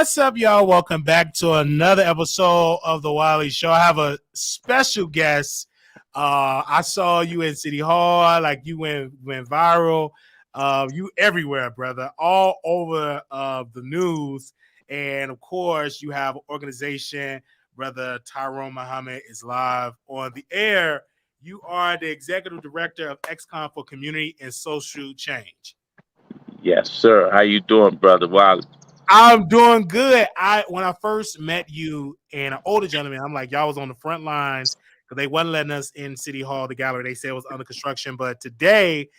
What's up, y'all? Welcome back to another episode of the Wiley Show. I have a special guest. I saw you in City Hall, like you went viral. You everywhere, brother, all over the news. And of course, you have an organization, brother Tyrone Muhammad is live on the air. You are the executive director of XCOM for Community and Social Change. Yes, sir. How you doing, brother Wiley? I'm doing good. When I first met you and an older gentleman, I'm like, y'all was on the front lines because they wasn't letting us in City Hall, the gallery. They said it was under construction. But today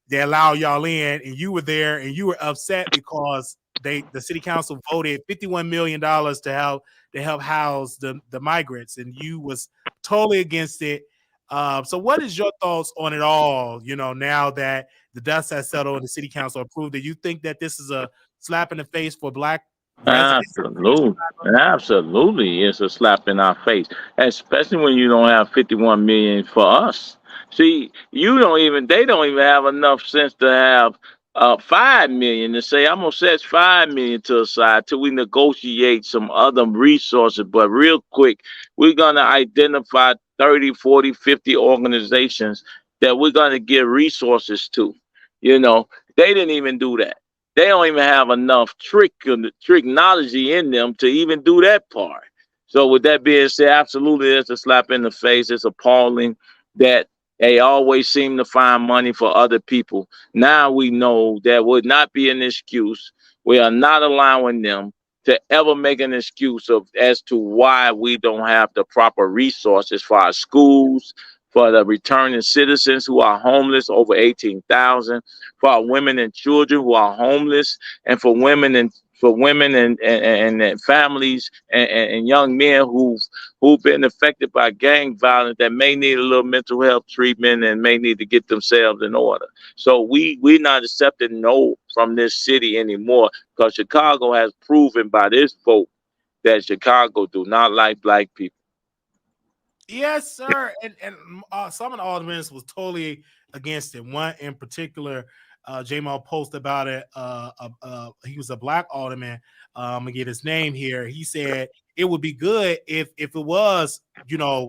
they allow y'all in, and you were there, and you were upset because the city council voted $51 million to help house the migrants, and you was totally against it. So what is your thoughts on it all? You know, now that the dust has settled and the city council approved it, you think that this is a slap in the face for Black residents? Absolutely, it's a slap in our face, especially when you don't have 51 million for us. See, they don't even have enough sense to have 5 million to say, I'm gonna set 5 million to the side till we negotiate some other resources. But real quick, we're gonna identify 30, 40, 50 organizations that we're gonna give resources to. They didn't even do that. They don't even have enough technology in them to even do that part. So with that being said, absolutely, it's a slap in the face. It's appalling that they always seem to find money for other people. Now we know that would not be an excuse. We are not allowing them to ever make an excuse as to why we don't have the proper resources for our schools, for the returning citizens who are homeless, over 18,000, for our women and children who are homeless, and for women and families and young men who've been affected by gang violence that may need a little mental health treatment and may need to get themselves in order. So we're not accepting no from this city anymore, because Chicago has proven by this vote that Chicago do not like Black people. Yes, sir. And some of the aldermen was totally against it. One in particular, Jamal posted about it. He was a Black alderman. I'm gonna get his name here. He said it would be good if it was,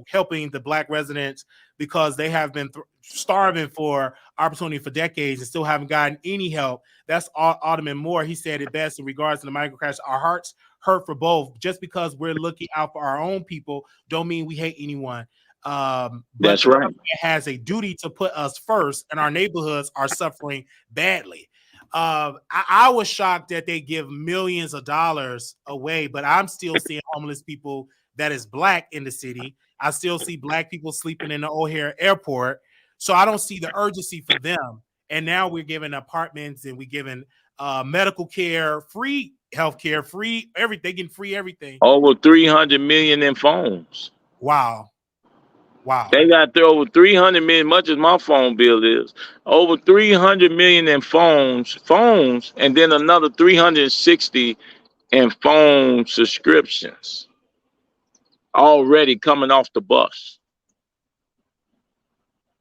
helping the Black residents, because they have been starving for opportunity for decades and still haven't gotten any help. That's Alderman Moore. He said it best in regards to the migrant crash. Our hearts hurt for both. Just because we're looking out for our own people don't mean we hate anyone. But that's right. It has a duty to put us first, and our neighborhoods are suffering badly. I was shocked that they give millions of dollars away, but I'm still seeing homeless people that is Black in the city. I still see Black people sleeping in the O'Hare airport. So I don't see the urgency for them. And now we're giving apartments, and we're giving medical care, free healthcare, free everything, getting free everything. Over 300 million in phones. Wow. They got over 300 million, much as my phone bill is. Over 300 million in phones, and then another 360 in phone subscriptions already coming off the bus.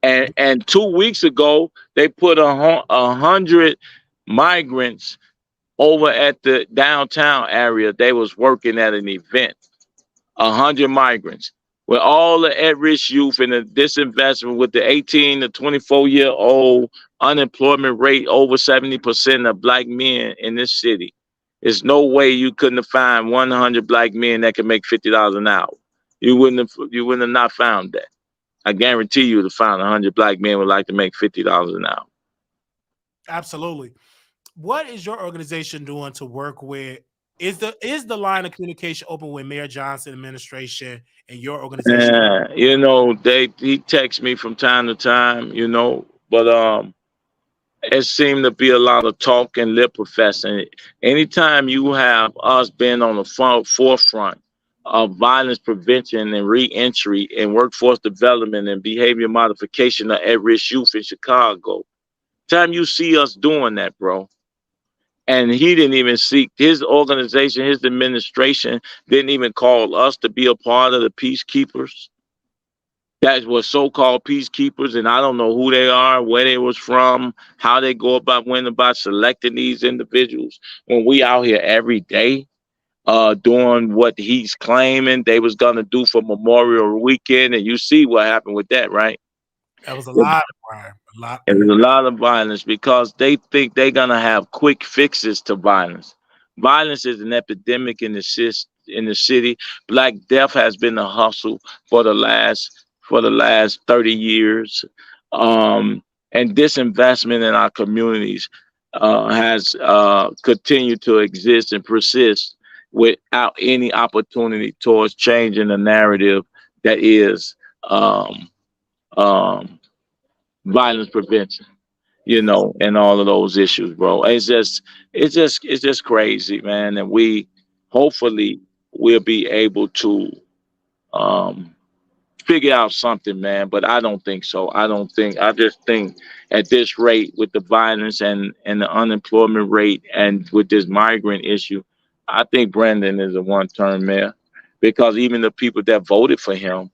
And 2 weeks ago, they put 100 migrants over at the downtown area. They was working at an event. 100 migrants with all the at-risk youth and the disinvestment, with the 18 to 24-year-old unemployment rate over 70% of Black men in this city. There's no way you couldn't have found 100 Black men that can make $50 an hour. You wouldn't have not found that. I guarantee you to find 100 Black men would like to make $50 an hour. Absolutely. What is your organization doing to work with? Is the line of communication open with Mayor Johnson administration and your organization? He texts me from time to time, but it seemed to be a lot of talk and lip professing. Anytime you have us being on the forefront of violence prevention and reentry and workforce development and behavior modification of at-risk youth in Chicago, time you see us doing that, bro. And he didn't even seek, his organization, his administration didn't even call us to be a part of the peacekeepers. That was so-called peacekeepers, and I don't know who they are, where they was from, how they went about selecting these individuals when we out here every day doing what he's claiming they was gonna do for Memorial Weekend, and you see what happened with that, right? That was a lot of crime. A lot. And there's a lot of violence because they think they're gonna have quick fixes to violence. Violence is an epidemic in the city. Black death has been a hustle for the last 30 years. And disinvestment in our communities has continued to exist and persist without any opportunity towards changing the narrative that is um, um, violence prevention, and all of those issues, bro. It's just crazy, man. And we hopefully will be able to um figure out something, man. But I don't think so. I just think at this rate with the violence and the unemployment rate and with this migrant issue, I think Brandon is a one-term mayor because even the people that voted for him,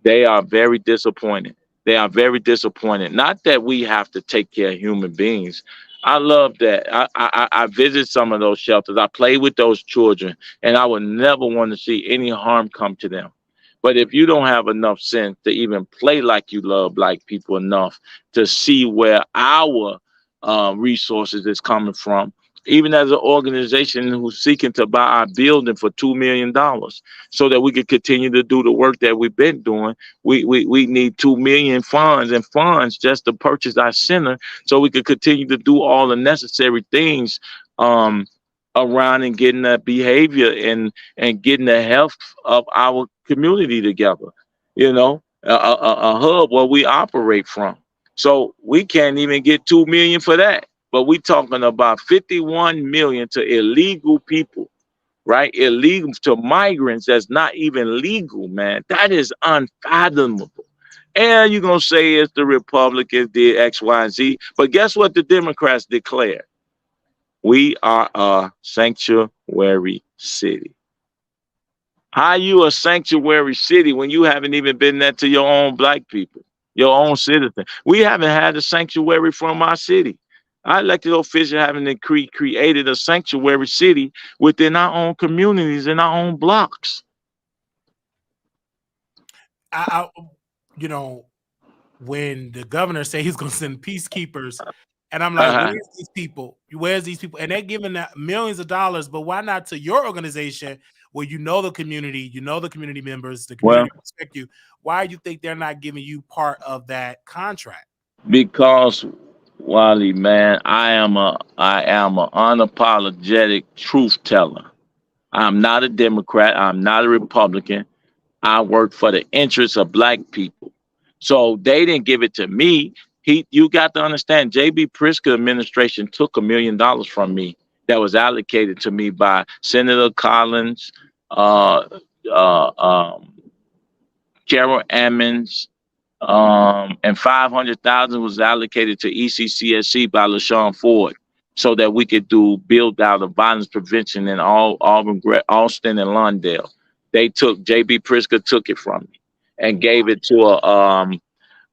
they are very disappointed. They are very disappointed. Not that we have to take care of human beings. I love that. I visit some of those shelters. I play with those children, and I would never want to see any harm come to them. But if you don't have enough sense to even play like you love black people enough to see where our resources is coming from, even as an organization who's seeking to buy our building for $2 million so that we can continue to do the work that we've been doing. We need 2 million funds just to purchase our center so we could continue to do all the necessary things um, around and getting that behavior and getting the health of our community together. A hub where we operate from. So we can't even get 2 million for that. But we talking about 51 million to illegal people, right? Illegal to migrants that's not even legal, man. That is unfathomable. And you're gonna say it's the Republicans did X, Y, and Z. But guess what the Democrats declared? We are a sanctuary city. How you a sanctuary city when you haven't even been there to your own black people, your own citizens? We haven't had a sanctuary from our city. Our elected officials haven't created a sanctuary city within our own communities and our own blocks. I when the governor said he's going to send peacekeepers, and I'm like, where's these people? Where's these people? And they're giving that millions of dollars, but why not to your organization where the community, the community members, the community respect you? Why do you think they're not giving you part of that contract? Because Wiley, man, I am a unapologetic truth teller. I'm not a Democrat. I'm not a Republican. I work for the interests of black people. So they didn't give it to me. You got to understand, J.B. Pritzker administration took $1 million from me that was allocated to me by Senator Collins, uh, Carol Ammons, and 500,000 was allocated to ECCSC by LaShawn Ford, so that we could build out of violence prevention in all Auburn, Austin, and Lawndale. J.B. Pritzker took it from me and gave it to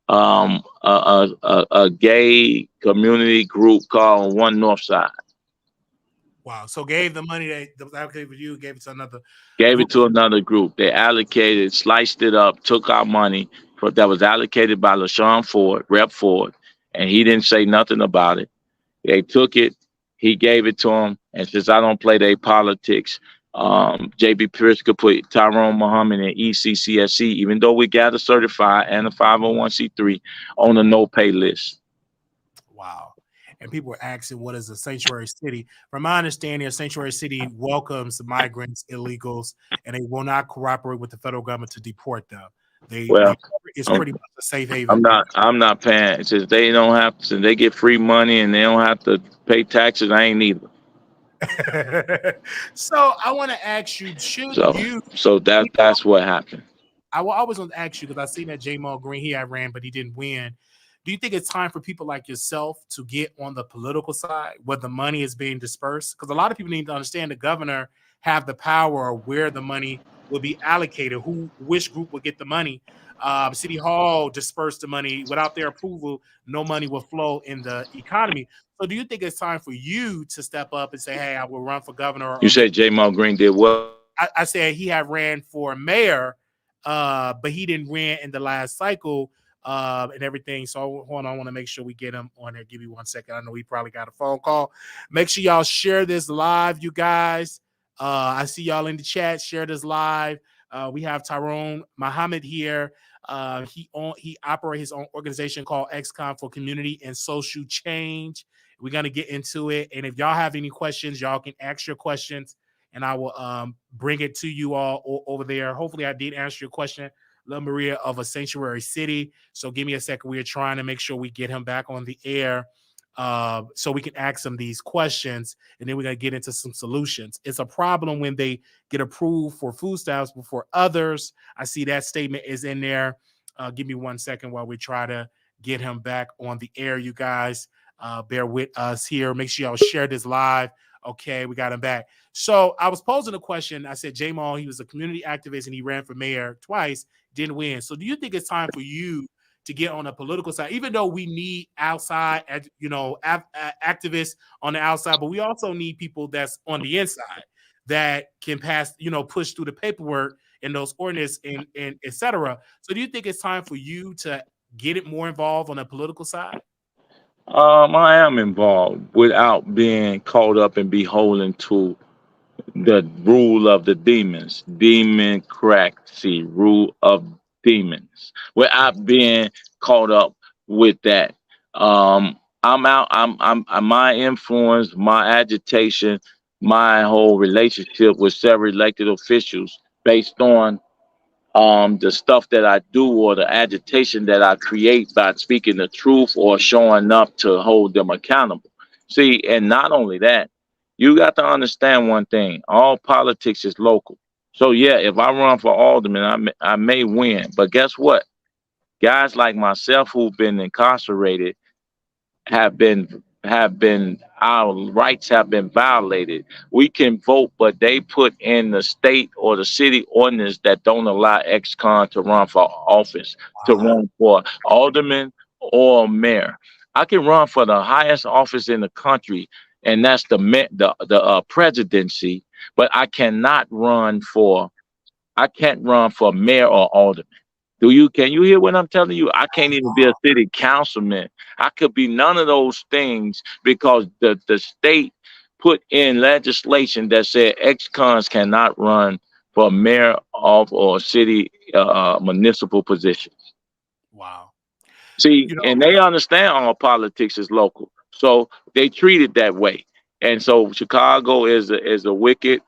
a gay community group called One Northside. Wow! So gave the money that was allocated for you, gave it to another. Group. They allocated, sliced it up, took our money that was allocated by LaShawn Ford, Rep Ford, and he didn't say nothing about it. They took it, he gave it to him, and since I don't play their politics, J.B. Pritzker put Tyrone Muhammad in ECCSC, even though we got a certified and a 501c3 on the no pay list. Wow. And people were asking, what is a sanctuary city? From my understanding, a sanctuary city welcomes migrants, illegals, and they will not cooperate with the federal government to deport them. It's pretty much a safe haven. I'm not paying. Since they don't have to, they get free money and they don't have to pay taxes, I ain't either. So I want to ask you, So that's what happened. I always want to ask you, because I seen that Jamal Green, he had ran, but he didn't win. Do you think it's time for people like yourself to get on the political side where the money is being dispersed? Because a lot of people need to understand the governor have the power of where the money will be allocated, which group will get the money. City Hall dispersed the money without their approval. No money will flow in the economy. So, do you think it's time for you to step up and say, "Hey, I will run for governor"? You Or maybe said J. Mal Green did what? I said he had ran for mayor, but he didn't ran in the last cycle and everything. So hold on, I want to make sure we get him on there. Give me 1 second. I know he probably got a phone call. Make sure y'all share this live, you guys. I see y'all in the chat. Share this live. We have Tyrone Muhammad here. He operates his own organization called XCOM for Community and Social Change. We're gonna get into it, and if y'all have any questions, y'all can ask your questions, and I will bring it to you all over there. Hopefully, I did answer your question, La Maria of a Sanctuary City. So give me a second. We are trying to make sure we get him back on the air so we can ask him these questions, and then we're going to get into some solutions. It's a problem when they get approved for food stamps before others. I see that statement is in there. Give me 1 second while we try to get him back on the air, you guys. Bear with us here. Make sure y'all share this live. Okay, we got him back. So I was posing a question. I said, Jamal, he was a community activist and he ran for mayor twice, didn't win. So do you think it's time for you to get on a political side, even though we need outside, activists on the outside, but we also need people that's on the inside that can pass, push through the paperwork and those ordinances and et cetera. So do you think it's time for you to get it more involved on the political side? I am involved without being caught up and beholden to the rule of the demons, democracy, rule of demons, without being caught up with that. I'm out. My influence, my agitation, my whole relationship with several elected officials based on the stuff that I do or the agitation that I create by speaking the truth or showing up to hold them accountable. See, and not only that, you got to understand one thing: all politics is local. So yeah, if I run for alderman, I may win, but guess what? Guys like myself who've been incarcerated have been our rights have been violated. We can vote, but they put in the state or the city ordinance that don't allow ex-con to run for office, to run for alderman or mayor. I can run for the highest office in the country, and that's the presidency, but I can't run for mayor or alderman. Can you hear what I'm telling you? I can't even be a city councilman. I could be none of those things because the state put in legislation that said ex-cons cannot run for mayor of or city municipal positions. Wow. See, and they understand all politics is local. So they treat it that way. And so Chicago is a wicked,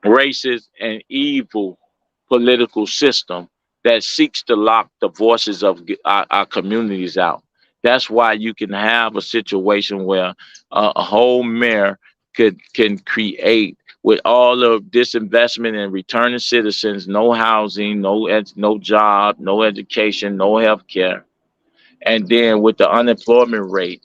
racist, and evil political system that seeks to lock the voices of our communities out. That's why you can have a situation where a whole mayor can create with all the disinvestment and returning citizens, no housing, no job, no education, no health care, and then with the unemployment rate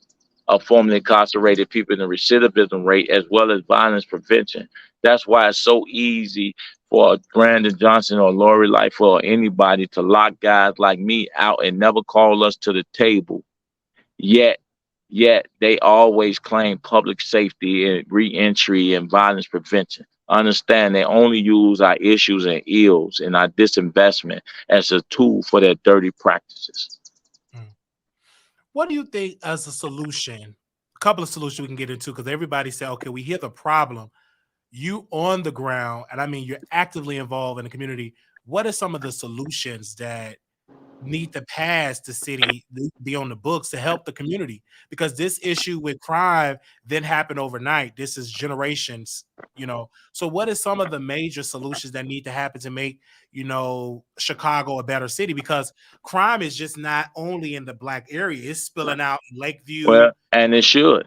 of formerly incarcerated people and the recidivism rate, as well as violence prevention. That's why it's so easy for Brandon Johnson or Lori Lightfoot or anybody to lock guys like me out and never call us to the table. Yet they always claim public safety and reentry and violence prevention. Understand they only use our issues and ills and our disinvestment as a tool for their dirty practices. What do you think as a solution? A couple of solutions we can get into, because everybody said, okay, we hear the problem. You on the ground, and I mean you're actively involved in the community. What are some of the solutions that need to pass the city, be on the books to help the community? Because this issue with crime didn't happen overnight. This is generations, So what are some of the major solutions that need to happen to make, Chicago a better city? Because crime is just not only in the Black area, it's spilling out in Lakeview. Well, and it should.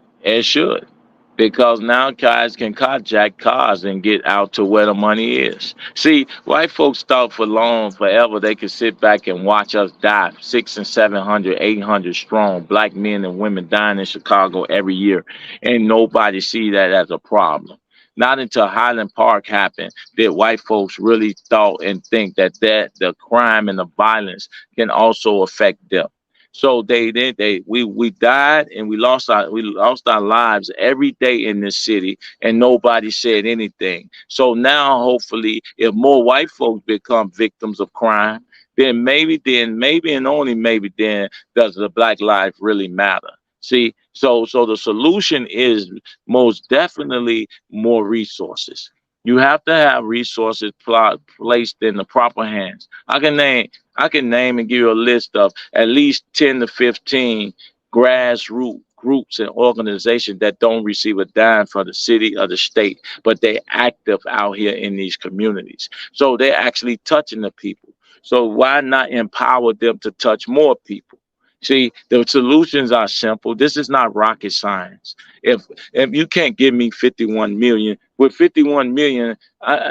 Because now guys can carjack cars and get out to where the money is. See, white folks thought forever they could sit back and watch us die, 600 and 700, 800 strong, Black men and women dying in Chicago every year, and nobody see that as a problem. Not until Highland Park happened did white folks really thought and think that the crime and the violence can also affect them. So we died and we lost our lives every day in this city, and nobody said anything. So now, hopefully, if more white folks become victims of crime, then maybe and only maybe then does the black life really matter. See, so the solution is most definitely more resources. You have to have resources placed in the proper hands. I can name and give you a list of at least 10 to 15 grassroots groups and organizations that don't receive a dime from the city or the state, but they active out here in these communities. So they're actually touching the people. So why not empower them to touch more people? See, the solutions are simple. This is not rocket science. If you can't give me 51 million, with 51 million,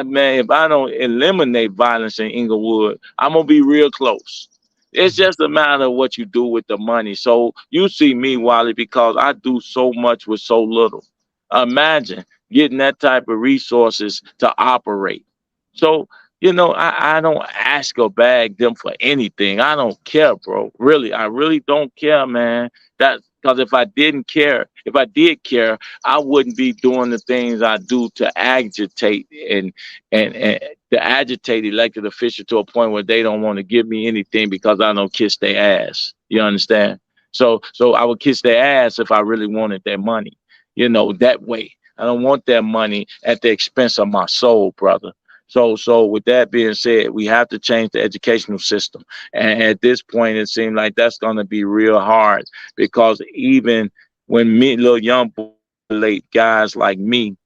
man, if I don't eliminate violence in Inglewood, I'm gonna be real close. It's just a matter of what you do with the money. So you see me, Wally, because I do so much with so little. Imagine getting that type of resources to operate. So I don't ask or beg them for anything. I don't care, bro. Really, I really don't care, man. That because if I did care, I wouldn't be doing the things I do to agitate and to agitate elected officials to a point where they don't want to give me anything because I don't kiss their ass. You understand? So I would kiss their ass if I really wanted their money. That way. I don't want their money at the expense of my soul, brother. So with that being said, we have to change the educational system. And at this point, it seems like that's going to be real hard because even when me, little young boys, late guys like me,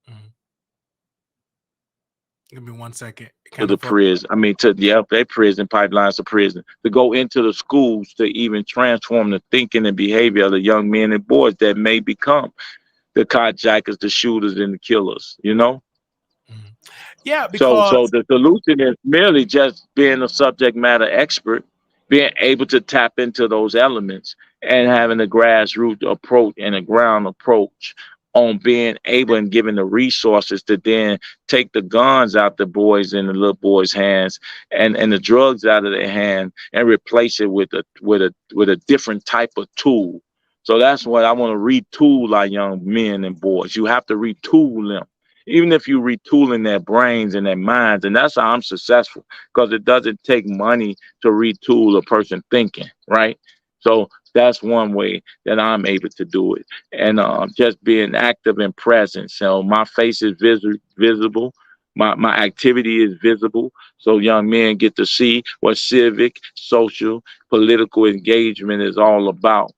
Mhm. Give me 1 second. to Kind the of froze. prison, I mean, their prison pipelines to prison, to go into the schools to even transform the thinking and behavior of the young men and boys that may become the carjackers, the shooters, and the killers. Mhm. Yeah, So because the solution is merely just being a subject matter expert, being able to tap into those elements, and having a grassroots approach and a ground approach on being able and given the resources to then take the guns out the boys and the little boys' hands and the drugs out of their hand and replace it with a different type of tool. So that's what I want to retool our young men and boys. You have to retool them, even if you retooling their brains and their minds. And that's how I'm successful, because it doesn't take money to retool a person thinking, right? So that's one way that I'm able to do it. And just being active and present. So my face is visible. My activity is visible. So young men get to see what civic, social, political engagement is all about.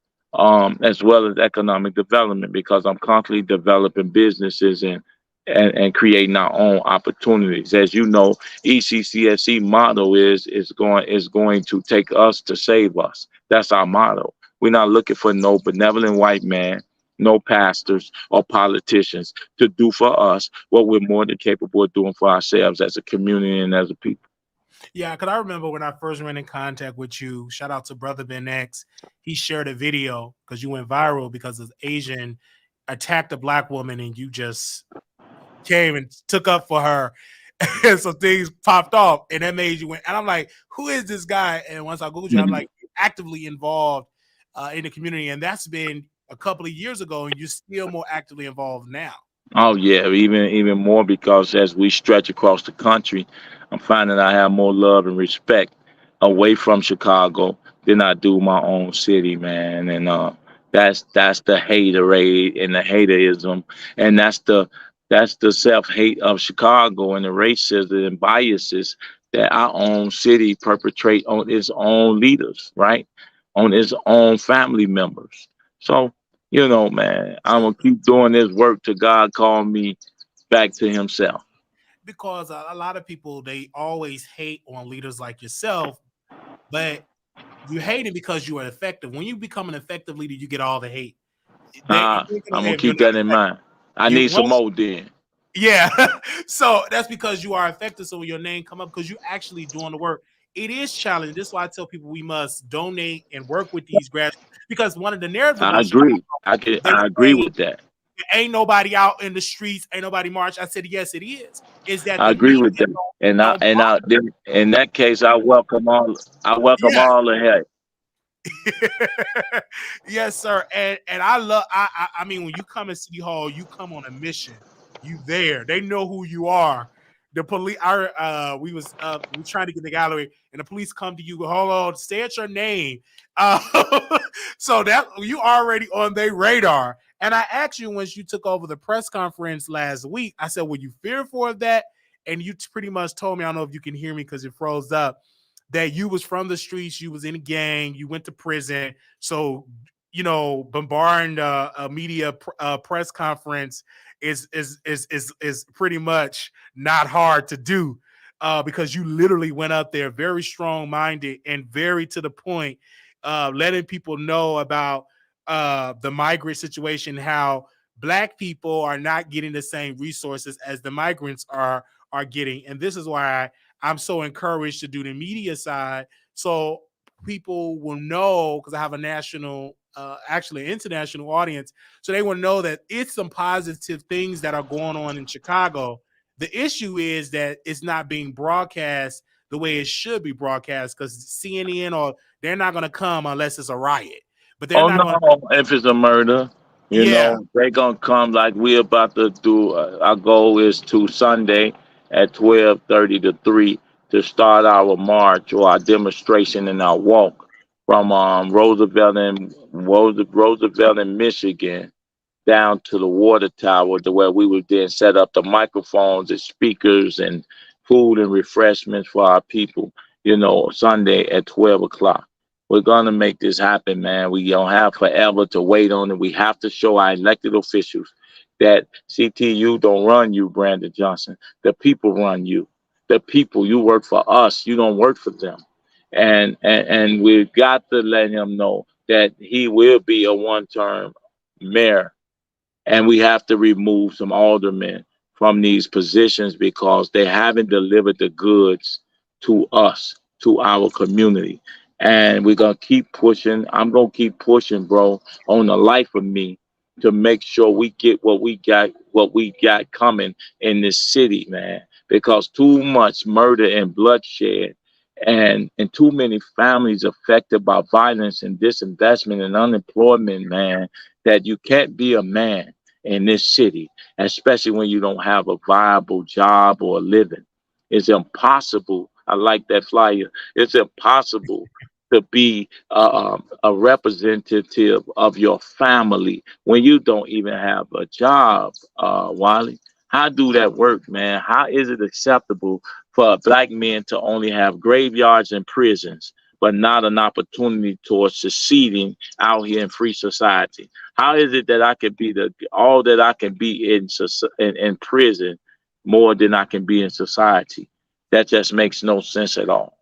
As well as economic development, because I'm constantly developing businesses and creating our own opportunities. As you know, ECCSC motto is going to take us to save us. That's our motto. We're not looking for no benevolent white man, no pastors or politicians to do for us what we're more than capable of doing for ourselves as a community and as a people. yeah, because I remember when I first ran in contact with you. Shout out to Brother Ben X. He shared a video because you went viral because an Asian attacked a black woman and you just came and took up for her. And so things popped off and that made you win. And I'm like, who is this guy? And once I Googled you, I'm Mhm. like, you're actively involved in the community. And that's been a couple of years ago, and you're still more actively involved now. Oh yeah, even more, because as we stretch across the country, I'm finding I have more love and respect away from Chicago than I do my own city, man. And that's the haterade and the haterism, and that's the self hate of Chicago and the racism and biases that our own city perpetrate on its own leaders, right? On its own family members. So man, I'm gonna keep doing this work till God call me back to Himself. Because a lot of people, they always hate on leaders like yourself, but you hate it because you are effective. When you become an effective leader, you get all the hate. They ain't gonna I'm gonna if you're keep not that in effective. mind. I You need some once more then. Yeah. So that's because you are effective. So when your name come up, because you actually doing the work. It is challenging. This is why I tell people we must donate and work with these grassroots. Because one of the narratives I about Chicago, agree. I can. they I agree say with that. Ain't nobody out in the streets, ain't nobody march. I said, yes, it is. Is that I the agree media with that. don't In that case, I welcome all. I welcome yes. all ahead. Yes, sir. And I love I mean when you come in City Hall, you come on a mission. You there. They know who you are. The police we trying to get in the gallery and the police come to you, hold on, stay at your name. So that you already on their radar. And I asked you once you took over the press conference last week, I said, were you fearful of that? And you pretty much told me, I don't know if you can hear me because it froze up, that you was from the streets, you was in a gang, you went to prison. So, bombarding a media press conference is pretty much not hard to do because you literally went up there very strong minded and very to the point, letting people know about the migrant situation, how Black people are not getting the same resources as the migrants are getting, and this is why I'm so encouraged to do the media side, so people will know, because I have a national, actually international audience, so they will know that it's some positive things that are going on in Chicago. The issue is that it's not being broadcast the way it should be broadcast, because CNN or they're not going to come unless it's a riot, but they're Oh not no, going to. if it's a murder, Yeah, they gonna come like we about to do. Our goal is to Sunday at 12:30 to 3 to start our march or our demonstration and our walk from Roosevelt in Michigan down to the water tower, to where we would then set up the microphones and speakers and food and refreshments for our people. Sunday at 12 o'clock. We're gonna make this happen, man. We don't have forever to wait on it. We have to show our elected officials that CTU don't run you, Brandon Johnson. The people run you. The people, you work for us. You don't work for them. And we've got to let him know that he will be a one-term mayor, and we have to remove some aldermen from these positions because they haven't delivered the goods to us, to our community. And we're gonna keep pushing. I'm gonna keep pushing, bro, on the life of me, to make sure we get what we got coming in this city, man. Because too much murder and bloodshed, and too many families affected by violence and disinvestment and unemployment, man, that you can't be a man in this city, especially when you don't have a viable job or a living. It's impossible. I like that flyer. It's impossible to be a representative of your family when you don't even have a job, Wiley. How do that work, man? How is it acceptable for Black men to only have graveyards and prisons, but not an opportunity towards succeeding out here in free society? How is it that I can be all that I can be in prison more than I can be in society? That just makes no sense at all.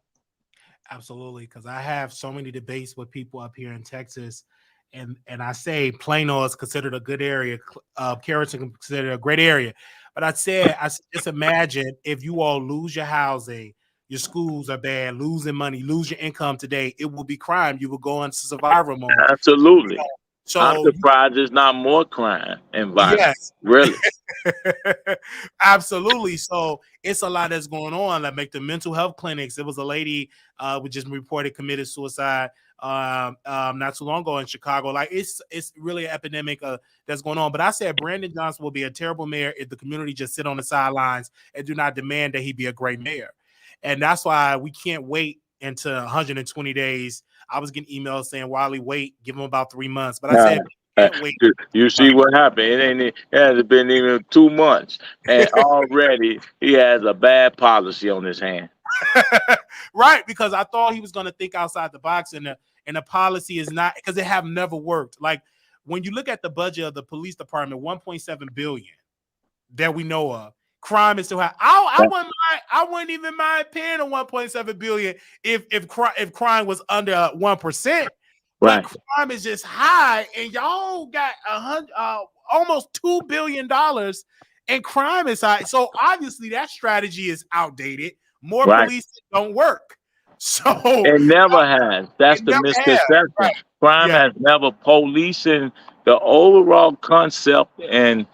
absolutely. Because I have so many debates with people up here in Texas, and I say Plano is considered a good area, Carrollton considered a great area. But I said, just imagine if you all lose your housing, your schools are bad, losing money, lose your income today, it will be crime. You will go into survival mode. Absolutely. I'm So surprised there's not more crime and violence. yes, Really. absolutely. So it's a lot that's going on. Like make the mental health clinics. There was a lady who just reported committed suicide not too long ago in Chicago. Like it's really an epidemic that's going on. But I said Brandon Johnson will be a terrible mayor if the community just sit on the sidelines and do not demand that he be a great mayor. And that's why we can't wait into 120 days. I was getting emails saying, Wiley, wait, give him about 3 months. But I Uh, said, we can't wait. you see what happened? It hasn't been even 2 months, and already he has a bad policy on his hand. Right, because I thought he was going to think outside the box, and the policy is not, because it have never worked. Like when you look at the budget of the police department, 1.7 billion that we know of. Crime is still high. I wouldn't even mind paying a 1.7 billion if crime was under 1%. But Right, crime is just high, and y'all got almost $2 billion, and crime is high. So obviously that strategy is outdated. More right. police don't work. So It never has. That's it the never has. misconception. Right. Crime Yeah. has never policing the overall concept and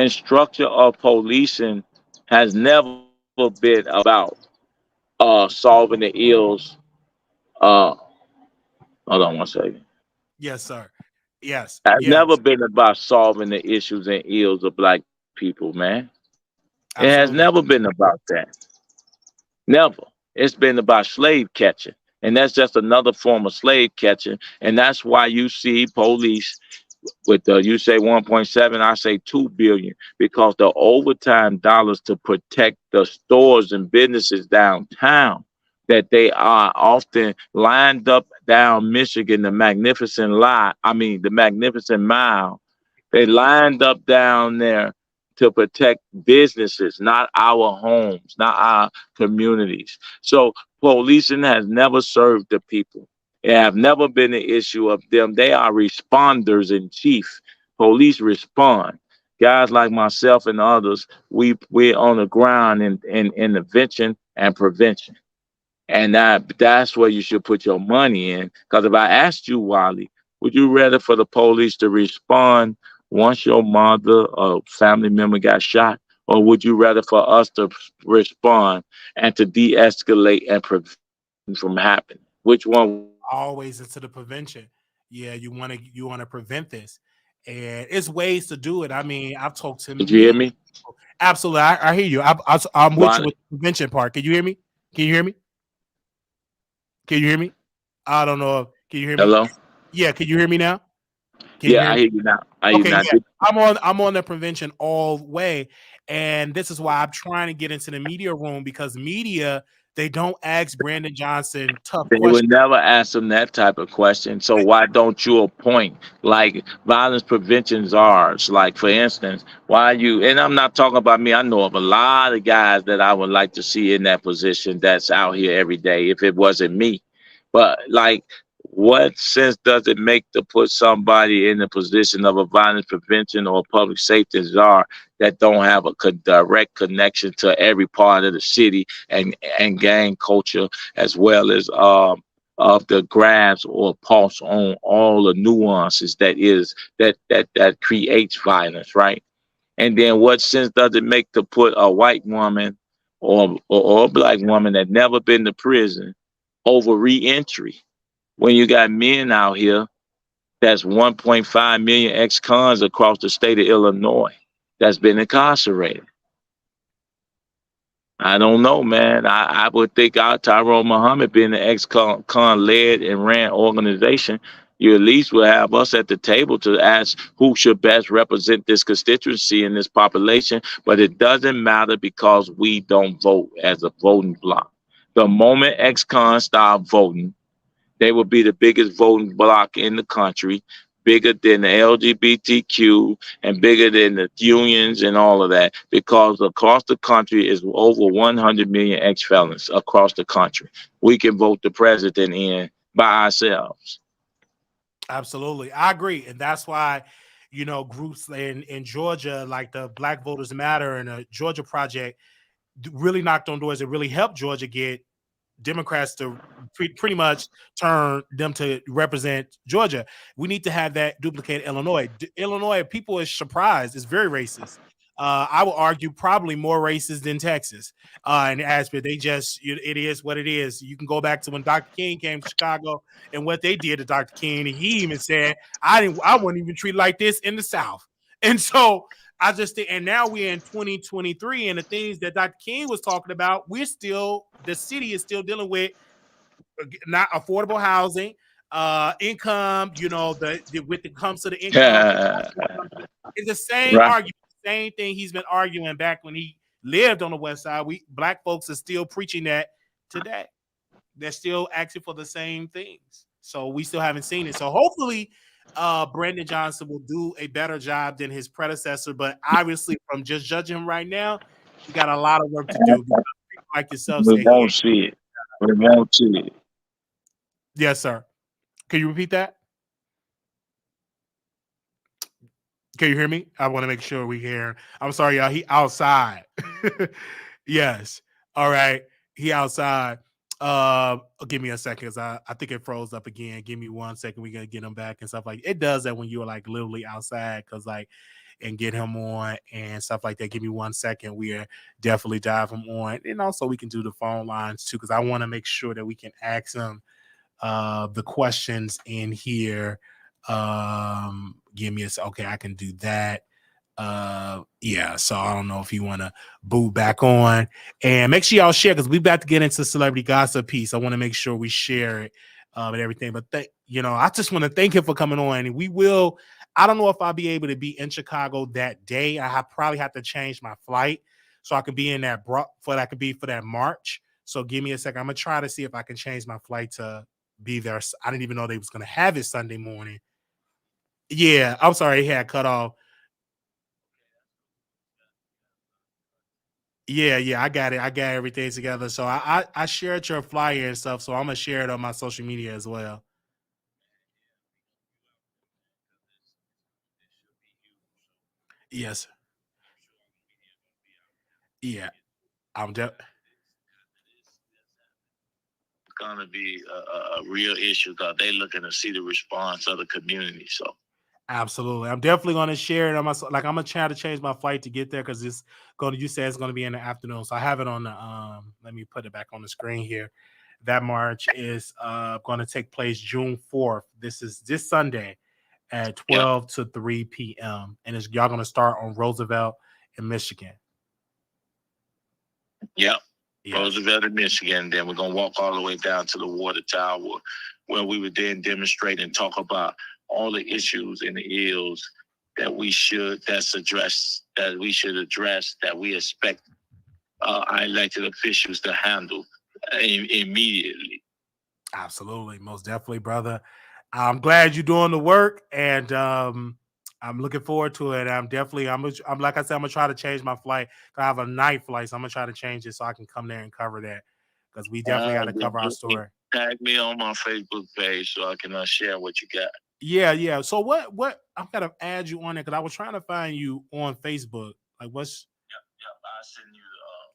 structure of policing has never been about solving the ills. Uh, hold on one second. Yes, sir. Yes. Has never Yes. been about solving the issues and ills of black people, man. It has never Absolutely. been about that. Never. It's been about slave catching. And that's just another form of slave catching. And that's why you see police with the you say 1.7, I say 2 billion, because the overtime dollars to protect the stores and businesses downtown that they are often lined up down Michigan, the magnificent lie, I mean the magnificent mile. They lined up down there to protect businesses, not our homes, not our communities. So policing has never served the people. It have never been an issue of them. They are responders in chief. Police respond. Guys like myself and others, we're on the ground in intervention and prevention. And that's where you should put your money in. Because if I asked you, Wiley, would you rather for the police to respond once your mother or family member got shot? Or would you rather for us to respond and to de escalate and prevent from happening? Which one would you rather? Always into the prevention. Yeah, you want to prevent this, and it's ways to do it. I mean, I've talked to Did you hear many me, people. Absolutely, I hear you. I'm with you Wiley? with the prevention part. Can you hear me? Can you hear me? Can you hear me? I don't know. Can you hear me? Hello? Yeah, can you hear me now? Can you Yeah, hear I me? hear you now. I hear you Okay, now. yeah. I'm on the prevention all way. And this is why I'm trying to get into the media room because media, they don't ask Brandon Johnson tough They questions. would never ask them that type of question. So why don't you appoint like violence prevention czars? Like for instance, why you and I'm not talking about me. I know of a lot of guys that I would like to see in that position that's out here every day if it wasn't me. But like what sense does it make to put somebody in the position of a violence prevention or public safety czar that don't have a direct connection to every part of the city and gang culture as well as of the grasp or pulse on all the nuances that creates violence, right? And then what sense does it make to put a white woman or a black woman that never been to prison over reentry when you got men out here that's 1.5 million ex-cons across the state of Illinois that's been incarcerated? I don't know, man. I would think our Tyrone Muhammad being an ex-con led and ran organization, you at least will have us at the table to ask who should best represent this constituency and this population. But it doesn't matter because we don't vote as a voting bloc. The moment ex-cons start voting, they will be the biggest voting bloc in the country, bigger than the LGBTQ and bigger than the unions and all of that, because across the country is over 100 million ex-felons across the country. We can vote the president in by ourselves. Absolutely. I agree. And that's why, groups in Georgia, like the Black Voters Matter and the Georgia Project, really knocked on doors and really helped Georgia get Democrats to pretty much turn them to represent Georgia. We need to have that duplicate Illinois. Illinois, people are surprised. It's very racist. I would argue probably more racist than Texas. In the aspect, it is what it is. You can go back to when Dr. King came to Chicago and what they did to Dr. King. And he even said, I wouldn't even treat like this in the South. And so I just think, and now we're in 2023, and the things that Dr. King was talking about, the city is still dealing with not affordable housing, income, when it comes to the income. It's the same Right. argument, same thing he's been arguing back when he lived on the West Side. Black folks are still preaching that today. They're still asking for the same things. So we still haven't seen it. So hopefully Brandon Johnson will do a better job than his predecessor. But obviously, from just judging him right now, he got a lot of work to do. Because people like yourself We say he ain't. won't see it. We won't see it. Yes, sir. Can you repeat that? Can you hear me? I want to make sure we hear. I'm sorry, y'all. He outside. Yes. All right. He outside. Give me a second, cause I think it froze up again. Give me 1 second. We gotta get him back and stuff like it does that when you're like literally outside, cause like and get him on and stuff like that. Give me 1 second. We are definitely dive him on, and also we can do the phone lines too, cause I want to make sure that we can ask him the questions in here. Give me okay, I can do that. Yeah, so I don't know if you want to boot back on and make sure y'all share, because we about to get into celebrity gossip piece. I want to make sure we share it and everything. But I just want to thank him for coming on, and we will. I don't know if I'll be able to be in Chicago that day. Probably have to change my flight so I can be in that for that March. So give me a second. I'm gonna try to see if I can change my flight to be there. I didn't even know they was gonna have it Sunday morning. Yeah, I'm sorry, it had cut off. Yeah, I got it. I got everything together. So I shared your flyer and stuff. So I'm gonna share it on my social media as well. Yes. Yeah. I'm just Gonna be a real issue because they looking to see the response of the community. So absolutely. I'm definitely gonna share it on my like I'm gonna try to change my flight to get there because it's gonna you said it's gonna be in the afternoon. So I have it on the let me put it back on the screen here. That march is gonna take place June 4th. This is this Sunday at yeah, 12 to 3 p.m. And it's y'all gonna start on Roosevelt in Michigan. yeah. Yeah. Roosevelt in Michigan. Then we're gonna walk all the way down to the water tower, where we would then demonstrate and talk about all the issues and the ills that we should address that we expect our elected officials to handle immediately. Absolutely, most definitely, brother. I'm glad you're doing the work, and I'm looking forward to it. I'm like I said, I'm gonna try to change my flight. I have a night flight, so I'm gonna try to change it so I can come there and cover that because we definitely got to cover our story. Tag me on my Facebook page so I can share what you got. Yeah. So what? I'm gonna add you on there because I was trying to find you on Facebook. Like, what's Yep. I'll send you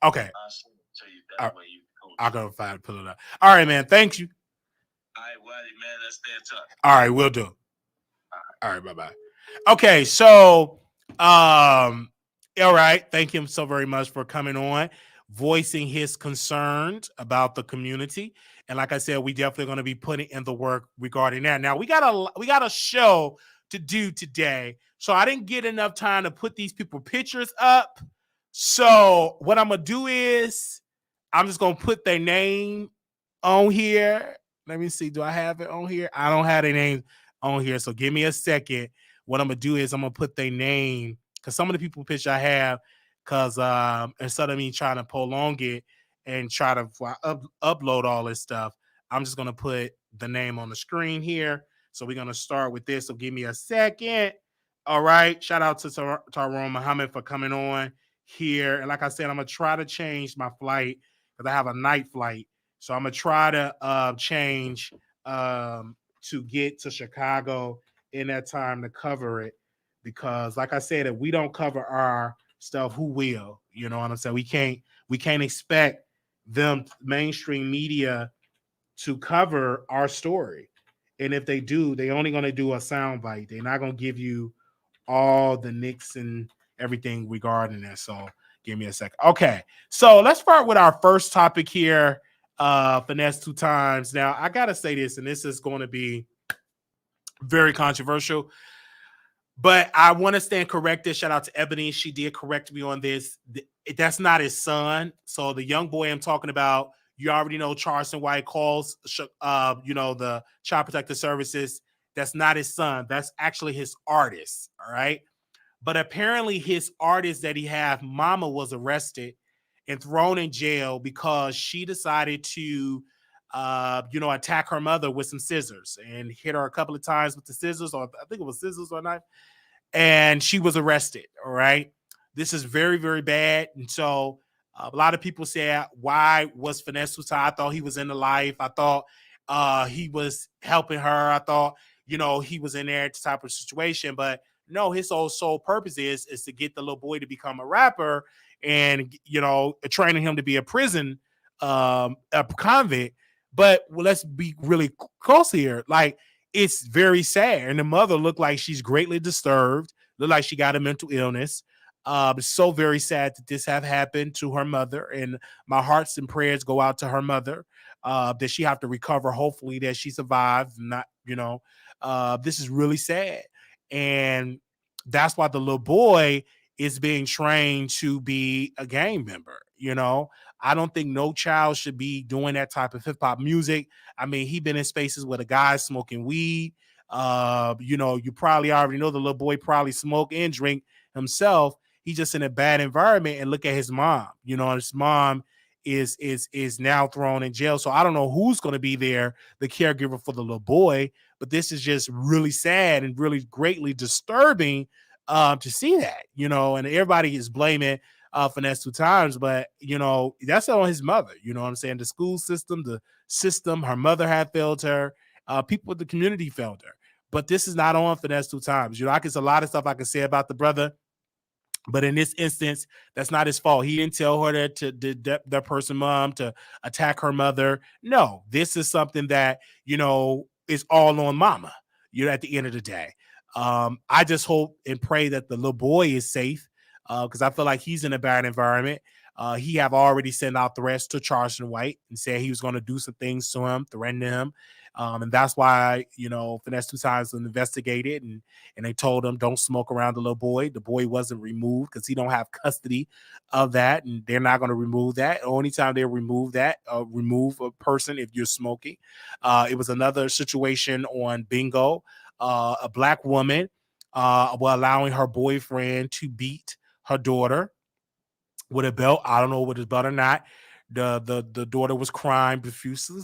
okay? I'll send it to you that way you can I'll go find it, pull it up. All right, man. Thank you. All right, Wiley, man. Let's stay in touch. All right, we'll do. All right, bye. Okay, so all right, thank him so very much for coming on, voicing his concerns about the community. And like I said, we definitely going to be putting in the work regarding that. Now we got a show to do today. So I didn't get enough time to put these people pictures up. So what I'm gonna do is I'm just gonna put their name on here. Let me see. Do I have it on here? I don't have their name on here. So give me a second. What I'm gonna do is I'm gonna put their name because some of the people picture I have, because instead of me trying to prolong it and try to upload all this stuff, I'm just gonna put the name on the screen here. So we're gonna start with this. So give me a second. All right. Shout out to Tyrone Muhammad for coming on here. And like I said, I'm gonna try to change my flight because I have a night flight. So I'm gonna try to change to get to Chicago in that time to cover it, because like I said, if we don't cover our stuff, who will? You know what I'm saying? We can't expect them mainstream media to cover our story. And if they do, they only gonna do a soundbite. They're not gonna give you all the nicks and everything regarding that. So give me a second. Okay, so let's start with our first topic here. Finesse two times. Now I gotta say this, and this is going to be very controversial, but I want to stand corrected. Shout out to Ebony. She did correct me on this. That's not his son. So the young boy I'm talking about, you already know Charleston White calls, the Child Protective Services. That's not his son. That's actually his artist. All right. But apparently his artist that he have, mama, was arrested and thrown in jail because she decided to attack her mother with some scissors and hit her a couple of times with the scissors, or I think it was scissors or a knife, and she was arrested. All right. This is very, very bad. And so a lot of people say, why was Finesse Suicide? I thought he was in the life. I thought he was helping her. I thought, he was in there type of situation. But no, his whole sole purpose is to get the little boy to become a rapper and, training him to be a prison a convict. But let's be really close here. Like, it's very sad, and the mother looked like she's greatly disturbed. Looked like she got a mental illness. It's so very sad that this have happened to her mother, and my hearts and prayers go out to her mother. That she have to recover. Hopefully, that she survived. Not, this is really sad, and that's why the little boy is being trained to be a gang member. I don't think no child should be doing that type of hip hop music. I mean, he been in spaces where the guy's smoking weed. You probably already know the little boy probably smoke and drink himself. He's just in a bad environment, and look at his mom. His mom is now thrown in jail. So I don't know who's going to be there, the caregiver for the little boy. But this is just really sad and really greatly disturbing to see that. And everybody is blaming Finesse Two Times, but that's on his mother. You know what I'm saying? The school system, her mother had failed her. People in the community failed her. But this is not on Finesse Two Times. I can say a lot of stuff I can say about the brother, but in this instance, that's not his fault. He didn't tell her that person mom to attack her mother. No, this is something that is all on mama. At the end of the day, I just hope and pray that the little boy is safe, because I feel like he's in a bad environment. He have already sent out threats to Charleston White and said he was going to do some things to him, threatening him. And that's why, Finesse Two Times was investigated, and they told him don't smoke around the little boy. The boy wasn't removed because he don't have custody of that, and they're not going to remove that. Only time they remove a person if you're smoking. It was another situation on Bingo, a black woman allowing her boyfriend to beat her daughter with a belt. I don't know what his belt or not. The daughter was crying profusely,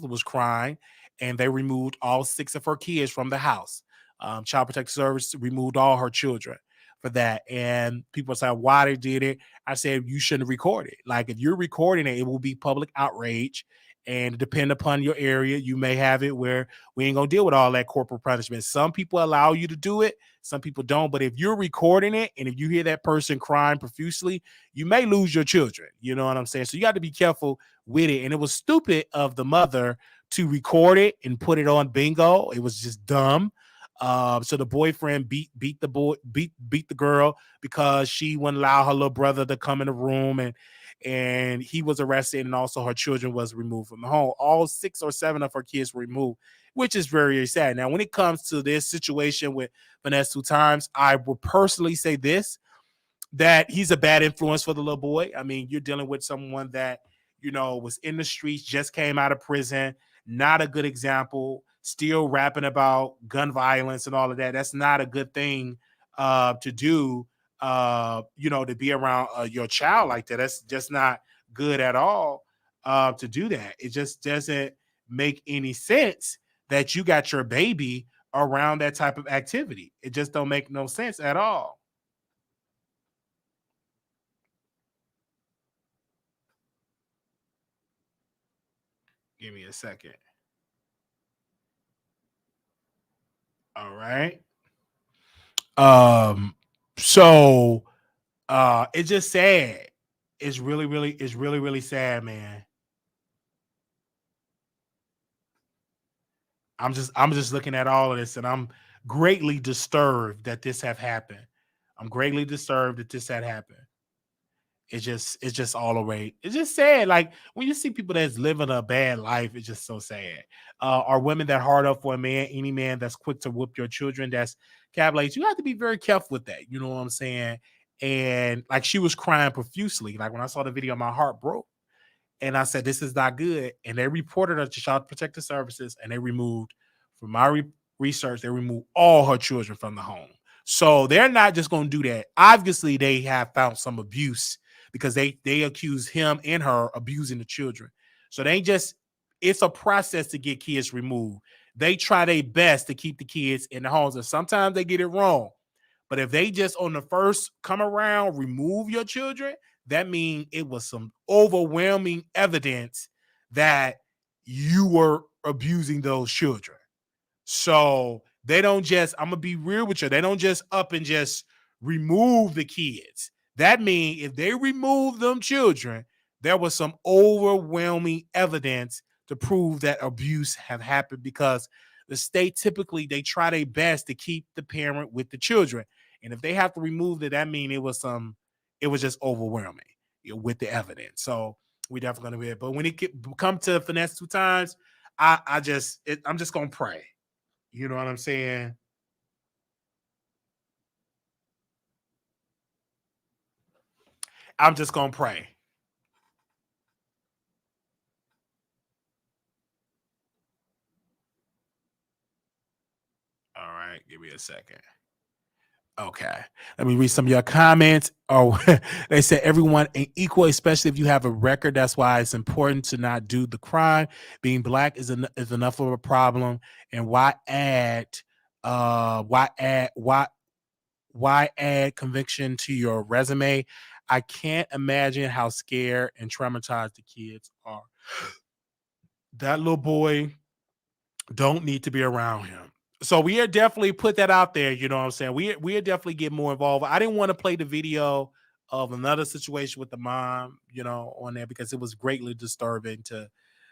and they removed all 6 of her kids from the house. Child Protective Service removed all her children for that. And people say why they did it. I said you shouldn't record it. Like, if you're recording it, it will be public outrage. And depending upon your area, you may have it where we ain't gonna deal with all that corporal punishment. Some people allow you to do it, some people don't. But if you're recording it and if you hear that person crying profusely, you may lose your children. You know what I'm saying? So you got to be careful with it. And it was stupid of the mother to record it and put it on Bingo. It was just dumb. So the boyfriend beat the girl because she wouldn't allow her little brother to come in the room, and he was arrested, and also her children was removed from the home. All 6 or 7 of her kids were removed, which is very, very sad. Now, when it comes to this situation with Finesse Two Times, I will personally say this, that he's a bad influence for the little boy. I mean, you're dealing with someone that, was in the streets, just came out of prison, not a good example, still rapping about gun violence and all of that. That's not a good thing to do, to be around your child like that. That's just not good at all to do that. It just doesn't make any sense that you got your baby around that type of activity. It just don't make no sense at all. Give me a second. All right. So it's just sad. It's really sad, man. I'm just looking at all of this, and I'm greatly disturbed that this have happened. I'm greatly disturbed that this had happened. It's just all away. It's just sad. Like, when you see people that's living a bad life, it's just so sad. Are women that hard up for a man, any man that's quick to whoop your children, that's calculates. You have to be very careful with that. You know what I'm saying? And like, she was crying profusely. Like, when I saw the video, my heart broke. And I said, this is not good. And they reported her to Child Protective Services, and they removed, from my research, they removed all her children from the home. So they're not just going to do that. Obviously, they have found some abuse, because they accuse him and her abusing the children. So they just, it's a process to get kids removed. They try their best to keep the kids in the homes, and sometimes they get it wrong. But if they just on the first come around remove your children, that means it was some overwhelming evidence that you were abusing those children. So they don't just, I'm gonna be real with you, they don't just up and just remove the kids. That means if they remove them children, there was some overwhelming evidence to prove that abuse have happened, because the state typically they try their best to keep the parent with the children. And if they have to remove it, that means it was just overwhelming, with the evidence. So we definitely gonna be it. But when it come to finesse two times, I'm just gonna pray. You know what I'm saying? I'm just gonna pray. All right, give me a second. Okay. Let me read some of your comments. Oh, they said everyone ain't equal, especially if you have a record. That's why it's important to not do the crime. Being black is enough of a problem. And why add conviction to your resume? I can't imagine how scared and traumatized the kids are. That little boy don't need to be around him. So we are definitely put that out there. You know what I'm saying? We are definitely get more involved. I didn't want to play the video of another situation with the mom, on there, because it was greatly disturbing to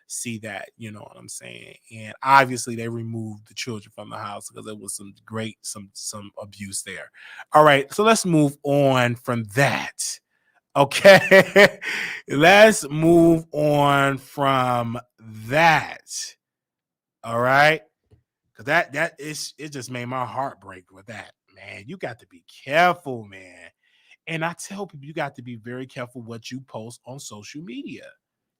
see that. You know what I'm saying? And obviously they removed the children from the house because there was some abuse there. All right, so let's move on from that. Okay, let's move on from that. All right. Cause it just made my heart break with that, man. You got to be careful, man. And I tell people you got to be very careful what you post on social media.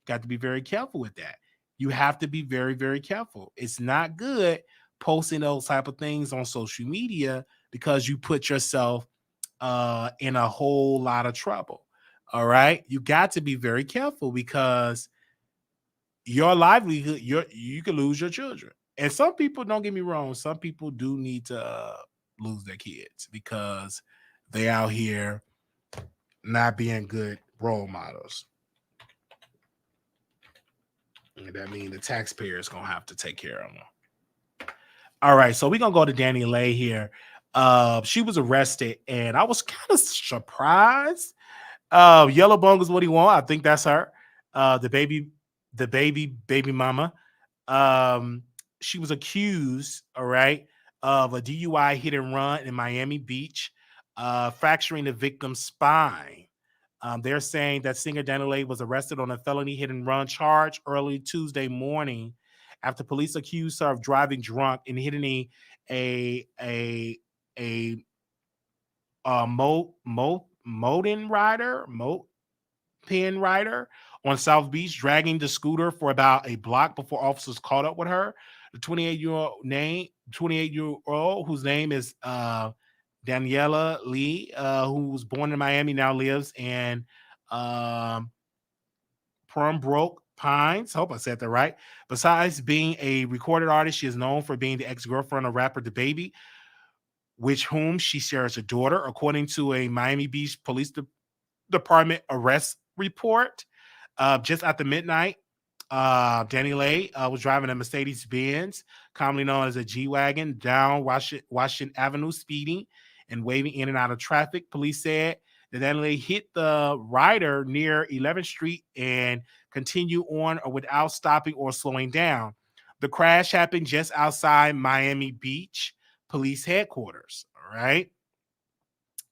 Got to be very careful with that. You have to be very, very careful. It's not good posting those type of things on social media, because you put yourself in a whole lot of trouble. All right. You got to be very careful, because your livelihood, you can lose your children. And some people, don't get me wrong, some people do need to lose their kids because they out here not being good role models. And that means the taxpayers gonna have to take care of them. All right, so we're gonna go to Danny Lay here. She was arrested, and I was kind of surprised. Yellow Bone is what he want. I think that's her. The baby mama. Um, she was accused, all right, of a DUI hit and run in Miami Beach, fracturing the victim's spine. They're saying that singer Danny was arrested on a felony hit and run charge early Tuesday morning after police accused her of driving drunk and hitting a a a, a Moden rider, Penn rider on South Beach, dragging the scooter for about a block before officers caught up with her. The 28-year-old whose name is Daniela Lee, who was born in Miami, now lives in um, Pembroke Pines. Hope I said that right. Besides being a recorded artist, she is known for being the ex-girlfriend of rapper DaBaby, which whom she shares a daughter, according to a Miami Beach Police Department arrest report. Just after midnight, Danny Lay was driving a Mercedes Benz, commonly known as a G Wagon, down Washington Avenue, speeding and waving in and out of traffic. Police said that Danny Lay hit the rider near 11th Street and continued on without stopping or slowing down. The crash happened just outside Miami Beach Police headquarters. All right.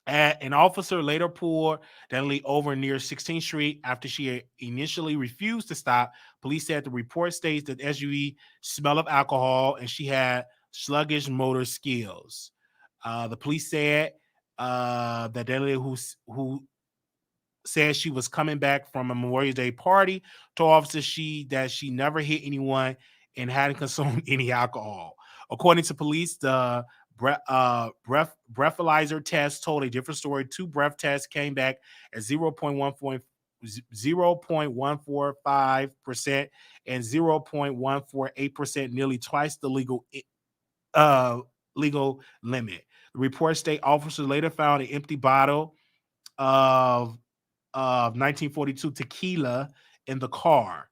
An officer later pulled Denley over near 16th Street after she initially refused to stop. Police said the report states that SUV smell of alcohol and she had sluggish motor skills. The police said that Denley, who said she was coming back from a Memorial Day party, told officers that she never hit anyone and hadn't consumed any alcohol. According to police, the breathalyzer test told a different story. Two breath tests came back at 0.145% and 0.148%, nearly twice the uh, legal limit. The report state officers later found an empty bottle of 1942 tequila in the car.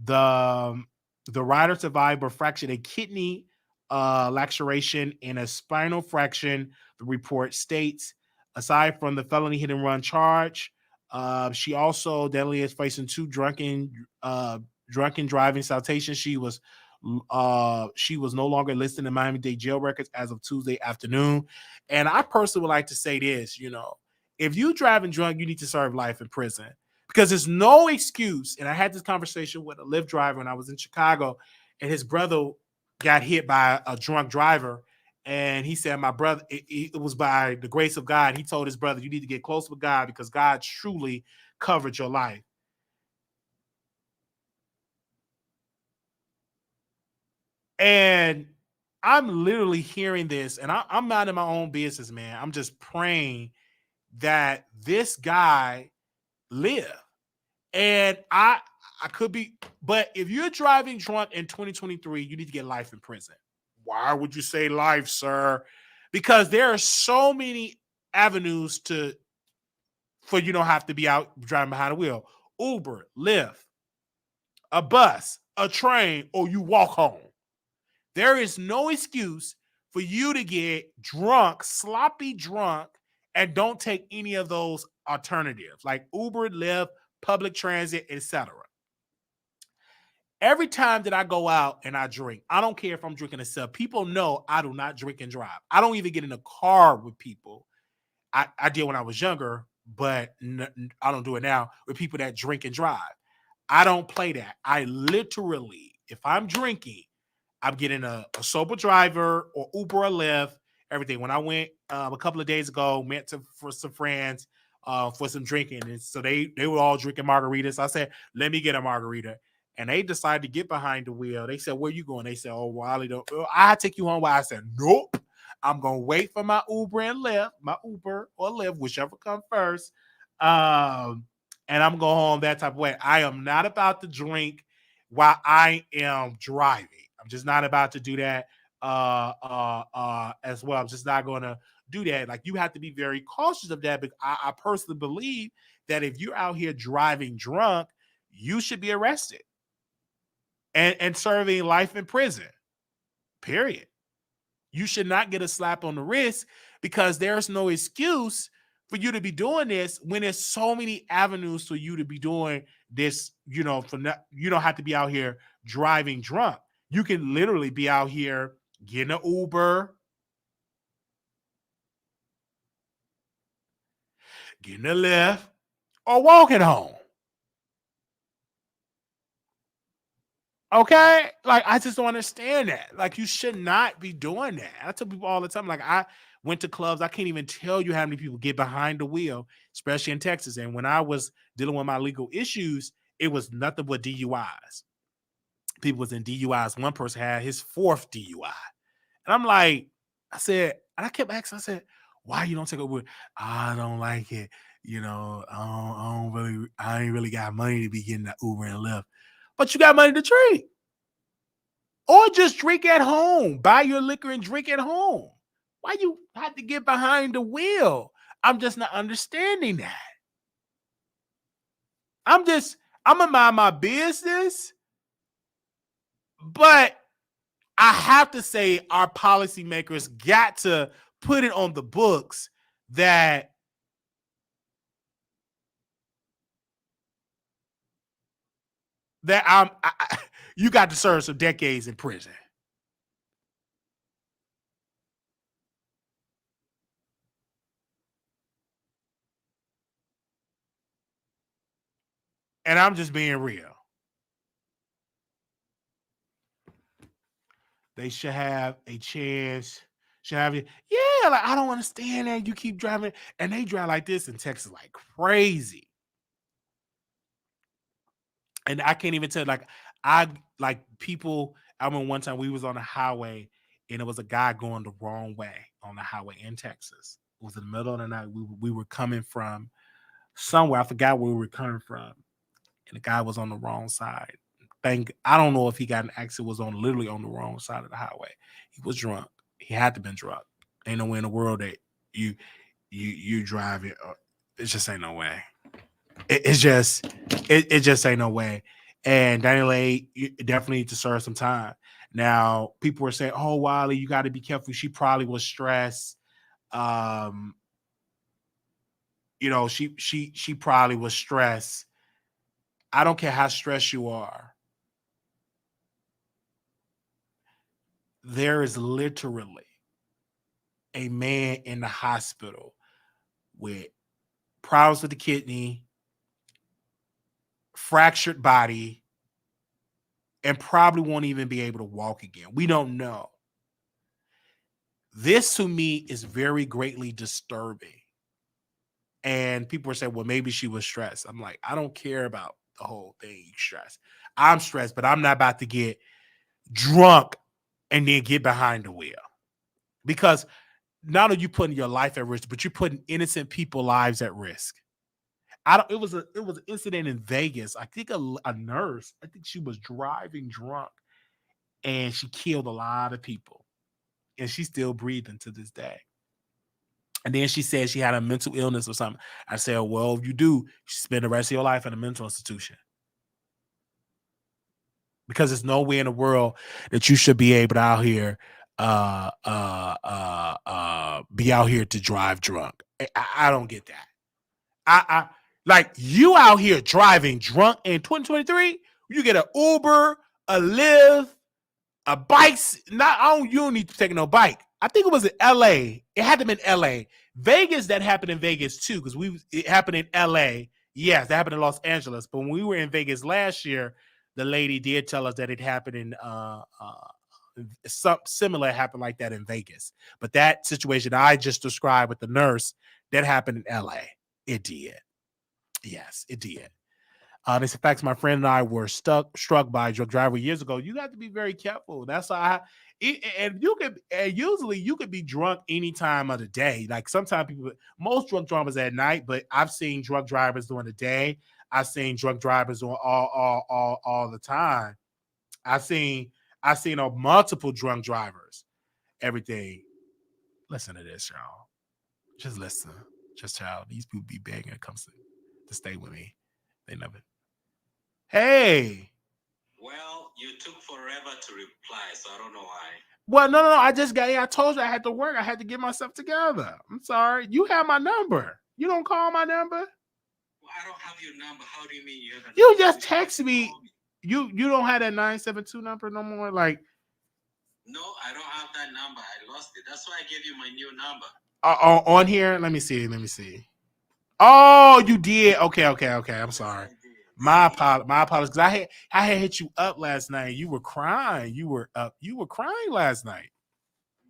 The the rider survived but fractured a kidney laceration and a spinal fraction. The report states, aside from the felony hit and run charge, She also definitely is facing two drunken driving citations. She was no longer listed in Miami-Dade jail records as of Tuesday afternoon. And I personally would like to say this, if you driving drunk, you need to serve life in prison because there's no excuse. And I had this conversation with a Lyft driver when I was in Chicago, and his brother got hit by a drunk driver. And he said, my brother, it was by the grace of God. He told his brother, you need to get close with God because God truly covered your life. And I'm literally hearing this, and I'm not in my own business, man. I'm just praying that this guy live. And I could be, but if you're driving drunk in 2023, you need to get life in prison. Why would you say life, sir? Because there are so many avenues for you don't have to be out driving behind the wheel. Uber, Lyft, a bus, a train, or you walk home. There is no excuse for you to get drunk, sloppy drunk, and don't take any of those alternatives like Uber, Lyft, public transit, etc. Every time that I go out and I drink, I don't care if I'm drinking a sip. People know I do not drink and drive. I don't even get in a car with people. I did when I was younger, but I don't do it now with people that drink and drive. I don't play that. I literally, if I'm drinking, I'm getting a sober driver or Uber or Lyft, everything. When I went a couple of days ago, for some friends for some drinking. And so they were all drinking margaritas. I said, let me get a margarita. And they decided to get behind the wheel. They said, where you going? They said, oh, Wiley, I'll take you home. I said, nope. I'm going to wait for my Uber and Lyft, my Uber or Lyft, whichever comes first. And I'm going home that type of way. I am not about to drink while I am driving. I'm just not about to do that as well. I'm just not going to do that. Like, you have to be very cautious of that. But I personally believe that if you're out here driving drunk, you should be arrested and serving life in prison, period. You should not get a slap on the wrist because there's no excuse for you to be doing this when there's so many avenues for you to be doing this. You don't have to be out here driving drunk. You can literally be out here getting an Uber, getting a Lyft, or walking home. Okay? Like, I just don't understand that. Like, you should not be doing that. I tell people all the time, like, I went to clubs. I can't even tell you how many people get behind the wheel, especially in Texas. And when I was dealing with my legal issues, it was nothing but DUIs. People was in DUIs. One person had his fourth DUI. And I'm like, I kept asking, I said, why you don't take Uber? I don't like it. I ain't really got money to be getting that Uber and Lyft. But you got money to drink. Or just drink at home. Buy your liquor and drink at home. Why you have to get behind the wheel? I'm just not understanding that. I'm gonna mind my business, but I have to say our policymakers got to put it on the books that you got to serve some decades in prison. And I'm just being real. They should have a chance. Should have it. Yeah, like, I don't understand that you keep driving, and they drive like this in Texas like crazy. And I can't even tell. Like people. I remember one time we was on the highway, and it was a guy going the wrong way on the highway in Texas. It was in the middle of the night. We were coming from somewhere. I forgot where we were coming from, and the guy was on the wrong side. I don't know if he got an accident. Was on literally on the wrong side of the highway. He was drunk. He had to been drunk. Ain't no way in the world that you drive it. It just ain't no way. It just ain't no way. And Daniel A, you definitely need to serve some time. Now, people were saying, "Oh, Wiley, you got to be careful." She probably was stressed. she probably was stressed. I don't care how stressed you are. There is literally a man in the hospital with problems with the kidney, fractured body, and probably won't even be able to walk again. We don't know. This to me is very greatly disturbing. And people are saying, well, maybe she was stressed. I'm like, I don't care about the whole thing, stress. I'm stressed, but I'm not about to get drunk and then get behind the wheel. Because not only are you putting your life at risk, but you're putting innocent people's lives at risk. It was an incident in Vegas. I think a nurse, I think she was driving drunk and she killed a lot of people. And she's still breathing to this day. And then she said she had a mental illness or something. I said, well, if you do, you spend the rest of your life in a mental institution. Because there's no way in the world that you should be able to out here be out here to drive drunk. I don't get that. I like you out here driving drunk in 2023. You get an Uber, a Lyft, a bike. You don't need to take no bike. I think it was in LA. It had to be in LA. Vegas, that happened in Vegas too, because it happened in LA. Yes, that happened in Los Angeles. But when we were in Vegas last year, the lady did tell us that it happened in something similar happened like that in Vegas. But that situation I just described with the nurse, that happened in LA. It did. Yes, it did. This in fact, my friend and I were struck by a drunk driver years ago. You got to be very careful. That's why usually you could be drunk any time of the day. Like sometimes most drunk drivers at night, but I've seen drunk drivers during the day. I've seen drunk drivers on all the time. I've seen multiple drunk drivers. Everything. Listen to this, y'all. Just listen. Just child. These people be begging it comes to stay with me. They never. Hey. Well, you took forever to reply, so I don't know why. Well, no. I told you I had to work. I had to get myself together. I'm sorry. You have my number. You don't call my number? Well, I don't have your number. How do you mean you have a number? You just text me. You don't have that 972 number no more? Like. No, I don't have that number. I lost it. That's why I gave you my new number. On here? Let me see. Oh, you did. Okay. I'm sorry. My apologies. Because I had hit you up last night. You were crying. You were crying last night.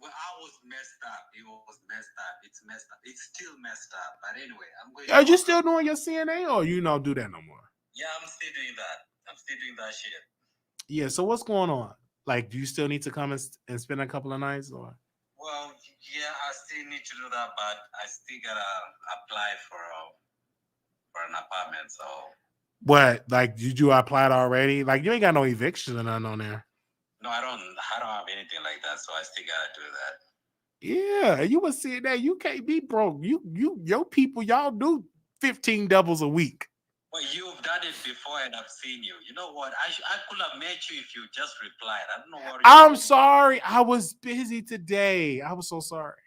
Well, I was messed up. It was messed up. It's messed up. It's still messed up. But anyway, I'm going. Are you still doing your CNA, or you don't do that no more? Yeah, I'm still doing that. I'm still doing that shit. Yeah. So what's going on? Like, do you still need to come and spend a couple of nights, or? Well, yeah, I still need to do that, but I still gotta apply for an apartment. So. What? Like, did you apply it already? Like, you ain't got no eviction or nothing on there. No, I don't have anything like that, so I still gotta do that. Yeah, you was seeing that. You can't be broke. Your people, y'all do 15 doubles a week. Well, you've done it before, and I've seen you. You know what? I could have met you if you just replied. I don't know what. I'm sorry. I was busy today. I was so sorry.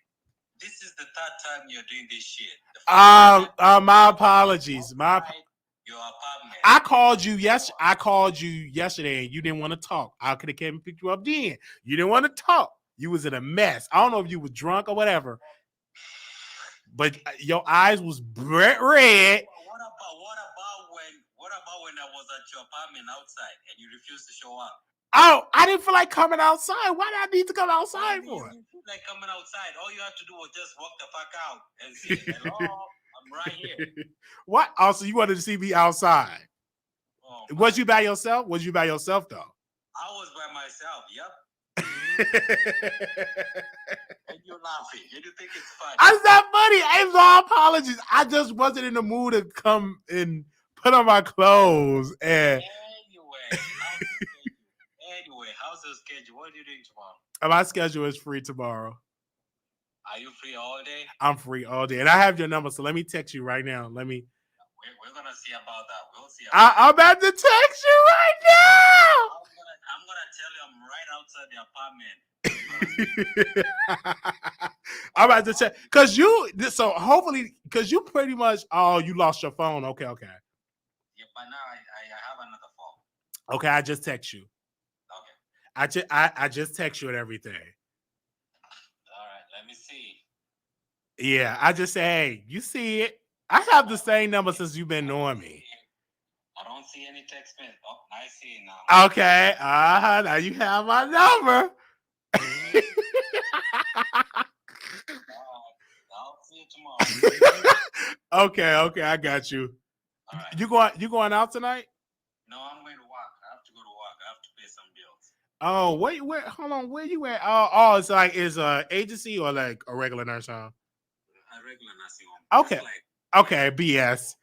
This is the third time you're doing this shit. My apologies. Your apartment. I called you yesterday, and you didn't want to talk. I could have came and picked you up then. You didn't want to talk. You was in a mess. I don't know if you were drunk or whatever, but your eyes was red. What about when I was at your apartment outside and you refused to show up? Oh, I didn't feel like coming outside. Why did I need to come outside for? You feel like coming outside. All you have to do was just walk the fuck out and say, hello, I'm right here. What? Also, you wanted to see me outside. Oh, was you by yourself? Was you by yourself, though? I was by myself, yep. And you're laughing. And you think it's funny. It's not funny. It's all apologies. I just wasn't in the mood to come and put on my clothes. And Anyway, how's the schedule? What are you doing tomorrow? My schedule is free tomorrow. Are you free all day? I'm free all day. And I have your number, so let me text you right now. We're going to see about that. We'll see about I'm about to text you right now. I'm going to tell you I'm right outside the apartment. I'm about to check because you. So hopefully, because you pretty much. Oh, you lost your phone. Okay. Yeah, but now I have another phone. Okay, I just text you. Okay. I just text you and everything. All right. Let me see. Yeah, I just say, hey, you see it. I have the same number since you've been knowing me. I don't see any text message. Oh, I see it now. Okay. Now you have my number. I'll see you tomorrow. Okay, I got you. All right. You going out tonight? No, I'm going to work. I have to go to work. I have to pay some bills. Oh, where hold on, where you at? Oh, it's like is a agency or like a regular nursing home? A regular nursing home. Okay. Okay, BS.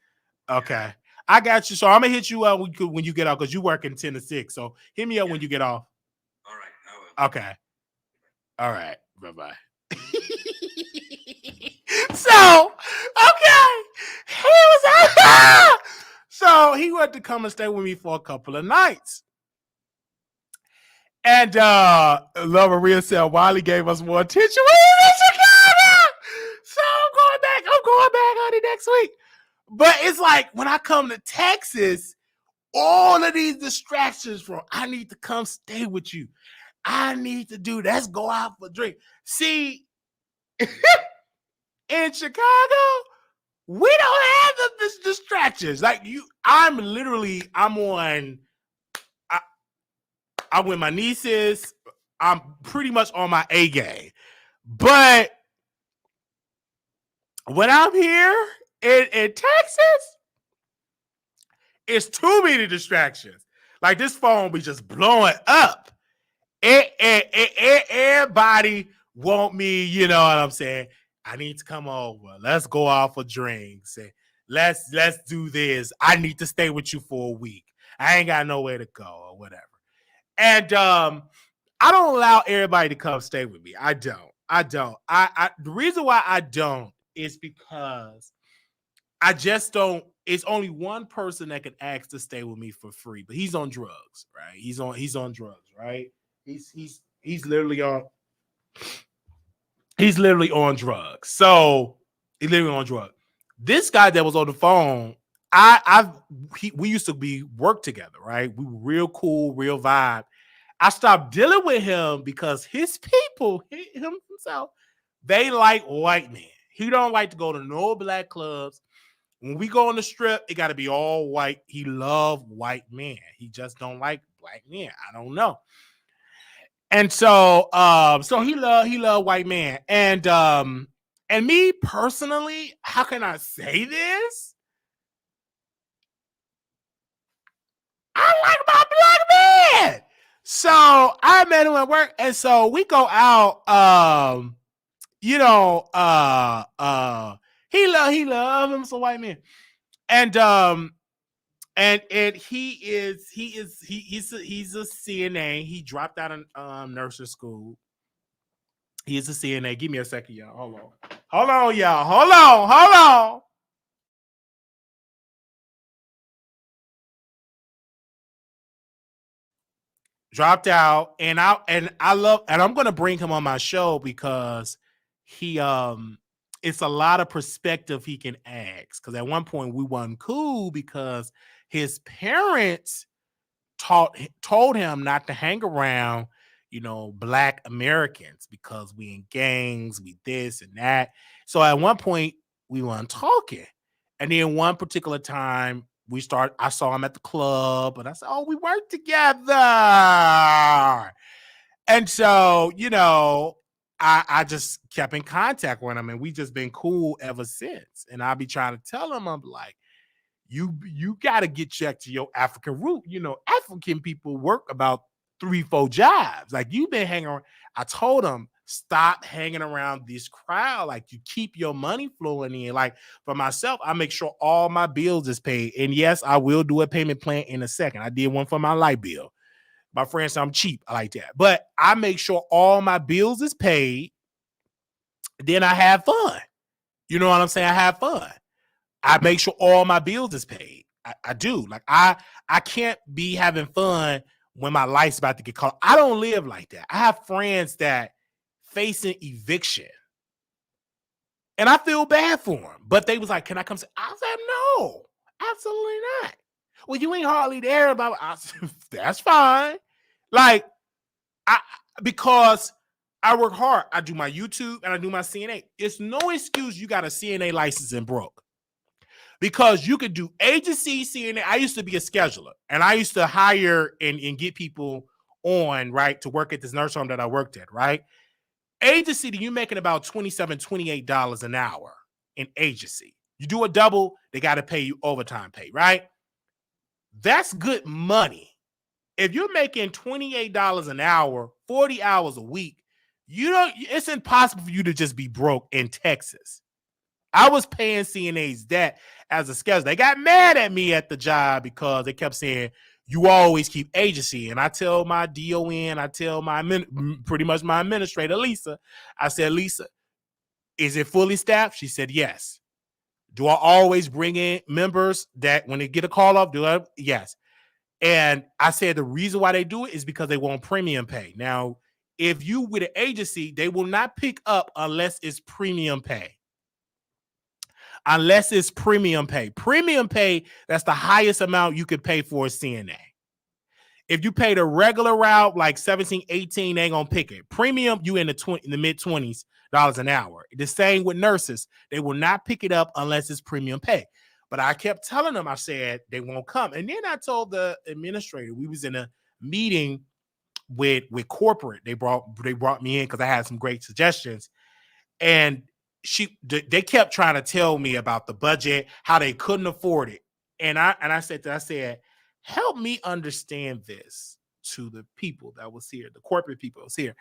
Okay. I got you. So I'm gonna hit you up when you get off because you working 10 to 6. So hit me up when you get off. All right, I will. Okay. All right. Bye-bye. So, okay. He was so he wanted to come and stay with me for a couple of nights. And Love Maria said Wiley gave us more attention when he was in Chicago. So I'm going back on it next week. But it's like when I come to Texas, all of these distractions from I need to come stay with you. I need to do let's go out for a drink. See, in Chicago, we don't have the distractions. Like I'm on. I'm with my nieces. I'm pretty much on my A game. But when I'm here in Texas, it's too many distractions. Like this phone be just blowing up. Everybody want me, you know what I'm saying? I need to come over. Let's go out for drinks. And let's do this. I need to stay with you for a week. I ain't got nowhere to go or whatever. And I don't allow everybody to come stay with me. I don't. The reason why I don't is because I just don't. It's only one person that can ask to stay with me for free, but he's on drugs, right? He's on drugs, right? He's literally on drugs. So he's literally on drugs. This guy that was on the phone, we used to be work together, right? We were real cool, real vibe. I stopped dealing with him because his people, himself, they like white men. He don't like to go to no black clubs. When we go on the strip, it got to be all white. He love white men. He just don't like black men. I don't know. And so he love white man. And me personally, how can I say this? I like my black man. So I met him at work, and so we go out. He love him some white man, and he's a CNA. He dropped out of nursing school. He is a CNA. Give me a second, y'all. Hold on, y'all. Hold on. Dropped out, and I'm gonna bring him on my show because he it's a lot of perspective he can ask. Because at one point we wasn't cool because his parents told him not to hang around, black Americans because we in gangs, we this and that. So at one point we weren't talking, and then one particular time I saw him at the club, and I said, "Oh, we work together." And so, I just kept in contact with him, and we just been cool ever since. And I'll be trying to tell him, I'm like, you got to get checked to your African root. African people work about 3-4 jobs. Like you've been hanging around. I told him, stop hanging around this crowd. Like you keep your money flowing in. Like for myself, I make sure all my bills is paid. And yes, I will do a payment plan in a second. I did one for my light bill. My friend said I'm cheap. I like that. But I make sure all my bills is paid. Then I have fun. You know what I'm saying? I have fun. I make sure all my bills is paid. I do. Like I can't be having fun when my life's about to get caught. I don't live like that. I have friends that facing eviction. And I feel bad for them. But they was like, can I come? I said, no, absolutely not. Well, you ain't hardly there. I said, that's fine. Like, because I work hard. I do my YouTube and I do my CNA. It's no excuse you got a CNA license and broke. Because you could do agency CNA. I used to be a scheduler, and I used to hire and get people on, right, to work at this nurse home that I worked at, right? Agency, you're making about $27, $28 an hour in agency. You do a double, they got to pay you overtime pay, right? That's good money. If you're making $28 an hour, 40 hours a week, it's impossible for you to just be broke in Texas. I was paying CNAs that as a scheduler. They got mad at me at the job because they kept saying, you always keep agency. And I tell my DON, I tell pretty much my administrator, Lisa, I said, Lisa, is it fully staffed? She said, yes. Do I always bring in members that when they get a call up, yes. And I said the reason why they do it is because they want premium pay. Now, if you with an agency, they will not pick up unless it's premium pay. Unless it's premium pay. Premium pay, that's the highest amount you could pay for a CNA. If you pay the regular route, like 17, 18, they ain't gonna pick it. Premium, you in the mid-20s dollars an hour. The same with nurses. They will not pick it up unless it's premium pay. But I kept telling them, I said, they won't come. And then I told the administrator, we was in a meeting with corporate. They brought me in because I had some great suggestions. And they kept trying to tell me about the budget, how they couldn't afford it. And I said, help me understand this to the people that was here, the corporate people that was here.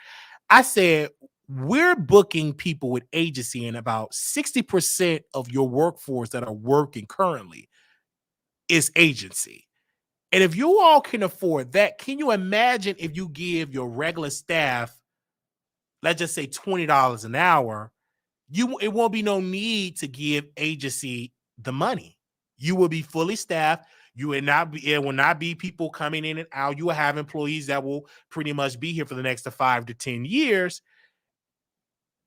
I said, we're booking people with agency, and about 60% of your workforce that are working currently is agency. And if you all can afford that, can you imagine if you give your regular staff, let's just say $20 an hour, it won't be no need to give agency the money. You will be fully staffed. It will not be people coming in and out. You will have employees that will pretty much be here for the next 5 to 10 years.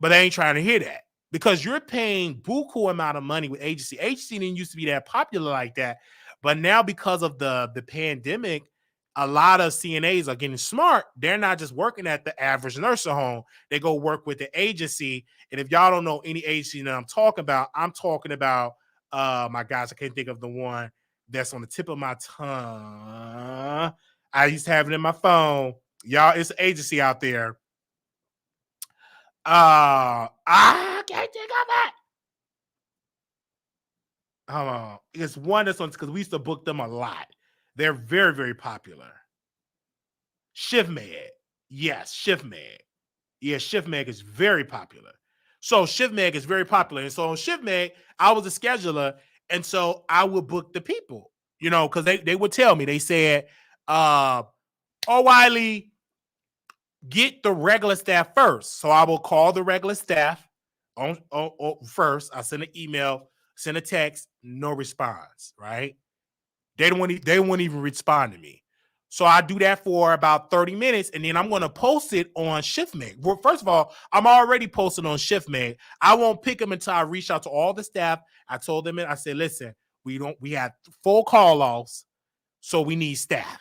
But they ain't trying to hear that because you're paying buku amount of money with agency. Agency didn't used to be that popular like that. But now because of the pandemic, a lot of CNAs are getting smart. They're not just working at the average nursing home. They go work with the agency. And if y'all don't know any agency that I'm talking about my gosh, I can't think of the one that's on the tip of my tongue. I used to have it in my phone. Y'all, it's an agency out there. I can't think of it. Hold on. It's one that's on because we used to book them a lot. They're very, very popular. ShiftMed. Yes, ShiftMed. Yeah, ShiftMed is very popular. So ShiftMed is very popular. And so on ShiftMed, I was a scheduler. And so I would book the people, because they would tell me, they said, Wiley, get the regular staff first. So I will call the regular staff on first. I send an email, send a text, no response, right? They won't even respond to me. So I do that for about 30 minutes, and then I'm going to post it on ShiftMate. Well, first of all, I'm already posted on ShiftMate. I won't pick them until I reach out to all the staff. I told them, I said, listen, we had full call-offs, so we need staff.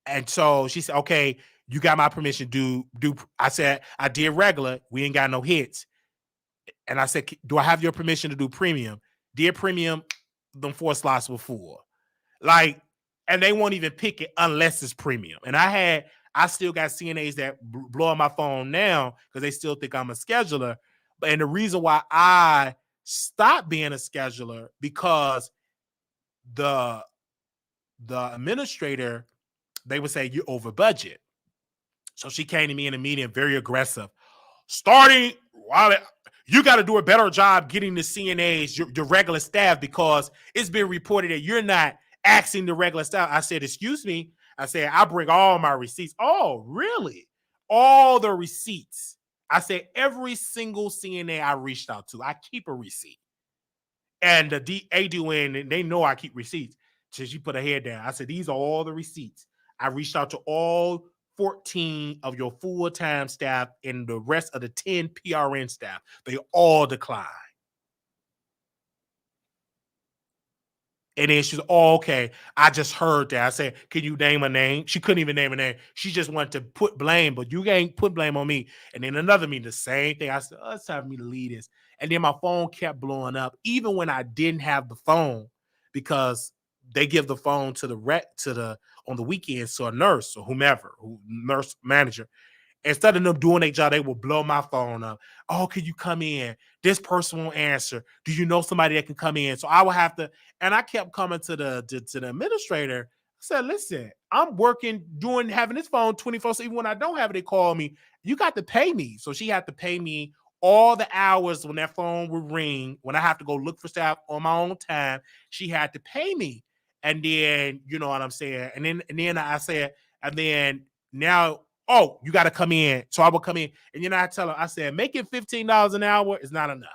And so she said, okay, you got my permission to do. I said, I did regular. We ain't got no hits. And I said, do I have your permission to do premium? Did premium, them 4 slots were full. And they won't even pick it unless it's premium. And I still got CNAs that blow on my phone now because they still think I'm a scheduler. And the reason why I stopped being a scheduler because the administrator, they would say, you're over budget. So she came to me in a meeting, very aggressive. You got to do a better job getting the CNAs, your regular staff, because it's been reported that you're not asking the regular staff. I said, excuse me. I said, I bring all my receipts. Oh, really? All the receipts. I said, every single CNA I reached out to, I keep a receipt. And the ADON, they know I keep receipts. So she put her head down. I said, these are all the receipts. I reached out to all 14 of your full-time staff and the rest of the 10 PRN staff. They all declined. And then she's, oh, okay, I just heard that. I said, can you name a name? She couldn't even name a name. She just wanted to put blame, but you ain't put blame on me. And then another meeting, the same thing. I said, oh, it's time for me to lead this. And then my phone kept blowing up, even when I didn't have the phone, because they give the phone to on the weekends to a nurse or whomever, nurse manager. Instead of them doing their job, they will blow my phone up. Oh, can you come in? This person won't answer. Do you know somebody that can come in? So I will have to, and I kept coming to the administrator. I said, listen, I'm working, having this phone 24. So even when I don't have it, they call me. You got to pay me. So she had to pay me all the hours when that phone would ring. When I have to go look for staff on my own time, she had to pay me. And then, you know what I'm saying? And then I said, and then now, oh, you got to come in. So I will come in. And I tell her, I said, making $15 an hour is not enough.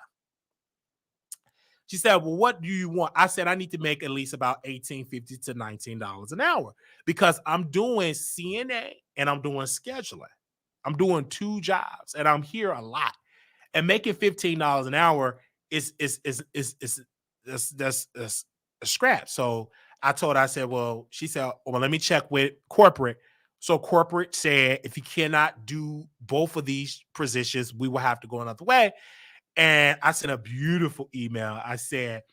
She said, well, what do you want? I said, I need to make at least about $18.50 to $19 an hour because I'm doing CNA and I'm doing scheduling. I'm doing 2 jobs and I'm here a lot. And making $15 an hour is a scrap. So I told her, I said, well, she said, well, let me check with corporate. So corporate said, if you cannot do both of these positions, we will have to go another way. And I sent a beautiful email. I said,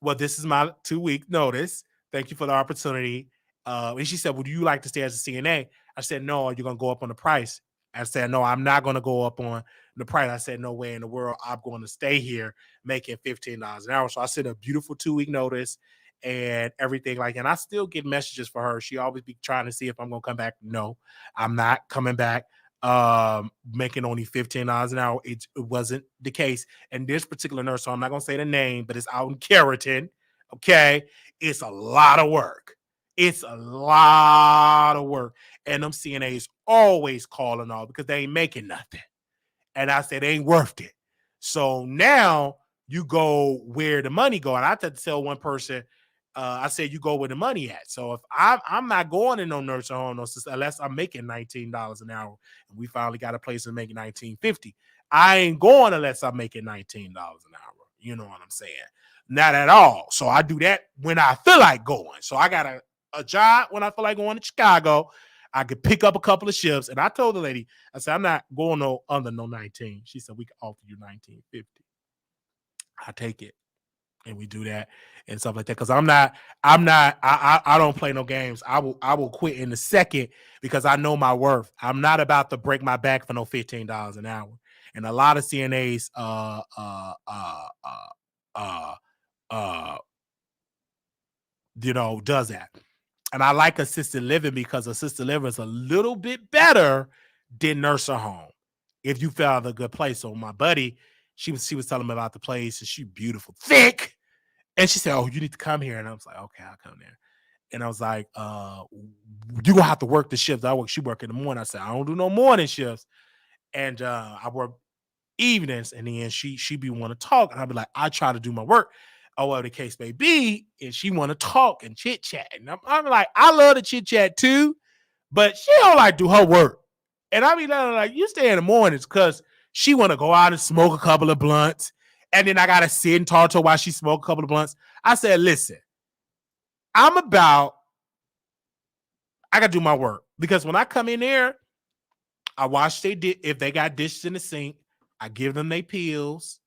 well, this is my 2-week notice. Thank you for the opportunity. And she said, well, do you like to stay as a CNA? I said, no, you're going to go up on the price. I said, no, I'm not going to go up on the price. I said, no way in the world. I'm going to stay here making $15 an hour. So I sent a beautiful 2-week notice and everything and I still get messages for her. She always be trying to see if I'm going to come back. No, I'm not coming back. Making only $15 an hour. It wasn't the case. And this particular nurse, so I'm not going to say the name, but it's out in Carrollton. Okay. It's a lot of work. It's a lot of work. And them CNAs always calling all because they ain't making nothing. And I said, it ain't worth it. So now you go where the money go. And I had to tell one person, I said, you go where the money at. So if I'm not going in no nursing home unless I'm making $19 an hour, and we finally got a place to make $19.50. I ain't going unless I'm making $19 an hour. You know what I'm saying? Not at all. So I do that when I feel like going. So I got a job when I feel like going to Chicago. I could pick up a couple of shifts. And I told the lady, I said, I'm not going under no 19. She said, we can offer you $19.50. I take it. And we do that and stuff like that. Cause I don't play no games. I will quit in a second because I know my worth. I'm not about to break my back for no $15 an hour. And a lot of CNAs, does that. And I like assisted living because assisted living is a little bit better than nursing home. If you found a good place. So my buddy, she was telling me about the place and she's beautiful, thick. And she said, oh, you need to come here. And I was like, okay, I'll come there. And I was like, you're going to have to work the shifts. She work in the morning. I said, I don't do no morning shifts. And I work evenings. And then she be want to talk. And I'll be like, I try to do my work. Oh, well, the case may be. And she want to talk and chit chat. And I'm like, I love to chit chat too. But she don't like do her work. And I be like, you stay in the mornings because she want to go out and smoke a couple of blunts. And then I got to sit and talk to her while she smoked a couple of blunts. I said, listen, I got to do my work. Because when I come in there, I wash if they got dishes in the sink, I give them their pills.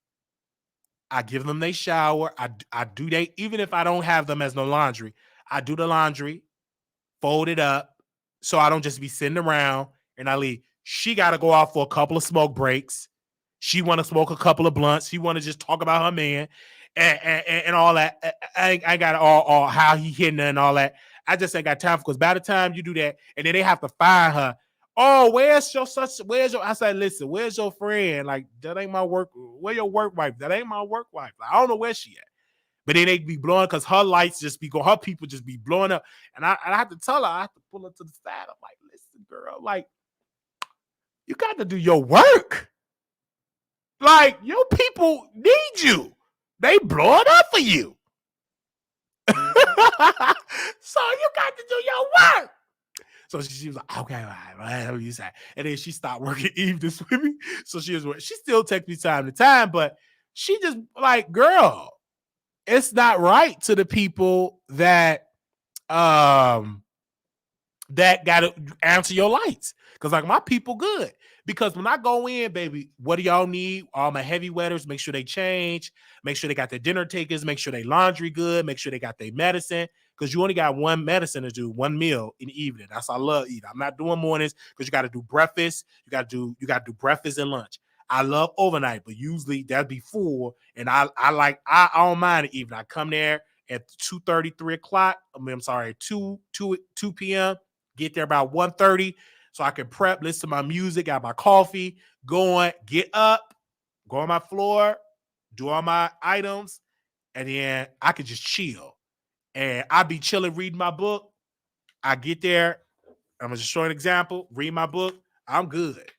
I give them their shower. I do even if I don't have them as no laundry, I do the laundry, fold it up. So I don't just be sitting around and I leave. She got to go out for a couple of smoke breaks. She want to smoke a couple of blunts. She want to just talk about her man and all that. I got all how he hitting her and all that. I just ain't got time for because by the time you do that, and then they have to find her. Oh, where's your? I said, listen, where's your friend? Like, that ain't my work. Where your work wife? That ain't my work wife. Like, I don't know where she at. But then they be blowing because her lights just be going, her people just be blowing up. And I have to tell her, I have to pull her to the side. I'm like, listen, girl, like, you got to do your work. Like, your people need you. They blowing up for you. So you got to do your work. So she was like, okay, all right, whatever you say. And then she stopped working evenings with me. So she still texts me time to time, but she just like, girl, it's not right to the people that that got to answer your lights. Because like my people good. Because when I go in, baby, what do y'all need? All my heavy wetters, make sure they change, make sure they got their dinner takers, make sure they laundry good, make sure they got their medicine. Because you only got one medicine to do, one meal in the evening. That's what I love eating. I'm not doing mornings because you got to do breakfast. You got to do breakfast and lunch. I love overnight, but usually that'd be full. And I don't mind the evening. I come there at 2:30, 3 o'clock. I'm sorry, 2 p.m. Get there about 1:30 so I can prep, listen to my music, got my coffee, going, get up, go on my floor, do all my items, and then I could just chill. And I be chilling, reading my book. I get there, I'm gonna just show an example, read my book, I'm good.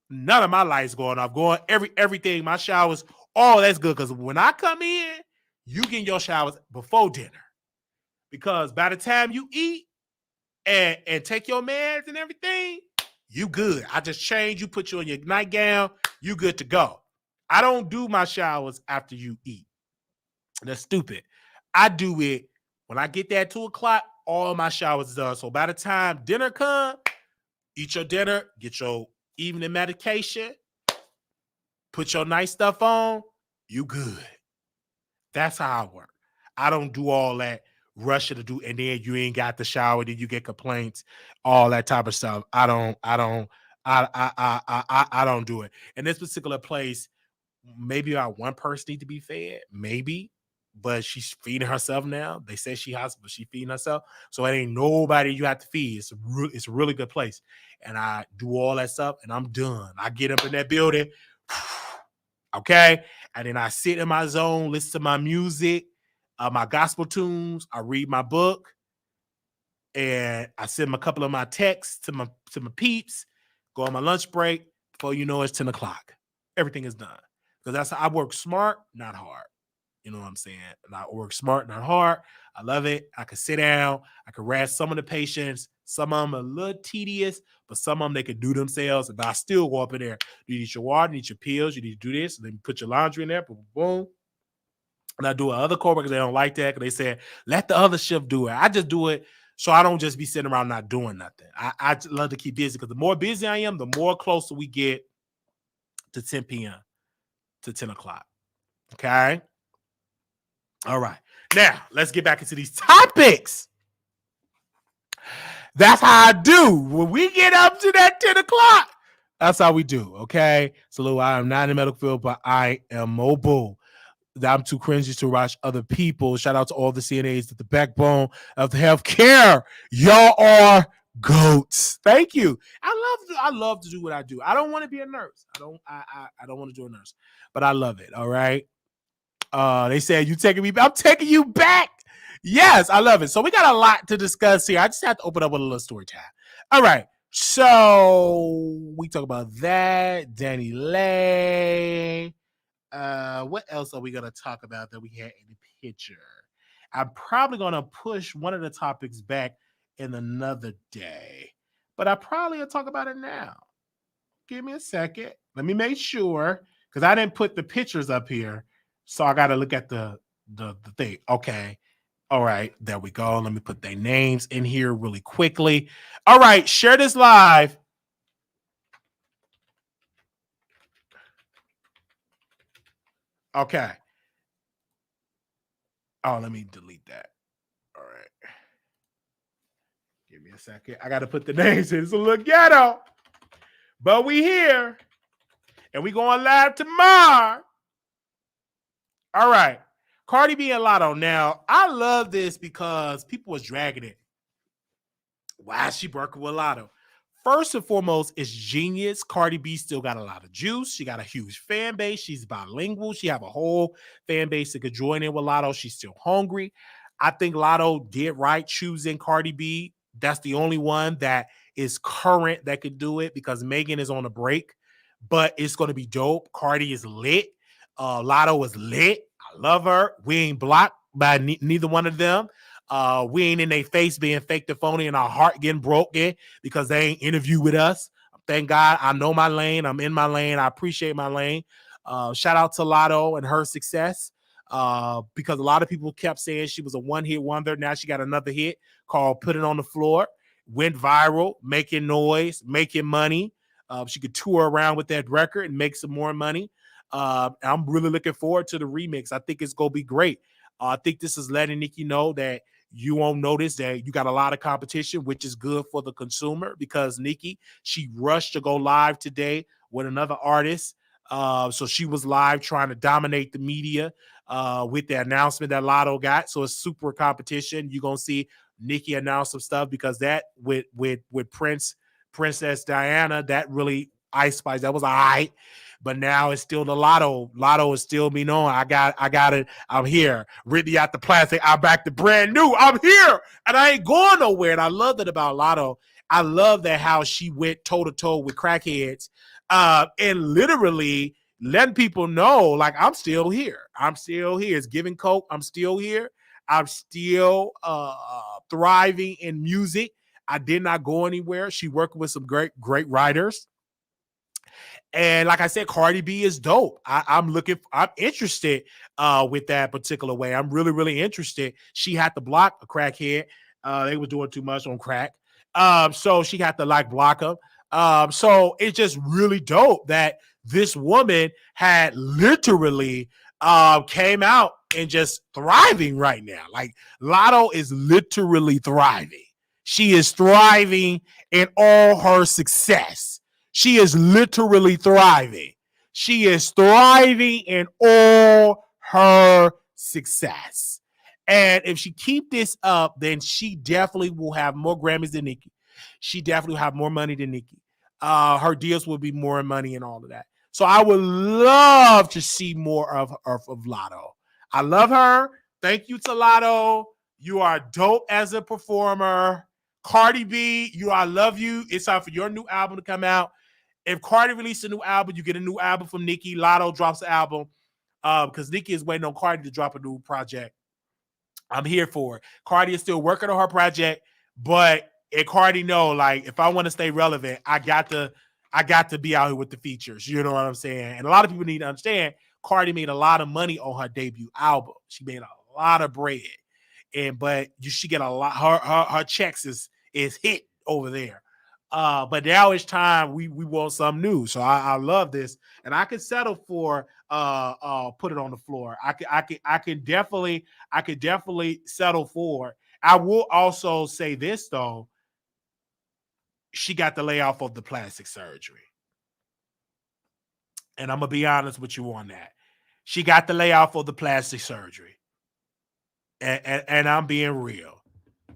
None of my lights going off, going everything, my showers, all that's good. Because when I come in, you get your showers before dinner. Because by the time you eat, and take your meds and everything, you good. I just change you, put you in your nightgown, you good to go. I don't do my showers after you eat. That's stupid. I do it when I get there at 2 o'clock, all my showers done. So by the time dinner come, eat your dinner, get your evening medication, put your nice stuff on, you good. That's how I work. I don't do all that rush to do, and then you ain't got the shower, then you get complaints, all that type of stuff. I don't do it. In this particular place, maybe about one person need to be fed, maybe, but she's feeding herself now. They say she has, but she feeding herself, so it ain't nobody you have to feed. It's a really good place, and I do all that stuff, and I'm done. I get up in that building, okay, and then I sit in my zone, listen to my music. My gospel tunes, I read my book, and I send a couple of my texts to my peeps, go on my lunch break. Before you know, it's 10 o'clock. Everything is done. Because that's how I work smart, not hard. You know what I'm saying? And I work smart, not hard. I love it. I can sit down. I can rest some of the patients. Some of them are a little tedious, but some of them they can do themselves. And I still go up in there. You need your water, you need your pills, you need to do this. And then you put your laundry in there. Boom, boom. And I do other coworkers, they don't like that because they said, let the other shift do it. I just do it so I don't just be sitting around not doing nothing. I love to keep busy because the more busy I am, the more closer we get to 10 p.m. to 10 o'clock. Okay? All right. Now, let's get back into these topics. That's how I do. When we get up to that 10 o'clock, that's how we do. Okay? So, I am not in the medical field, but I am mobile. I'm too cringy to watch other people. Shout out to all the CNAs at the backbone of the healthcare. Y'all are goats. Thank you. I love to do what I do. I don't want to be a nurse. I don't want to do a nurse, but I love it. All right. They said you taking me. I'm taking you back. Yes, I love it. So we got a lot to discuss here. I just have to open up with a little story time. All right. So we talk about that. Danny Lay. What else are we gonna talk about that we had in the picture? I'm probably gonna push one of the topics back in another day, but I probably will talk about it now. Give me a second. Let me make sure because I didn't put the pictures up here, so I got to look at the thing. Okay. All right, there we go. Let me put their names in here really quickly. All right, share this live. Okay. Oh, let me delete that. All right. Give me a second. I got to put the names in. It's a little ghetto. But we here. And we going live tomorrow. All right. Cardi B and Lotto. Now, I love this because people was dragging it. Why is she working with Lotto? First and foremost, it's genius. Cardi B still got a lot of juice. She got a huge fan base. She's bilingual. She have a whole fan base that could join in with Lotto. She's still hungry. I think Lotto did right choosing Cardi B. That's the only one that is current that could do it because Megan is on a break. But it's going to be dope. Cardi is lit. Lotto is lit. I love her. We ain't blocked by neither one of them. We ain't in their face being fake and phony and our heart getting broken because they ain't interview with us. Thank God I know my lane. I'm in my lane. I appreciate my lane. Shout out to Lotto and her success because a lot of people kept saying she was a one-hit wonder. Now she got another hit called Put It on the Floor. Went viral, making noise, making money. She could tour around with that record and make some more money. I'm really looking forward to the remix. I think it's going to be great. I think this is letting Nicki know that you won't notice that you got a lot of competition, which is good for the consumer because Nicki, she rushed to go live today with another artist. So she was live trying to dominate the media with the announcement that Lotto got. So it's super competition. You're going to see Nicki announce some stuff because that with Princess Diana, that really Ice Spice, that was all right. But now it's still the Lotto. Lotto is still me known. I got it. I'm here. Ridley out the plastic. I'm back to brand new. I'm here. And I ain't going nowhere. And I love that about Lotto. I love that how she went toe-to-toe with crackheads and literally letting people know, like, I'm still here. I'm still here. It's giving coke. I'm still here. I'm still thriving in music. I did not go anywhere. She worked with some great writers. And like I said, Cardi B is dope. I'm interested with that particular way. I'm really, really interested. She had to block a crackhead. They were doing too much on crack. So she had to like block him. So it's just really dope that this woman had literally came out and just thriving right now. Like Lotto is literally thriving. She is thriving in all her success. She is literally thriving. She is thriving in all her success. And if she keep this up, then she definitely will have more Grammys than Nicki. She definitely will have more money than Nicki. Her deals will be more money and all of that. So I would love to see more of Lotto. I love her. Thank you to Lotto. You are dope as a performer. Cardi B, I love you. It's time for your new album to come out. If Cardi releases a new album, you get a new album from Nicki. Lotto drops the album because Nicki is waiting on Cardi to drop a new project. I'm here for it. Cardi is still working on her project, but Cardi know, like, if I want to stay relevant, I got to be out here with the features. You know what I'm saying? And a lot of people need to understand Cardi made a lot of money on her debut album. She made a lot of bread. But she get a lot, her checks is hit over there. But now it's time we want something new. So I love this, and I could settle for Put It on the Floor. I could definitely settle for. I will also say this though, she got the layoff of the plastic surgery, and I'm gonna be honest with you on that. She got the layoff of the plastic surgery, and I'm being real.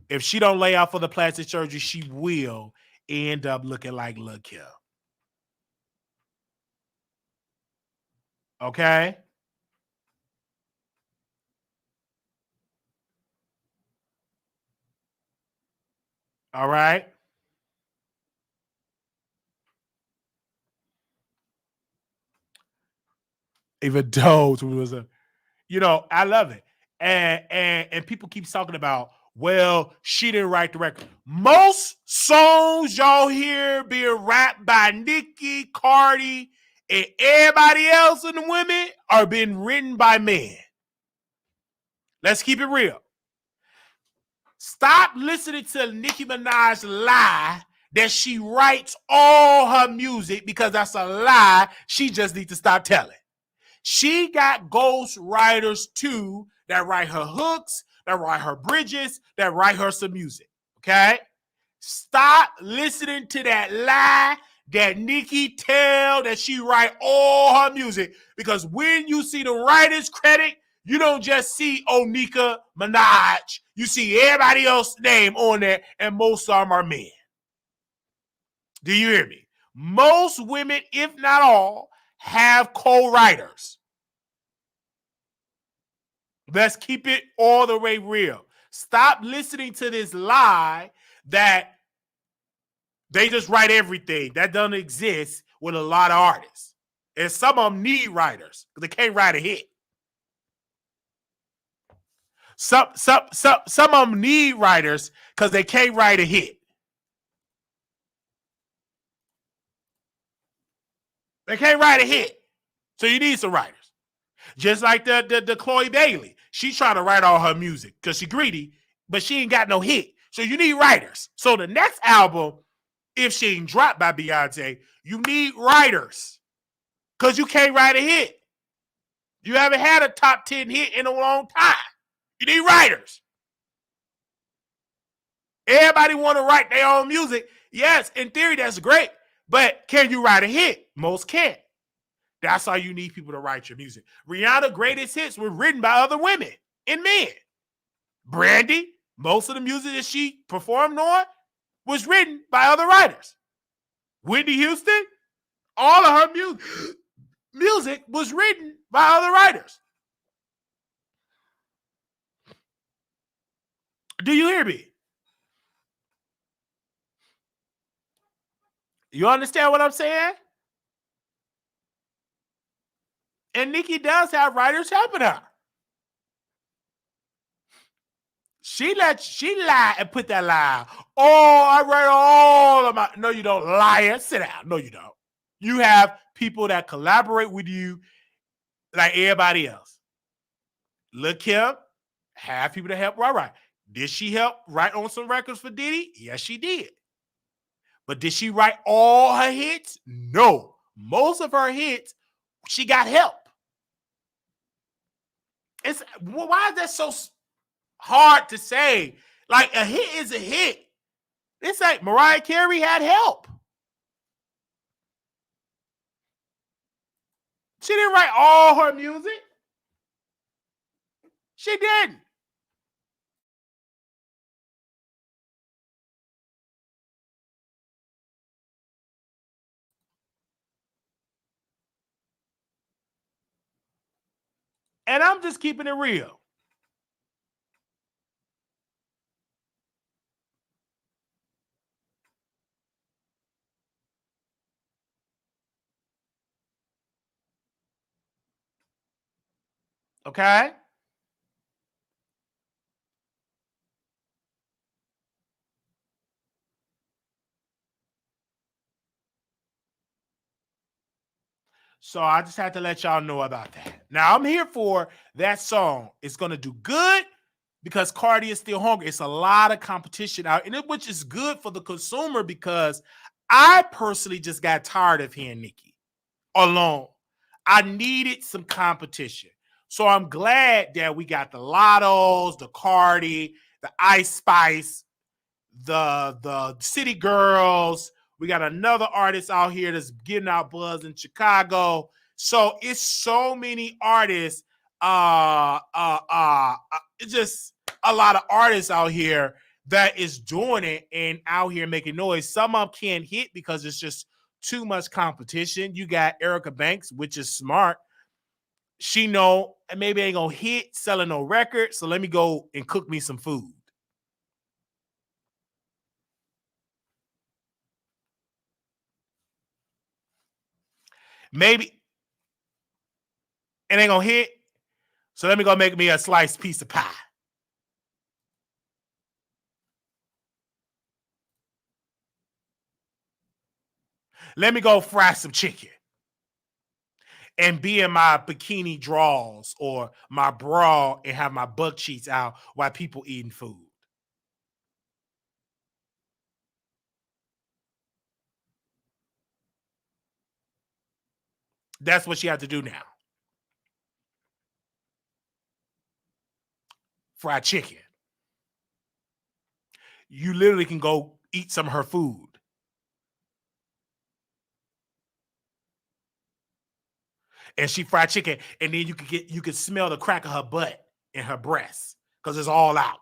If she don't lay off for the plastic surgery, she will end up looking like Lil' Kim. Okay? All right? Even though it was I love it. And people keep talking about, well, she didn't write the record. Most songs y'all hear being rapped by Nicki, Cardi, and everybody else in the women are being written by men. Let's keep it real. Stop listening to Nicki Minaj lie that she writes all her music because that's a lie. She just needs to stop telling. She got ghost writers too that write her hooks, that write her bridges, that write her some music. Okay? Stop listening to that lie that Nicki tell that she write all her music, because when you see the writer's credit, you don't just see Onika Minaj. You see everybody else's name on there, and most of them are men. Do you hear me? Most women, if not all, have co-writers. Let's keep it all the way real. Stop listening to this lie that they just write everything. That doesn't exist with a lot of artists. And some of them need writers because they can't write a hit. Some of them need writers because they can't write a hit. They can't write a hit. So you need some writers. Just like the Chloe Bailey. She's trying to write all her music because she's greedy, but she ain't got no hit. So you need writers. So the next album, if she ain't dropped by Beyonce, you need writers because you can't write a hit. You haven't had a top 10 hit in a long time. You need writers. Everybody want to write their own music. Yes, in theory, that's great. But can you write a hit? Most can't. That's why you need people to write your music. Rihanna's greatest hits were written by other women and men. Brandy, most of the music that she performed on was written by other writers. Whitney Houston, all of her music was written by other writers. Do you hear me? You understand what I'm saying? And Nicki does have writers helping her. She lied and put that lie. Oh, I write all of my. No, you don't, liar. Sit down. No, you don't. You have people that collaborate with you like everybody else. Lil' Kim have people to help write. Did she help write on some records for Diddy? Yes, she did. But did she write all her hits? No. Most of her hits, she got help. Why is that so hard to say? Like, a hit is a hit. It's like Mariah Carey had help. She didn't write all her music. She didn't. And I'm just keeping it real. Okay? So I just had to let y'all know about that. Now, I'm here for that song. It's going to do good because Cardi is still hungry. It's a lot of competition out, which is good for the consumer because I personally just got tired of hearing Nicki alone. I needed some competition. So I'm glad that we got the Lottos, the Cardi, the Ice Spice, the City Girls. We got another artist out here that's getting out buzz in Chicago. So it's so many artists. It's just a lot of artists out here that is doing it and out here making noise. Some of them can't hit because it's just too much competition. You got Erica Banks, which is smart. She know maybe ain't gonna hit selling no record, so let me go and cook me some food. Maybe it ain't gonna hit, so let me go make me a sliced piece of pie. Let me go fry some chicken and be in my bikini drawers or my bra and have my butt cheeks out while people eating food. That's what she had to do now. Fried chicken. You literally can go eat some of her food. And she fried chicken, and then you could smell the crack of her butt and her breasts because it's all out.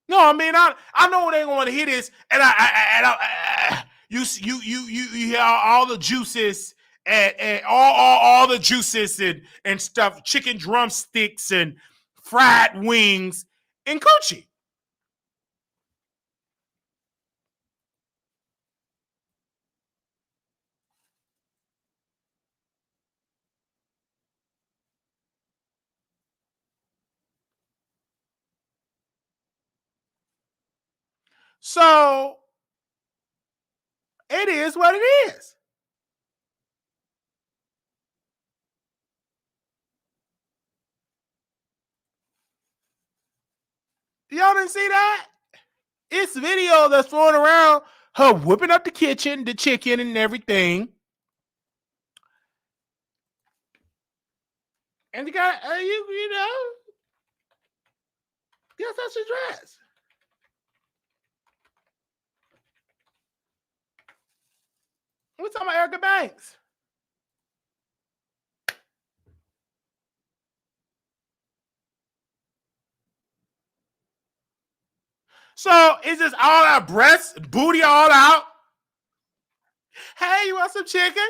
No, I mean I know they want to hear this, and you hear all the juices and all the juices and stuff, chicken drumsticks and fried wings and coochie. So it is what it is. Y'all didn't see that? It's video that's thrown around her whipping up the kitchen, the chicken, and everything. And you got you know, guess how she dressed. We're talking about Erica Banks. So is this all out breasts, booty all out? Hey, you want some chicken?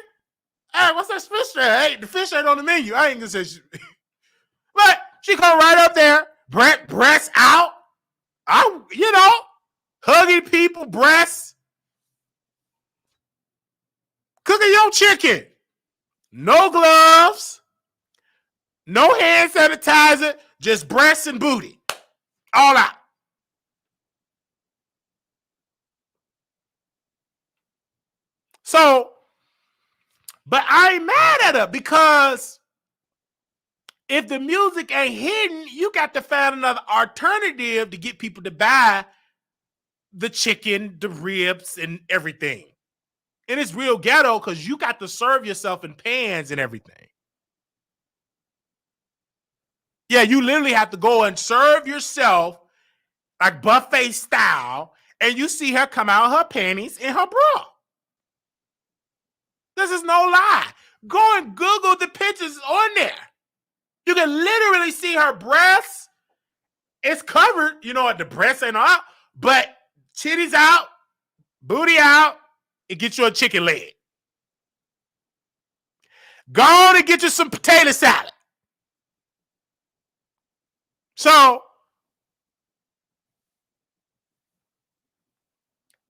Hey, what's that fish there? Hey, the fish ain't on the menu. I ain't gonna say shit. But she come right up there, breasts out. Hugging people, breasts. Cooking your chicken. No gloves. No hand sanitizer. Just breasts and booty. All out. So, but I ain't mad at her because if the music ain't hidden, you got to find another alternative to get people to buy the chicken, the ribs, and everything. And it's real ghetto because you got to serve yourself in pans and everything. Yeah, you literally have to go and serve yourself like buffet style, and you see her come out of her panties and her bra. This is no lie. Go and Google the pictures on there. You can literally see her breasts. It's covered. You know what? The breasts ain't out, but titties out, booty out. It gets you a chicken leg. Go on and get you some potato salad. So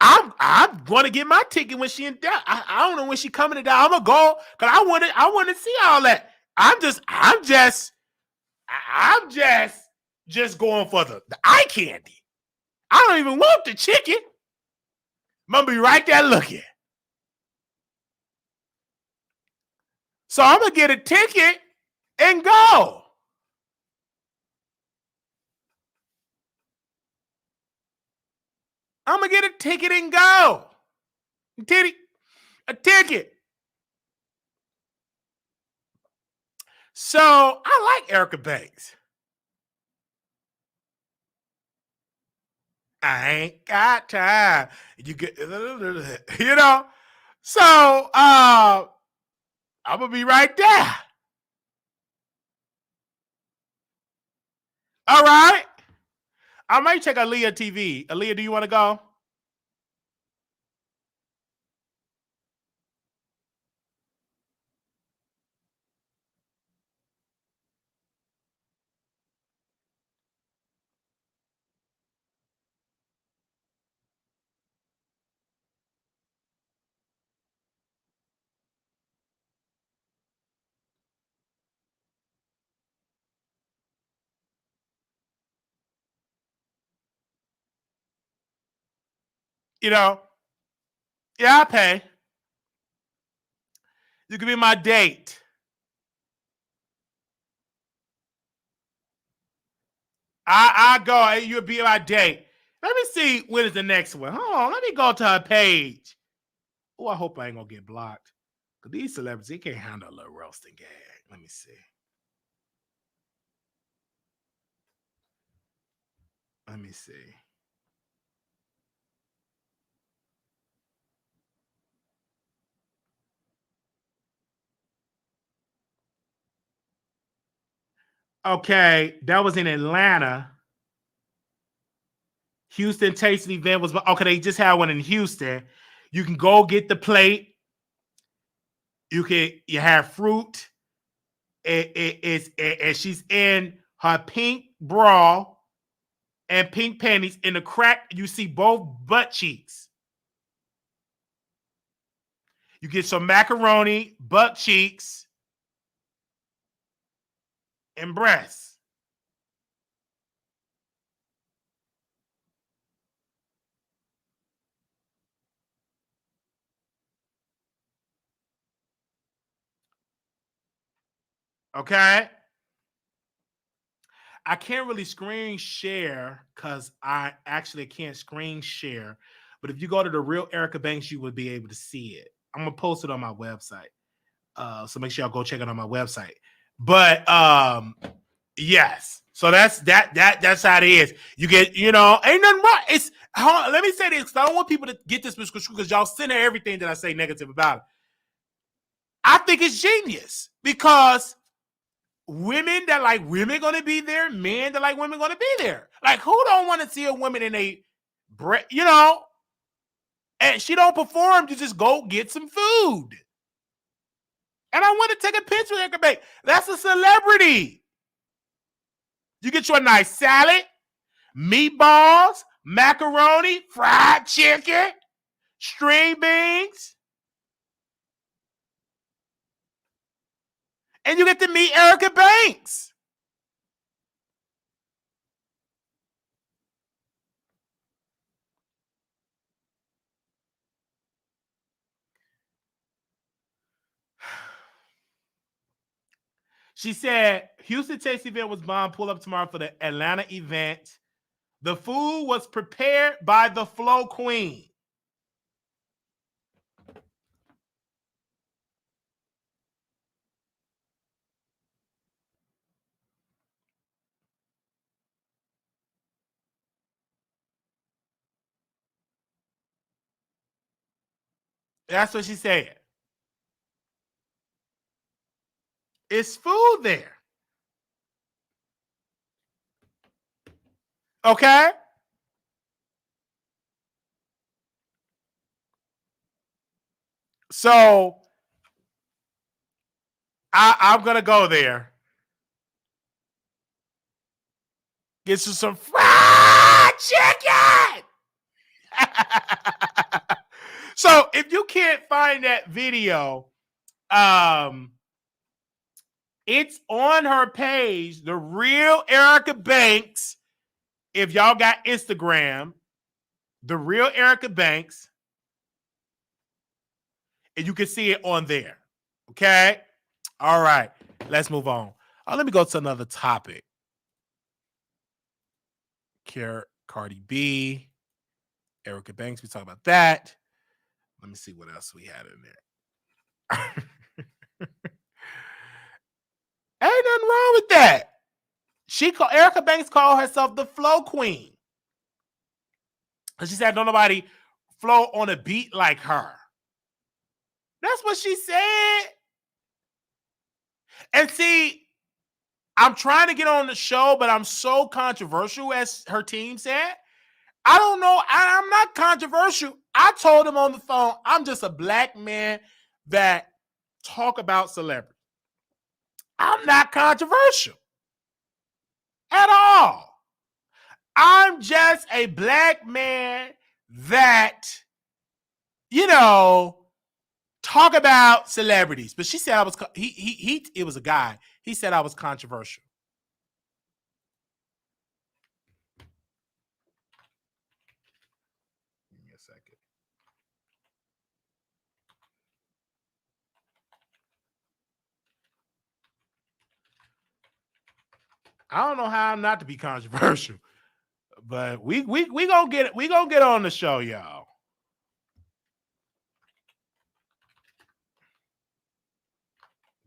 I'm going to get my ticket when she in town. I don't know when she coming to town. I'm gonna go because I want to see all that. I'm just going for the eye candy. I don't even want the chicken. I'm gonna be right there looking. So I'm gonna get a ticket and go. I'm gonna get a ticket and go. A ticket. So I like Erica Banks. I ain't got time. You get, So I'm gonna be right there. All right. I might check Aaliyah TV. Aaliyah, do you want to go? Yeah, I pay. You can be my date. I go. You'll be my date. Let me see when is the next one. Hold on. Let me go to her page. Oh, I hope I ain't gonna get blocked. Cause these celebrities, they can't handle a little roasting gag. Let me see. Let me see. Okay, that was in Atlanta. Houston Taste event was okay. They just had one in Houston. You can go get the plate. You have fruit. And she's in her pink bra and pink panties. In the crack, you see both butt cheeks. You get some macaroni, butt cheeks, and breasts. Okay. I can't really screen share because I actually can't screen share. But if you go to the real Erica Banks, you would be able to see it. I'm gonna post it on my website. So make sure y'all go check it on my website. But yes. So that's how it is. You get, ain't nothing wrong. It's let me say this because I don't want people to get this misconstrued because y'all center everything that I say negative about it. I think it's genius because women that like women gonna be there, men that like women gonna be there. Like, who don't want to see a woman in a and she don't perform to just go get some food. And I want to take a picture with her. That's a celebrity. You get you a nice salad, meatballs, macaroni, fried chicken, string beans. And you get to meet Erica Banks. She said, Houston Taste event was bombed. Pull up tomorrow for the Atlanta event. The food was prepared by the Flow Queen. That's what she said. It's food there. Okay? So I'm going to go there. Get you some fried chicken. So if you can't find that video, it's on her page, The Real Erica Banks. If y'all got Instagram, The Real Erica Banks, and you can see it on there. Okay? All right. Let's move on. Let me go to another topic. Cardi B, Erica Banks, we talk about that. Let me see what else we had in there. Ain't nothing wrong with that. Erica Banks called herself the Flow Queen. And she said, don't nobody flow on a beat like her. That's what she said. And see, I'm trying to get on the show, but I'm so controversial, as her team said. I don't know. I'm not controversial. I told him on the phone, I'm just a black man that talk about celebrities. I'm not controversial at all. I'm just a black man that, talk about celebrities. But she said I was, it was a guy. He said I was controversial. Give me a second. I don't know how not to be controversial, but we gonna get it. We gonna get on the show, y'all.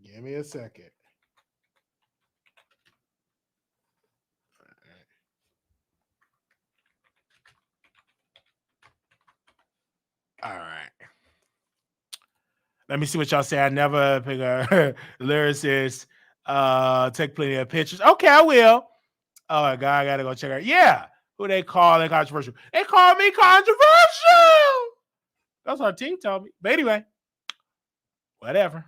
Give me a second. All right. Let me see what y'all say. I never pick a lyricist. Take plenty of pictures. Okay, I will. Oh, God, I gotta go check her. Yeah. Who they call it controversial? They call me controversial. That's what our team told me. But anyway, whatever.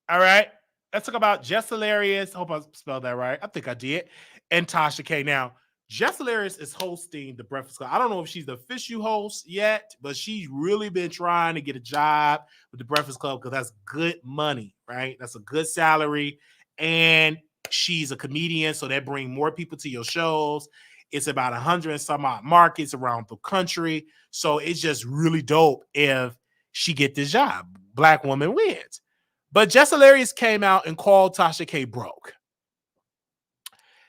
All right. Let's talk about Jess Hilarious. Hope I spelled that right. I think I did. And Tasha K. Now, Jess Hilarious is hosting the Breakfast Club. I don't know if she's the official host yet, but she's really been trying to get a job with the Breakfast Club because that's good money, right? That's a good salary. And she's a comedian, so that brings more people to your shows. It's about 100 and some odd markets around the country. So it's just really dope if she get this job. Black woman wins. But Jess Hilarious came out and called Tasha K broke.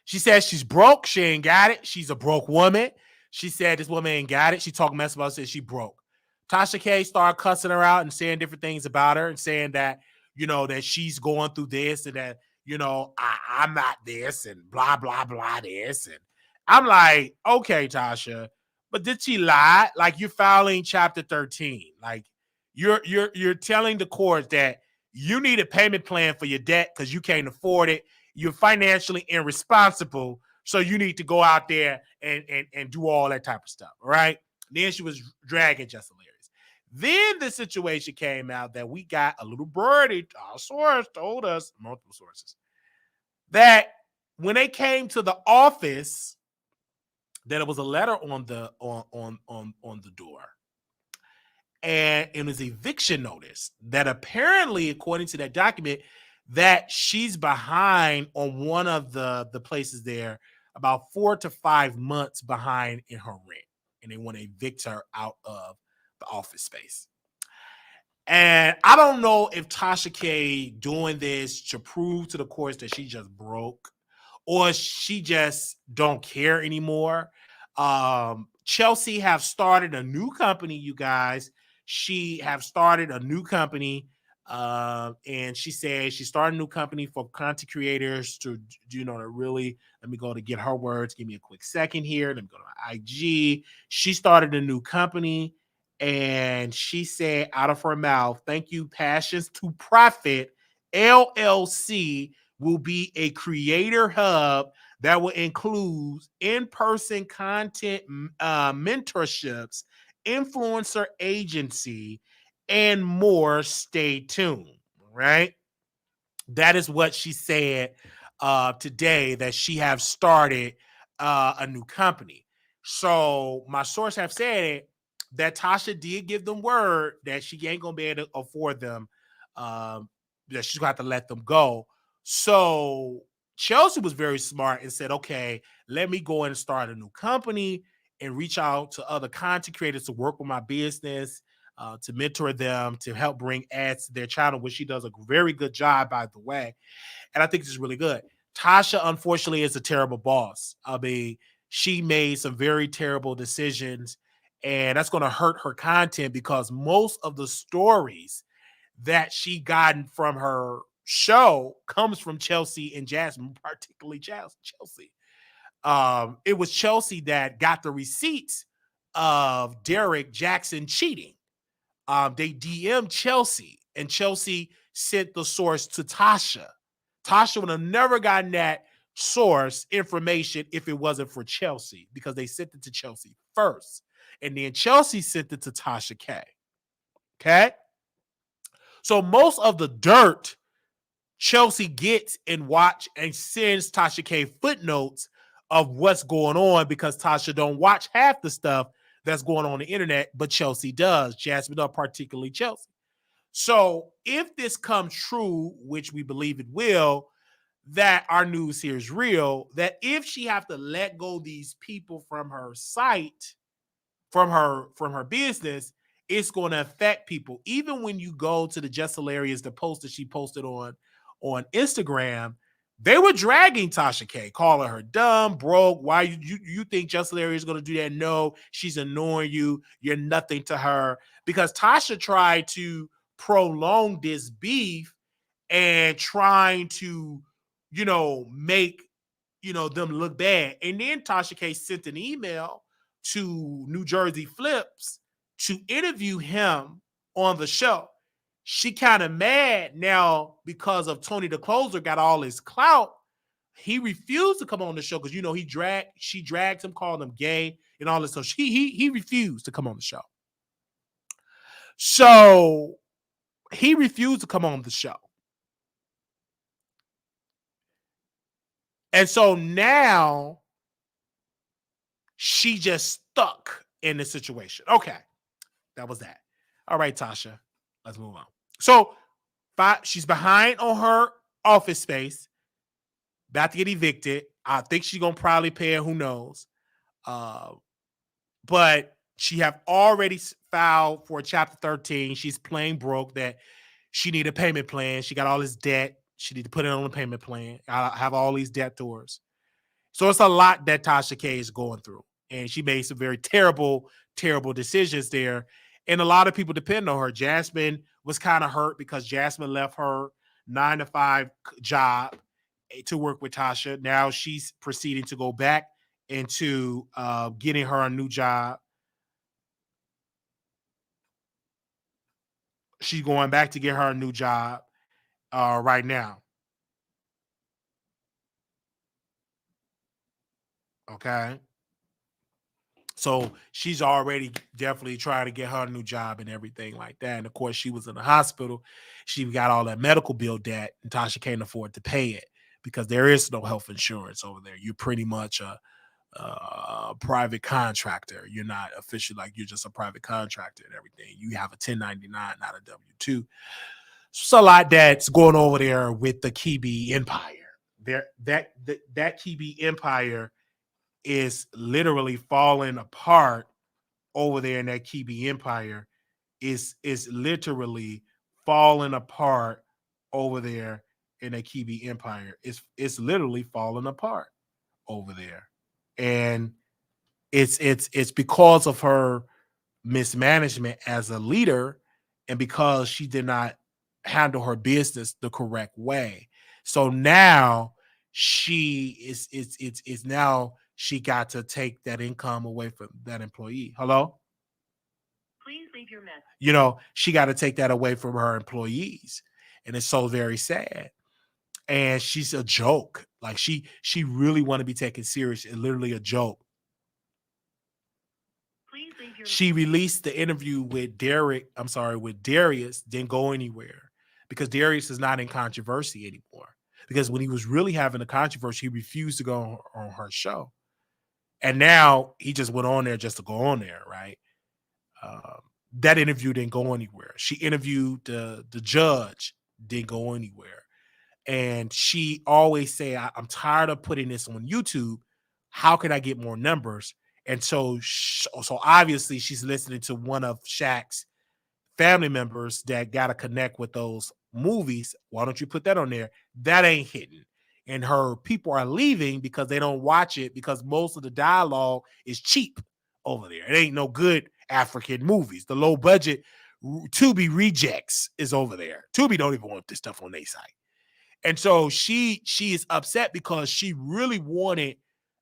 She said she's broke. She ain't got it. She's a broke woman. She said this woman ain't got it. She talking mess about it. Said she broke. Tasha K started cussing her out and saying different things about her and saying that, that she's going through this and that, I'm not this and blah, blah, blah this. And I'm like, okay, Tasha, but did she lie? Like, you're filing chapter 13. Like, you're telling the court that you need a payment plan for your debt because you can't afford it. You're financially irresponsible, so you need to go out there and do all that type of stuff, all right? Then she was dragging Jess Hilarious. Then the situation came out that we got a little birdie, our source told us, multiple sources, that when they came to the office, that it was a letter on the door. And it was an eviction notice that apparently, according to that document, that she's behind on one of the places there, about 4 to 5 months behind in her rent. And they want to evict her out of the office space. And I don't know if Tasha K doing this to prove to the courts that she just broke or she just don't care anymore. Chelsea have started a new company, you guys. She have started a new company, and she said she started a new company for content creators to really, let me go to get her words. Give me a quick second here. Let me go to my IG. She started a new company, and she said out of her mouth, "Thank you, Passions to Profit LLC will be a creator hub that will include in-person content mentorships, influencer agency, and more. Stay tuned." Right? That is what she said today, that she have started a new company. So my source have said that Tasha did give them word that she ain't gonna be able to afford them, that she's gonna have to let them go. So Chelsea was very smart and said, okay, let me go and start a new company and reach out to other content creators to work with my business, to mentor them, to help bring ads to their channel, which she does a very good job, by the way. And I think this is really good. Tasha, unfortunately, is a terrible boss. I mean, she made some very terrible decisions, and that's going to hurt her content because most of the stories that she gotten from her show comes from Chelsea and Jasmine, particularly Chelsea. It was Chelsea that got the receipts of Derek Jackson cheating. They DM'd Chelsea, and Chelsea sent the source to Tasha. Tasha would have never gotten that source information if it wasn't for Chelsea, because they sent it to Chelsea first. And then Chelsea sent it to Tasha K. Okay? So most of the dirt Chelsea gets and watch and sends Tasha K footnotes of what's going on, because Tasha don't watch half the stuff that's going on the internet, but Chelsea does. Jasmine, particularly Chelsea. So if this comes true, which we believe it will, that our news here is real, that if she have to let go these people from her site, from her business, it's going to affect people. Even when you go to the Just Hilarious, the post that she posted on Instagram, they were dragging Tasha K, calling her dumb, broke. Why you think Just Hilarious is going to do that? No, she's annoying you. You're nothing to her. Because Tasha tried to prolong this beef and trying to, make, them look bad. And then Tasha K sent an email to New Jersey Flips to interview him on the show. She kind of mad now because of Tony the Closer got all his clout. He refused to come on the show because she dragged him, called him gay and all this stuff. He refused to come on the show. So he refused to come on the show. And so now she just stuck in the situation. Okay. That was that. All right, Tasha. Let's move on. So she's behind on her office space, about to get evicted. I think she's going to probably pay it. Who knows? But she have already filed for Chapter 13. She's plain broke, that She need a payment plan. She got all this debt. She need to put it on a payment plan. I have all these debt to hers. So it's a lot that Tasha K is going through. And she made some very terrible, terrible decisions there. And a lot of people depend on her. Jasmine was kind of hurt because Jasmine left her 9-to-5 job to work with Tasha. Now she's proceeding to go back into getting her a new job. She's going back to get her a new job right now. Okay. So she's already definitely trying to get her a new job and everything like that. And of course, she was in the hospital. She got all that medical bill debt, and Tasha can't afford to pay it because there is no health insurance over there. You're pretty much a private contractor. You're not officially like you're just a private contractor and everything. You have a 1099, not a W-2. So a lot that's going over there with the Kibi Empire. That Kibi Empire is literally falling apart over there in that Kibi Empire. Is literally falling apart over there in that Kibi Empire. It's literally falling apart over there. And it's because of her mismanagement as a leader and because she did not handle her business the correct way. So now she is now she got to take that income away from that employee. Hello? Please leave your message. You know, she got to take that away from her employees. And it's so very sad. And she's a joke. Like she really want to be taken serious and literally a joke. She released the interview with Darius, didn't go anywhere because Darius is not in controversy anymore. Because when he was really having a controversy, he refused to go on her show. And now he just went on there just to go on there, right? That interview didn't go anywhere. She interviewed the judge, didn't go anywhere. And she always say, I'm tired of putting this on YouTube. How can I get more numbers? And so obviously she's listening to one of Shaq's family members that got to connect with those movies. Why don't you put that on there? That ain't hitting. And her people are leaving because they don't watch it because most of the dialogue is cheap over there. It ain't no good African movies. The low budget Tubi rejects is over there. Tubi don't even want this stuff on their site. And so she is upset because she really wanted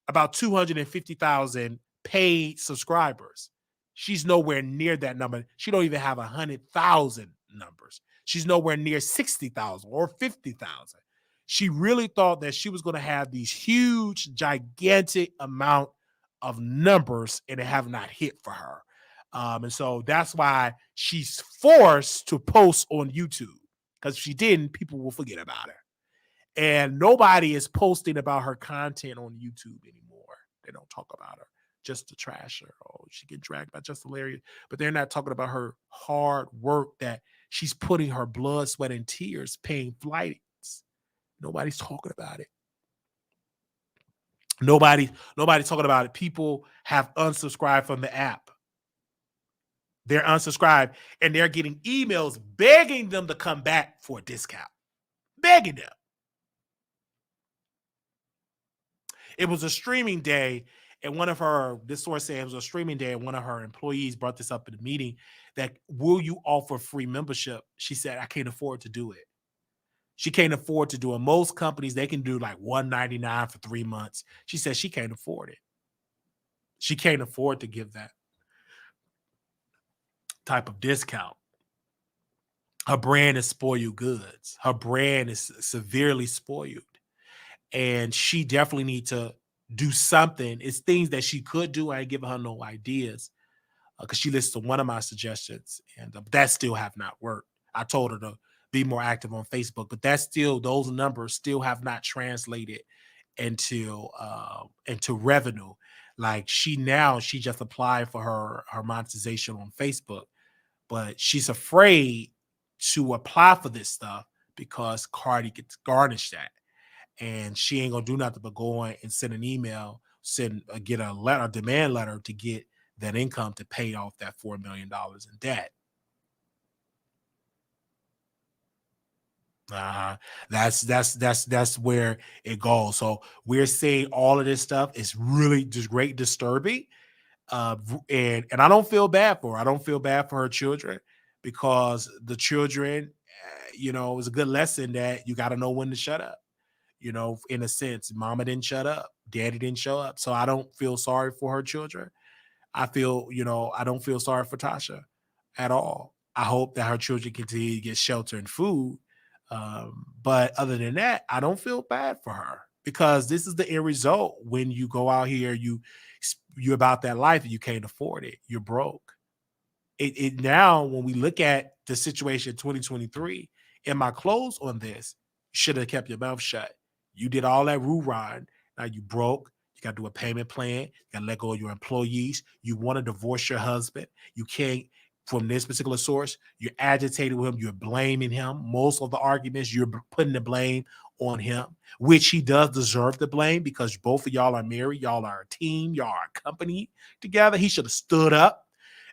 about 250,000 paid subscribers. She's nowhere near that number. She don't even have 100,000 numbers. She's nowhere near 60,000 or 50,000. She really thought that she was going to have these huge, gigantic amount of numbers, and it have not hit for her. And so that's why she's forced to post on YouTube, because if she didn't, people will forget about her. And nobody is posting about her content on YouTube anymore. They don't talk about her just to trash her. Oh, she get dragged by just hilarious. But they're not talking about her hard work that she's putting her blood, sweat, and tears paying flights. Nobody's talking about it. Nobody's talking about it. People have unsubscribed from the app. They're unsubscribed, and they're getting emails begging them to come back for a discount. Begging them. It was a streaming day, and this source said it was a streaming day, and one of her employees brought this up in the meeting that, will you offer free membership? She said, I can't afford to do it. She can't afford to do it. Most companies, they can do like $199 for 3 months. She said she can't afford it. She can't afford to give that type of discount. Her brand is spoiled goods. Her brand is severely spoiled. And she definitely needs to do something. It's things that she could do. I ain't giving her no ideas because she listened to one of my suggestions, and that still have not worked. I told her to be more active on Facebook, but those numbers still have not translated into revenue. Like she just applied for her monetization on Facebook, but she's afraid to apply for this stuff because Cardi gets garnished that. And she ain't gonna do nothing but go on and send an email, get a demand letter to get that income to pay off that $4 million in debt. That's where it goes. So we're seeing all of this stuff. It's really just great disturbing. And I don't feel bad for her. I don't feel bad for her children, because the children, it was a good lesson that you got to know when to shut up. In a sense, mama didn't shut up, daddy didn't show up. So I don't feel sorry for her children. I don't feel sorry for Tasha at all. I hope that her children continue to get shelter and food. But other than that, I don't feel bad for her, because this is the end result. When you go out here, you're about that life and you can't afford it. You're broke. It now, when we look at the situation in 2023, and my close on this, you should have kept your mouth shut. You did all that roo-ride. Now you broke. You got to do a payment plan. You got to let go of your employees. You want to divorce your husband. You can't, from this particular source. You're agitated with him. You're blaming him. Most of the arguments, you're putting the blame on him, which he does deserve the blame, because both of y'all are married. Y'all are a team. Y'all are a company together. He should have stood up,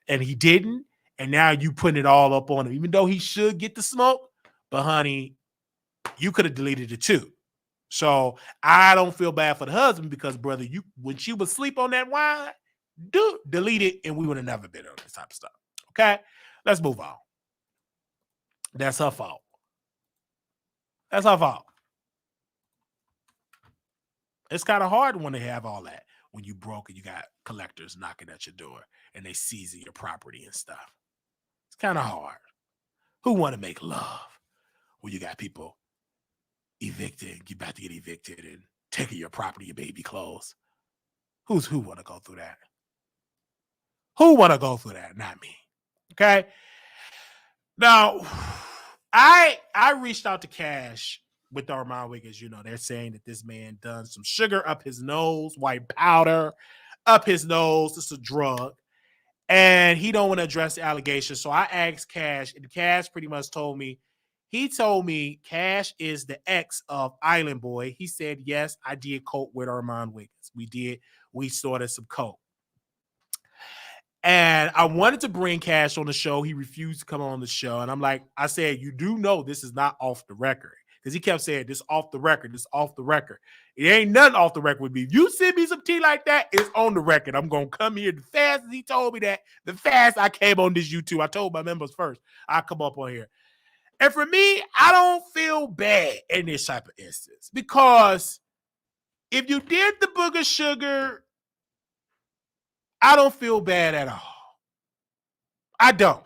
and he didn't. And now you putting it all up on him, even though he should get the smoke. But honey, you could have deleted it too. So I don't feel bad for the husband, because brother, when she was asleep on that wine, delete it, and we would have never been on this type of stuff. Okay, let's move on. That's her fault. That's her fault. It's kind of hard when they have all that, when you broke and you got collectors knocking at your door and they seizing your property and stuff. It's kind of hard. Who want to make love when you got people evicted, you about to get evicted, and taking your property, your baby clothes? Who want to go through that? Who want to go through that? Not me. Okay. Now, I reached out to Cash with Armon Wiggins. They're saying that this man done some sugar up his nose, white powder up his nose. It's a drug, and he don't want to address the allegations. So I asked Cash, and Cash pretty much told me. He told me Cash is the ex of Island Boy. He said, yes, I did coke with Armon Wiggins. We sorted some coke. And I wanted to bring Cash on the show. He refused to come on the show. And I said, you do know this is not off the record. Because he kept saying, this off the record, this off the record. It ain't nothing off the record with me. If you send me some tea like that, it's on the record. I'm going to come here the fast as he told me that. The fast I came on this YouTube. I told my members first, I come up on here. And for me, I don't feel bad in this type of instance, because if you did the booger sugar, I don't feel bad at all. I don't.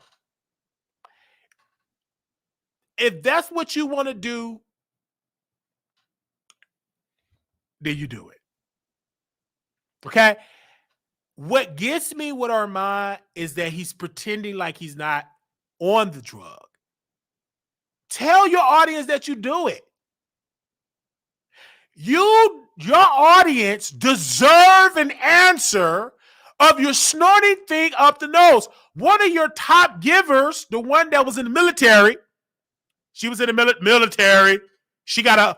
If that's what you want to do, then you do it. Okay? What gets me with Armon is that he's pretending like he's not on the drug. Tell your audience that you do it. Your audience deserve an answer of your snorting thing up the nose. One of your top givers, the one that was in the military, she was in the military. She got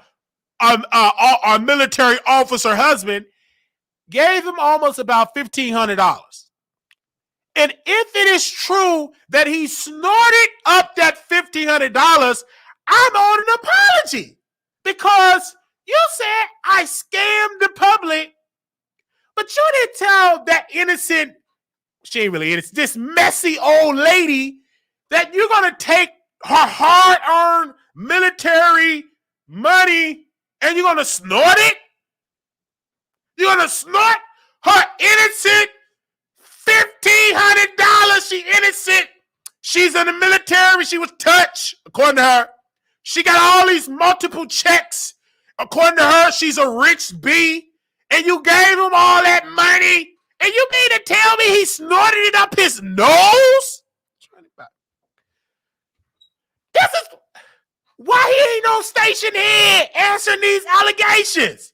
a military officer husband, gave him almost about $1,500. And if it is true that he snorted up that $1,500, I'm on an apology, because you said I scammed the public, but you didn't tell that innocent, she ain't really innocent, this messy old lady, that you're going to take her hard-earned military money and you're going to snort it? You're going to snort her innocent $1,500. She innocent. She's in the military. She was touched, according to her. She got all these multiple checks. According to her, she's a rich bee. And you gave him all that money. And you mean to tell me he snorted it up his nose? This is why he ain't no station head answering these allegations.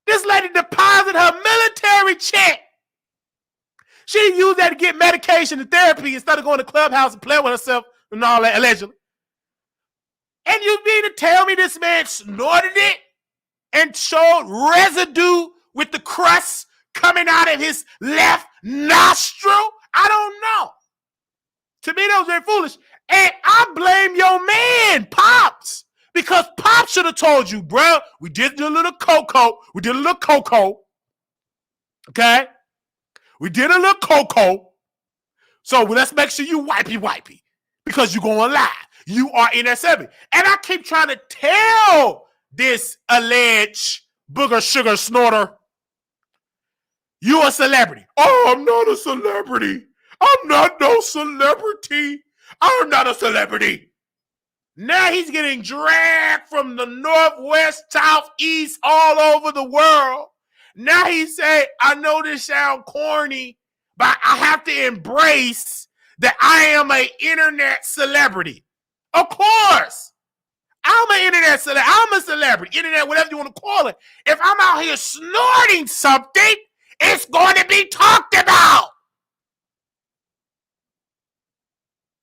This lady deposited her military check. She used that to get medication and therapy instead of going to Clubhouse and playing with herself and all that, allegedly. And you mean to tell me this man snorted it and showed residue with the crust coming out of his left nostril? I don't know. To me, that was very foolish. And I blame your man, Pops, because Pops should have told you, bro, we did a little cocoa. We did a little cocoa. Okay? We did a little cocoa. So let's make sure you wipey because you're going to lie. You are in that 7. And I keep trying to tell this alleged booger sugar snorter, you a celebrity. Oh, I'm not a celebrity. I'm not no celebrity. I'm not a celebrity. Now he's getting dragged from the northwest, southeast, all over the world. Now he say, I know this sound corny, but I have to embrace that I am an internet celebrity. Of course. I'm an internet celebrity. I'm a celebrity. Internet, whatever you want to call it. If I'm out here snorting something, it's going to be talked about.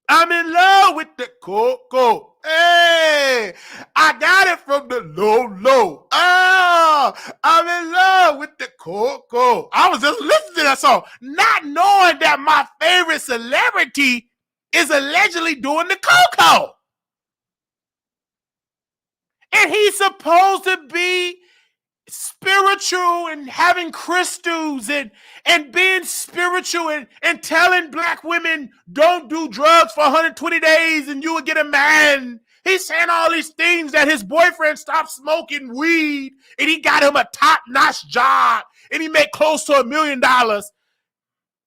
I'm in love with the cocoa. Hey, I got it from the low. Oh, I'm in love with the cocoa. I was just listening to that song, not knowing that my favorite celebrity is allegedly doing the cocoa. And he's supposed to be spiritual and having crystals and being spiritual and telling black women don't do drugs for 120 days and you will get a man. He's saying all these things that his boyfriend stopped smoking weed and he got him a top-notch job and he made close to $1 million.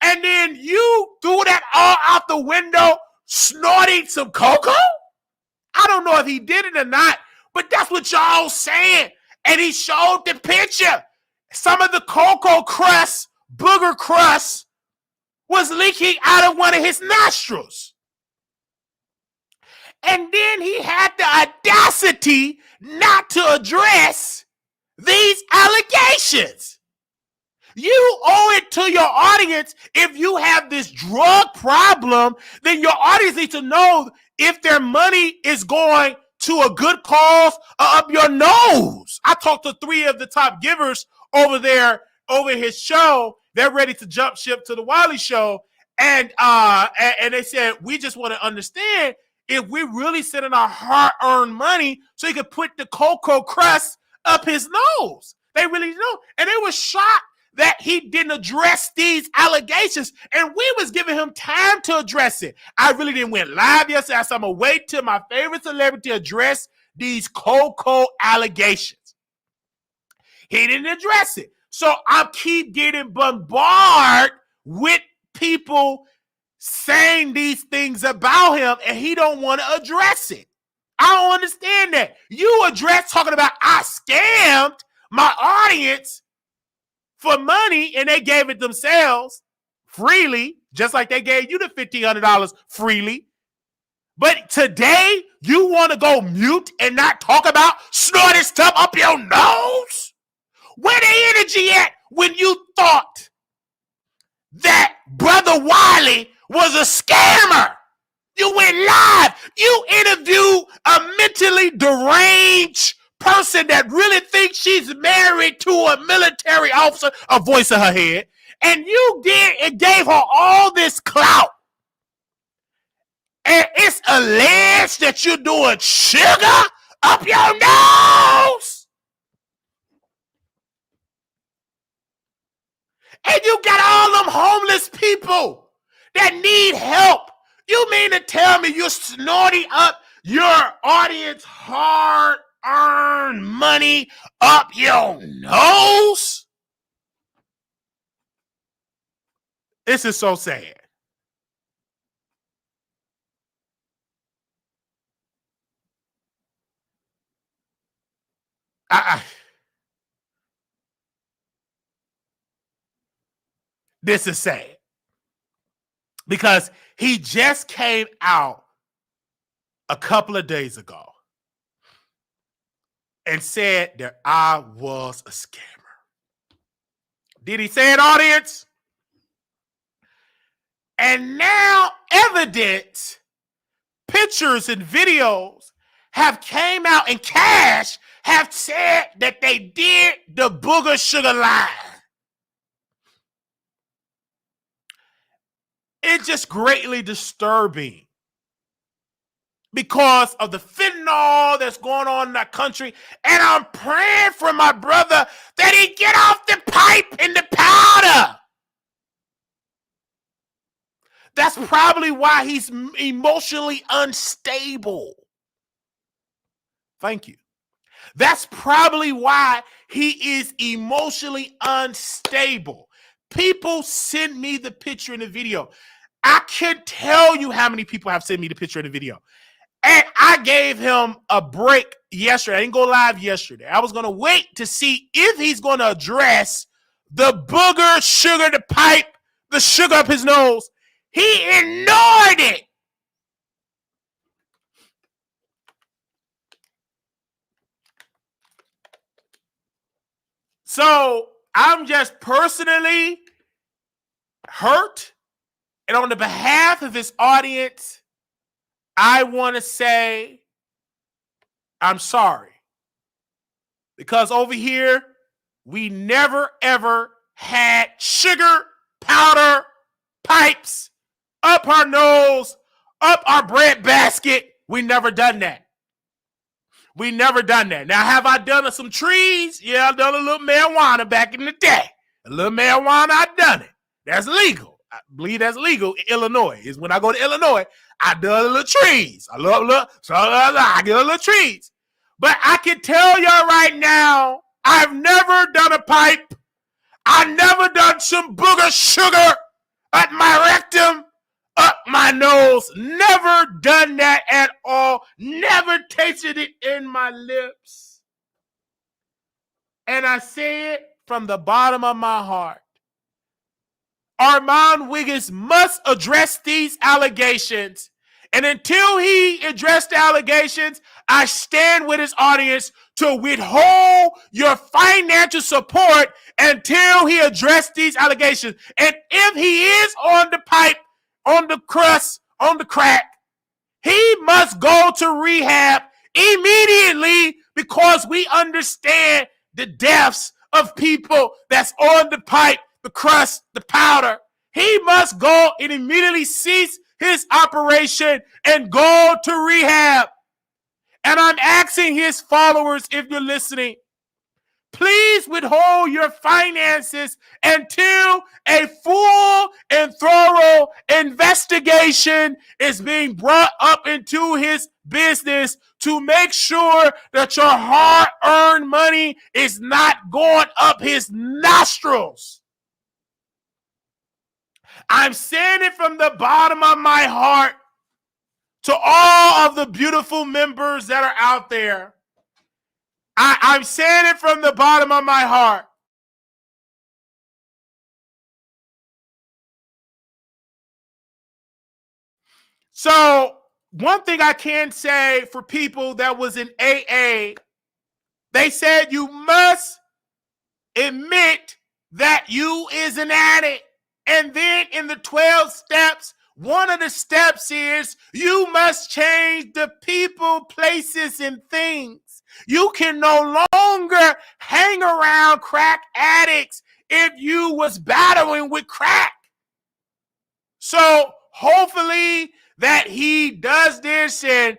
And then you threw that all out the window snorting some cocoa? I don't know if he did it or not, but that's what y'all saying. And he showed the picture. Some of the cocoa crust, booger crust, was leaking out of one of his nostrils. And then he had the audacity not to address these allegations. You owe it to your audience. If you have this drug problem, then your audience needs to know if their money is going to a good cause or up your nose. I talked to 3 of the top givers over there, over his show. They're ready to jump ship to the Wiley Show. And they said, we just want to understand if we're really sending our hard-earned money so he could put the cocoa crust up his nose. They really know. And they were shocked that he didn't address these allegations, and we was giving him time to address it. I really didn't went live yesterday, so I'm going to wait till my favorite celebrity address these cocoa allegations. He didn't address it. So I keep getting bombarded with people saying these things about him, and he don't want to address it. I don't understand that. You address talking about I scammed my audience for money, and they gave it themselves freely, just like they gave you the $1,500 freely. But today, you want to go mute and not talk about snorting stuff up your nose? Where the energy at when you thought that Brother Wiley was a scammer? You went live. You interviewed a mentally deranged person that really thinks she's married to a military officer, a voice in her head, and you did and gave her all this clout. And it's alleged that you're doing sugar up your nose. And you got all them homeless people that need help. You mean to tell me you're snorting up your audience hard-earned money up your nose? This is so sad. This is sad. Because he just came out a couple of days ago and said that I was a scammer. Did he say it, audience? And now evidence, pictures and videos have came out, and Cash have said that they did the booger sugar line. It's just greatly disturbing because of the fentanyl that's going on in that country. And I'm praying for my brother that he get off the pipe and the powder. That's probably why he's emotionally unstable. Thank you. That's probably why he is emotionally unstable. People send me the picture and the video. I can't tell you how many people have sent me the picture and the video. And I gave him a break yesterday. I didn't go live yesterday. I was going to wait to see if he's going to address the booger, sugar, the pipe, the sugar up his nose. He ignored it. So I'm just personally hurt. And on the behalf of his audience, I want to say I'm sorry. Because over here, we never, ever had sugar, powder, pipes, up our nose, up our bread basket. We never done that. We never done that. Now, have I done some trees? Yeah, I've done a little marijuana back in the day. A little marijuana, I've done it. That's legal. I believe that's legal in Illinois. Is when I go to Illinois, I do a little trees. I get a little trees. But I can tell y'all right now, I've never done a pipe. I've never done some booger sugar at my rectum, up my nose. Never done that at all. Never tasted it in my lips. And I say it from the bottom of my heart. Armon Wiggins must address these allegations. And until he addressed the allegations, I stand with his audience to withhold your financial support until he addressed these allegations. And if he is on the pipe, on the crust, on the crack, he must go to rehab immediately, because we understand the deaths of people that's on the pipe, the crust, the powder. He must go and immediately cease his operation and go to rehab. And I'm asking his followers, if you're listening, please withhold your finances until a full and thorough investigation is being brought up into his business to make sure that your hard-earned money is not going up his nostrils. I'm saying it from the bottom of my heart to all of the beautiful members that are out there. I'm saying it from the bottom of my heart. So one thing I can say for people that was in AA, they said you must admit that you is an addict. And then in the 12 steps, one of the steps is you must change the people, places, and things. You can no longer hang around crack addicts if you was battling with crack. So hopefully that he does this and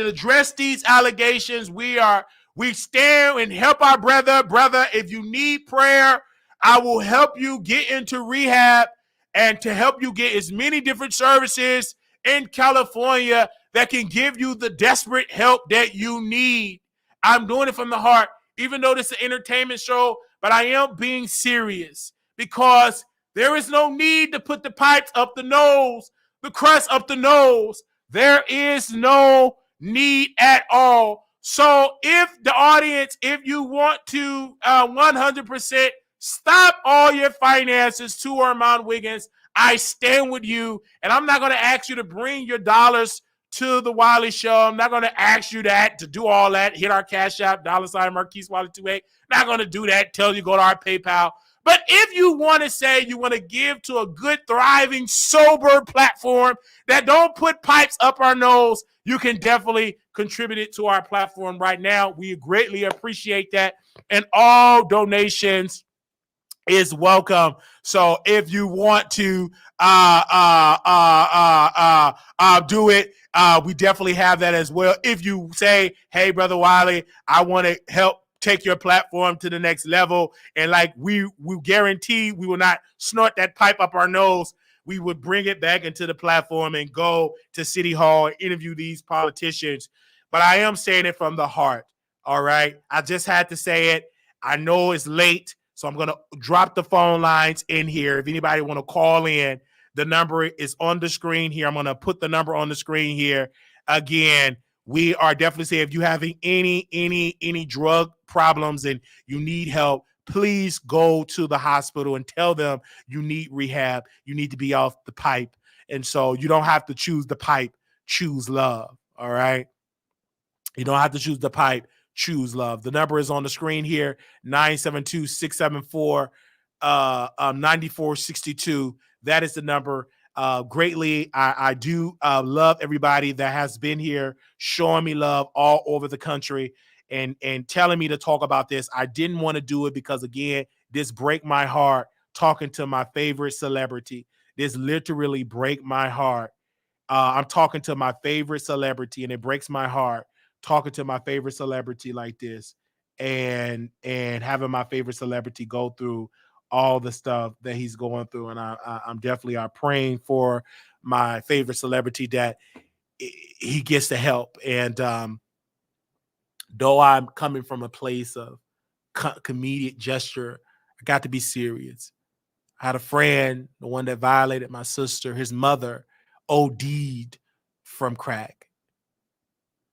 address these allegations. We stand and help our brother. If you need prayer, I will help you get into rehab and to help you get as many different services in California that can give you the desperate help that you need. I'm doing it from the heart, even though this is an entertainment show, but I am being serious because there is no need to put the pipes up the nose, the crust up the nose. There is no need at all. So if the audience, if you want to 100% stop all your finances to Armon Wiggins, I stand with you, and I'm not going to ask you to bring your dollars to the Wiley Show. I'm not going to ask you that, to do all that. Hit our Cash App, $ Marquise Wiley 28. Not going to do that. Tell you go to our PayPal. But if you want to say you want to give to a good, thriving, sober platform that don't put pipes up our nose, you can definitely contribute it to our platform right now. We greatly appreciate that. And all donations is welcome. So if you want to do it, we definitely have that as well. If you say, hey, Brother Wiley, I want to help take your platform to the next level, and like we guarantee we will not snort that pipe up our nose. We would bring it back into the platform and go to City Hall and interview these politicians. But I am saying it from the heart. All right. I just had to say it. I know it's late, so I'm going to drop the phone lines in here. If anybody want to call in, the number is on the screen here. I'm going to put the number on the screen here. Again, we are definitely saying if you having any drug problems and you need help, please go to the hospital and tell them you need rehab. You need to be off the pipe. And so you don't have to choose the pipe, choose love. All right. You don't have to choose the pipe, choose love. The number is on the screen here, 972-674-9462. That is the number. Greatly, I do love everybody that has been here, showing me love all over the country and telling me to talk about this. I didn't want to do it because, again, this break my heart talking to my favorite celebrity. This literally break my heart. I'm talking to my favorite celebrity, and it breaks my heart talking to my favorite celebrity like this and having my favorite celebrity go through all the stuff that he's going through. And I'm definitely praying for my favorite celebrity that he gets the help. And though I'm coming from a place of comedic gesture, I got to be serious. I had a friend, the one that violated my sister, his mother OD'd from crack.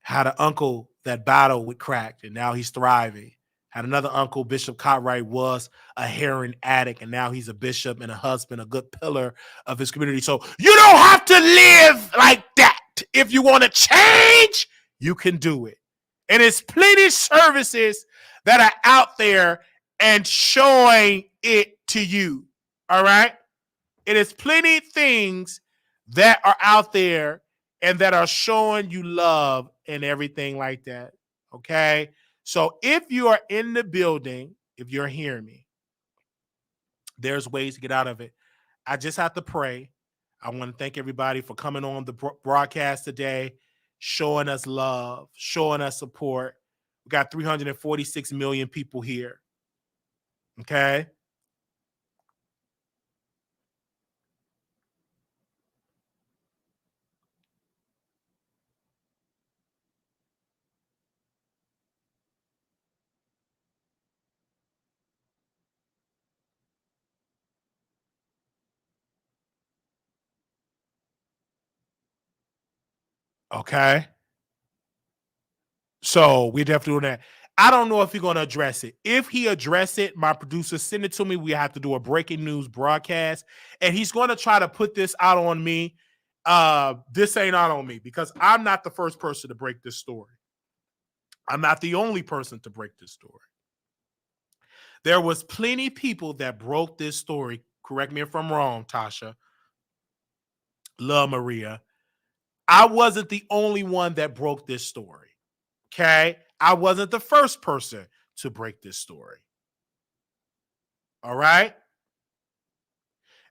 Had an uncle that battled with crack, and now he's thriving. Had another uncle, Bishop Cartwright, was a heroin addict, and now he's a bishop and a husband, a good pillar of his community. So you don't have to live like that. If you want to change, you can do it. And there's plenty of services that are out there and showing it to you. All right? It is plenty of things that are out there and that are showing you love and everything like that. Okay. So if you are in the building, if you're hearing me, there's ways to get out of it. I just have to pray. I want to thank everybody for coming on the broadcast today, showing us love, showing us support. We got 346 million people here. Okay. Okay. So we're definitely doing that. I don't know if he's going to address it. If he address it, my producer send it to me. We have to do a breaking news broadcast, and he's going to try to put this out on me. This ain't out on me because I'm not the first person to break this story. I'm not the only person to break this story. There was plenty of people that broke this story. Correct me if I'm wrong, Tasha. Love Maria. I wasn't the only one that broke this story. Okay. I wasn't the first person to break this story. All right.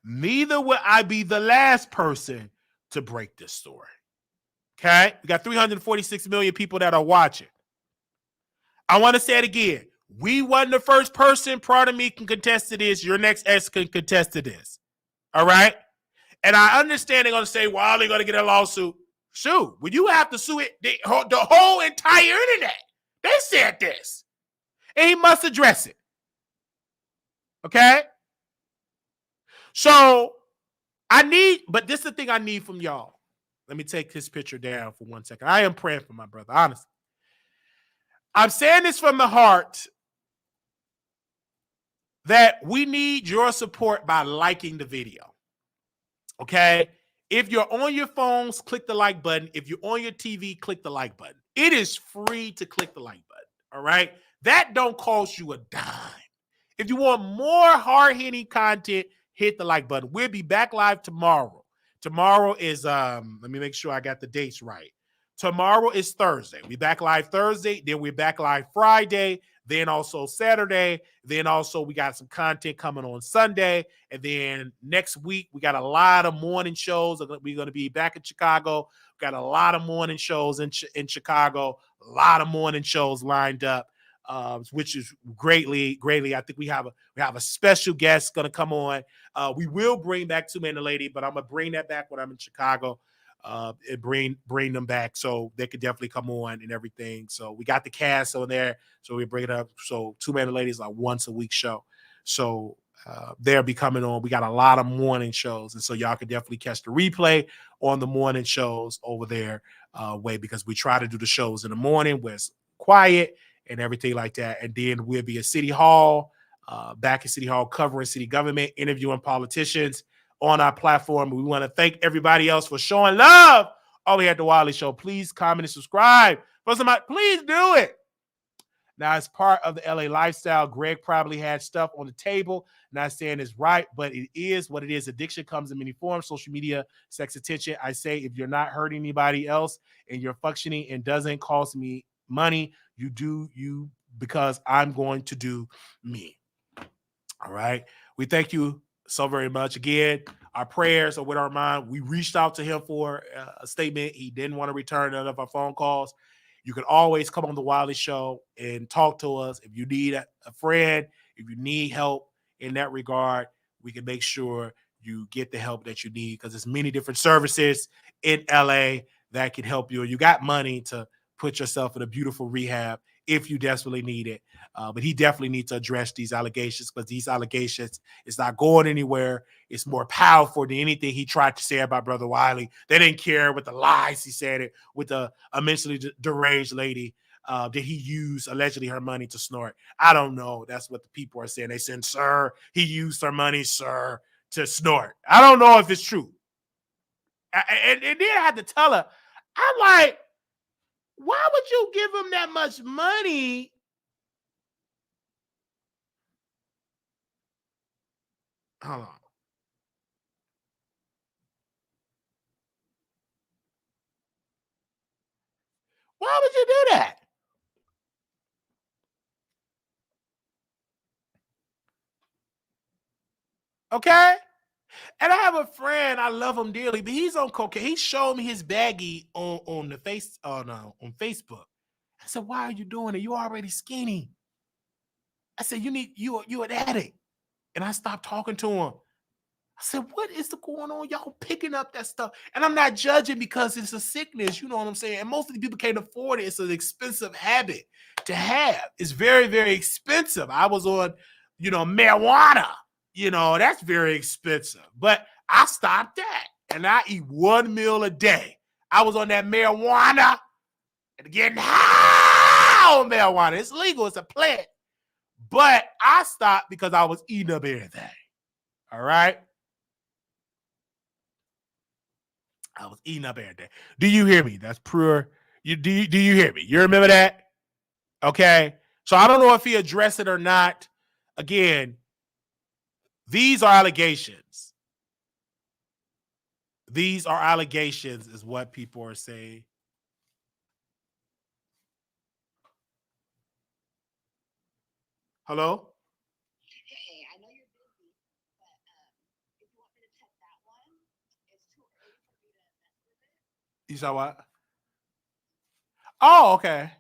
Neither will I be the last person to break this story. Okay. We got 346 million people that are watching. I want to say it again. We wasn't the first person. Part of me can contest to this. Your next ex can contest to this. All right. And I understand they're going to say, well, they're going to get a lawsuit. Shoot, when you have to sue it, the whole entire internet, they said this. And he must address it. Okay? So but this is the thing I need from y'all. Let me take his picture down for 1 second. I am praying for my brother, honestly. I'm saying this from the heart that we need your support by liking the video. Okay? If you're on your phones, click the like button. If you're on your TV, click the like button. It is free to click the like button. All right? That don't cost you a dime. If you want more hard-hitting content, hit the like button. We'll be back live tomorrow. Tomorrow is, let me make sure I got the dates right. Tomorrow is Thursday. We back live Thursday. Then we're back live Friday. Then also Saturday. Then also we got some content coming on Sunday. And then next week, we got a lot of morning shows. We're going to be back in Chicago. We got a lot of morning shows in Chicago. A lot of morning shows lined up, which is greatly. I think we have a special guest going to come on. We will bring back Two Man and Lady, but I'm going to bring that back when I'm in Chicago. And bring them back so they could definitely come on and everything. So we got the cast on there, so we bring it up. So Two Man and Ladies like once a week show. So they'll be coming on. We got a lot of morning shows, and so y'all can definitely catch the replay on the morning shows over there way, because we try to do the shows in the morning where it's quiet and everything like that. And then we'll be at City Hall, back at City Hall, covering city government, interviewing politicians on our platform. We want to thank everybody else for showing love over here at the Wiley Show. Please comment and subscribe. For somebody, please do it. Now, as part of the LA lifestyle, Greg probably had stuff on the table. Not saying it's right, but it is what it is. Addiction comes in many forms: social media, sex, attention. I say, if you're not hurting anybody else and you're functioning and doesn't cost me money, you do you, because I'm going to do me. All right. We thank you so very much. Again, our prayers are with Armon. We reached out to him for a statement. He didn't want to return none of our phone calls. You can always come on the Wiley Show and talk to us. If you need a friend, if you need help in that regard, we can make sure you get the help that you need, because there's many different services in LA that can help you. You got money to put yourself in a beautiful rehab if you desperately need it. But he definitely needs to address these allegations, because these allegations is not going anywhere. It's more powerful than anything he tried to say about Brother Wiley. They didn't care with the lies he said it with a mentally deranged lady that he used allegedly her money to snort. I don't know. That's what the people are saying. They said, sir, he used her money, sir, to snort. I don't know if it's true. And then I had to tell her, I'm like, why would you give him that much money? Hold on. Why would you do that? Okay? And I have a friend, I love him dearly, but he's on cocaine. He showed me his baggie on Facebook. I said, why are you doing it? You already skinny. I said, you an addict. And I stopped talking to him. I said, what is going on? Y'all picking up that stuff. And I'm not judging, because it's a sickness. You know what I'm saying? And most of the people can't afford it. It's an expensive habit to have. It's very, very expensive. I was on, marijuana. That's very expensive. But I stopped that. And I eat 1 meal a day. I was on that marijuana and getting high on marijuana. It's legal. It's a plant. But I stopped because I was eating up everything. All right? I was eating up everything. Do you hear me? That's pure. Do you hear me? You remember that? Okay. So I don't know if he addressed it or not. Again, these are allegations. These are allegations, is what people are saying. Hello? Hey, I know you're busy, but if you want me to check that one, it's too early for me to mess with it. You saw what? Oh, okay.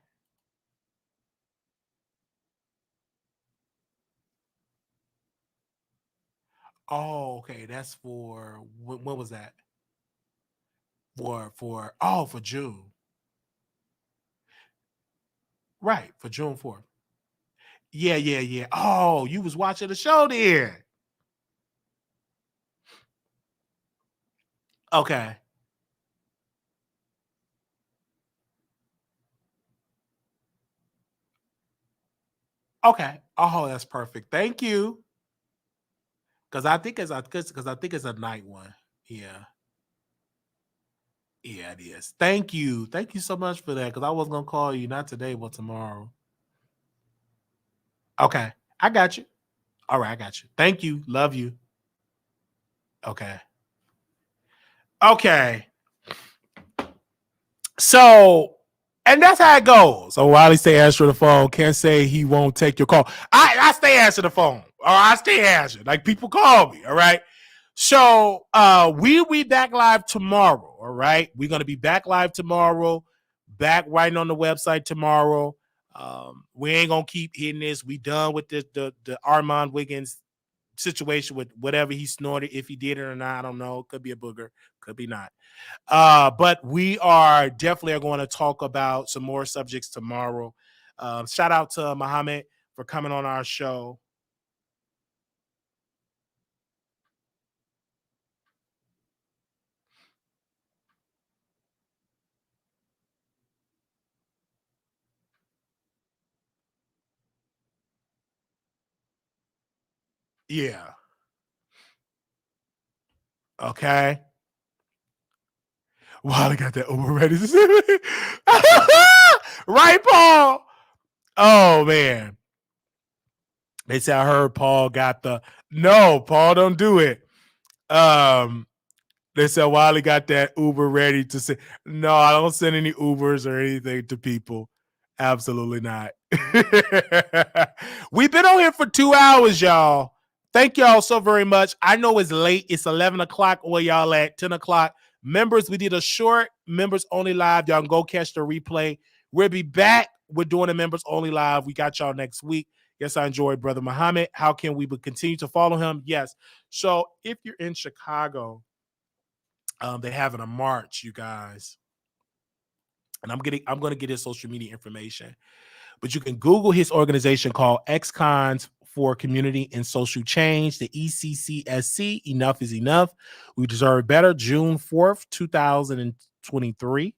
Oh, okay. That's for what was that? For June. Right, for June 4th. Yeah. Oh, you was watching the show then. Okay. Okay. Oh, that's perfect. Thank you. Because I think it's a night one. Yeah. Yeah, it is. Thank you. Thank you so much for that. Because I was gonna call you not today, but tomorrow. Okay. I got you. All right, I got you. Thank you. Love you. Okay. Okay. So, and that's how it goes. So Wiley stay answering the phone. Can't say he won't take your call. I stay answering the phone, or I stay answering. Like people call me. All right. So we'll be back live tomorrow. All right. We're gonna be back live tomorrow. Back writing on the website tomorrow. We ain't gonna keep hitting this. We done with the Armon Wiggins situation with whatever he snorted. If he did it or not, I don't know. Could be a booger. Could be not. But we are definitely going to talk about some more subjects tomorrow. Shout out to Muhammad for coming on our show. Yeah. Okay. Wow, I got that Uber ready. Right, Paul? Oh, man. They said I heard Paul got the no, Paul, don't do it. They said Wiley got that Uber ready to say no, I don't send any Ubers or anything to people. Absolutely not. We've been on here for 2 hours, y'all. Thank y'all so very much. I know it's late. It's 11 o'clock where y'all at, 10 o'clock. Members, we did a short members only live. Y'all can go catch the replay. We'll be back. We're doing a members only live. We got y'all next week. Yes, I enjoyed Brother Muhammad. How can we continue to follow him? Yes. So if you're in Chicago, they're having a march, you guys. And I'm going to get his social media information. But you can Google his organization called Ex-Cons for Community and Social Change, the ECCSC. Enough is enough. We deserve better. June 4th, 2023.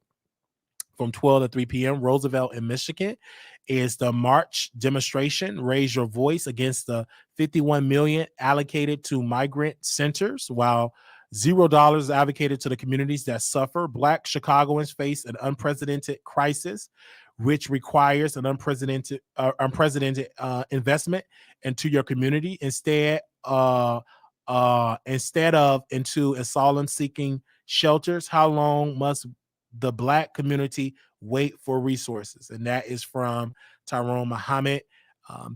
From 12 to 3 p.m. Roosevelt in Michigan is the march demonstration. Raise your voice against the $51 million allocated to migrant centers, while $0 is allocated to the communities that suffer. Black Chicagoans face an unprecedented crisis, which requires an unprecedented investment into your community instead of into asylum-seeking shelters. How long must the Black community wait for resources? And that is from Tyrone Muhammad,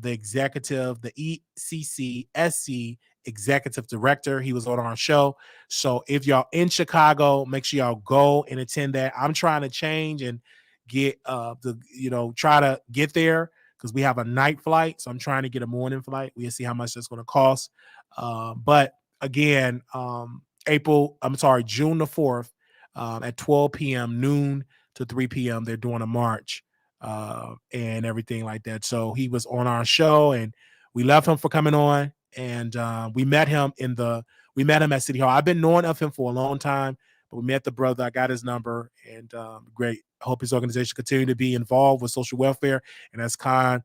the executive, the ECCSC executive director. He was on our show. So if y'all in Chicago, make sure y'all go and attend that. I'm trying to change and get try to get there because we have a night flight. So I'm trying to get a morning flight. We'll see how much that's going to cost. But again, June the 4th, at 12 p.m. noon to 3 p.m. they're doing a march and everything like that. So he was on our show and we love him for coming on. And we met him at City Hall. I've been knowing of him for a long time, but we met the brother. I got his number and great. I hope his organization continue to be involved with social welfare. And as Khan,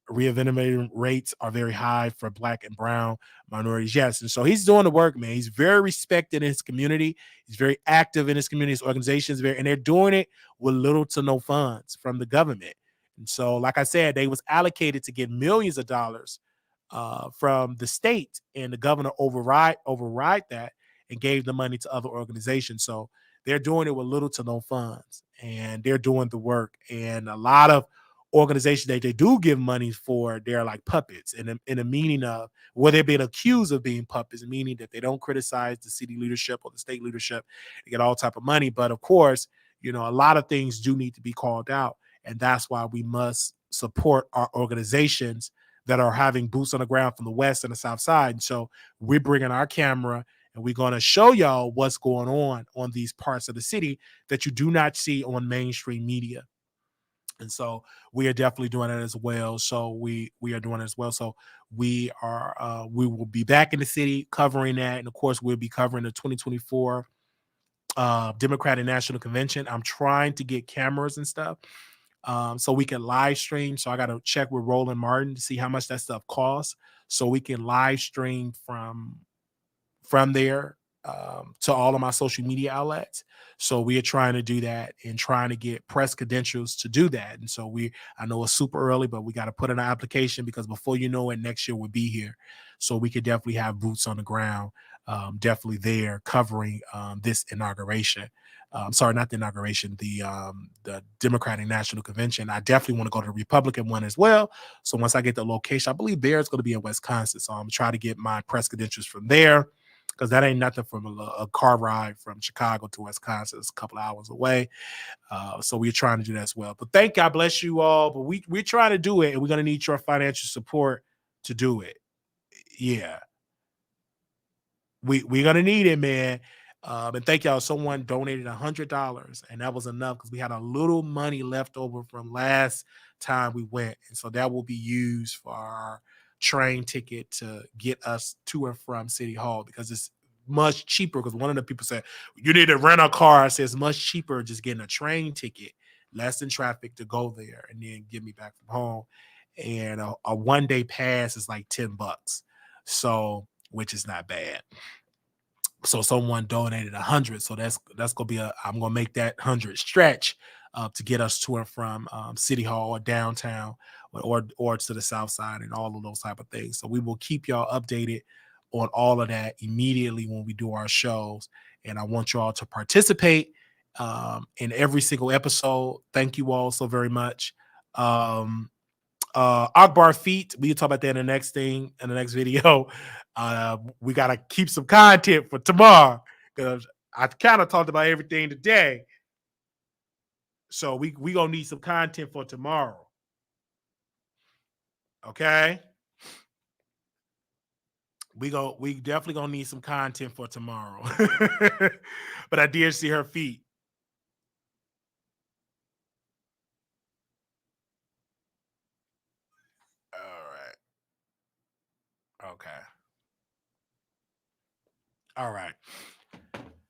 reinvestment rates are very high for Black and brown minorities. Yes. And so he's doing the work, man. He's very respected in his community. He's very active in his community. His organizations, and they're doing it with little to no funds from the government. And so, like I said, they was allocated to get millions of dollars from the state, and the governor override that and gave the money to other organizations. So they're doing it with little to no funds, and they're doing the work. And a lot of organizations that they do give money for, they're like puppets in a meaning of where they're being accused of being puppets, meaning that they don't criticize the city leadership or the state leadership. They get all type of money. But of course, a lot of things do need to be called out. And that's why we must support our organizations that are having boots on the ground from the West and the South Side. And so we're bringing our camera and we're going to show y'all what's going on these parts of the city that you do not see on mainstream media. And so we are definitely doing it as well. So we are doing it as well. So we will be back in the city covering that. And of course, we'll be covering the 2024 Democratic National Convention. I'm trying to get cameras and stuff so we can live stream. So I got to check with Roland Martin to see how much that stuff costs so we can live stream from there to all of my social media outlets. So we are trying to do that and trying to get press credentials to do that. And so I know it's super early, but we got to put in an application because before you know it, next year we'll be here. So we could definitely have boots on the ground definitely there covering this inauguration. Sorry, not the inauguration, the Democratic National Convention. I definitely want to go to the Republican one as well. So once I get the location, I believe Bear's going to be in Wisconsin. So I'm going to try to get my press credentials from there, because that ain't nothing from a car ride from Chicago to Wisconsin. It's a couple of hours away. So we're trying to do that as well. But thank God bless you all. But we're trying to do it, and we're going to need your financial support to do it. Yeah. We're gonna need it, man. And thank y'all. Someone donated $100, and that was enough because we had a little money left over from last time we went, and so that will be used for our train ticket to get us to and from City Hall, because it's much cheaper. Because one of the people said you need to rent a car. I said it's much cheaper just getting a train ticket, less than traffic to go there, and then get me back from home. And a 1-day pass is like $10, so which is not bad. So someone donated 100, so that's gonna be I'm gonna make that 100 stretch to get us to and from City Hall or downtown, or to the South Side, and all of those type of things. So we will keep y'all updated on all of that immediately when we do our shows, and I want y'all to participate in every single episode. Thank you all so very much. Akbar feet, we can talk about that in the next thing, in the next video. We gotta keep some content for tomorrow, because I kind of talked about everything today, so we gonna need some content for tomorrow. Okay, we definitely gonna need some content for tomorrow. But I did see her feet. All right. Okay. All right.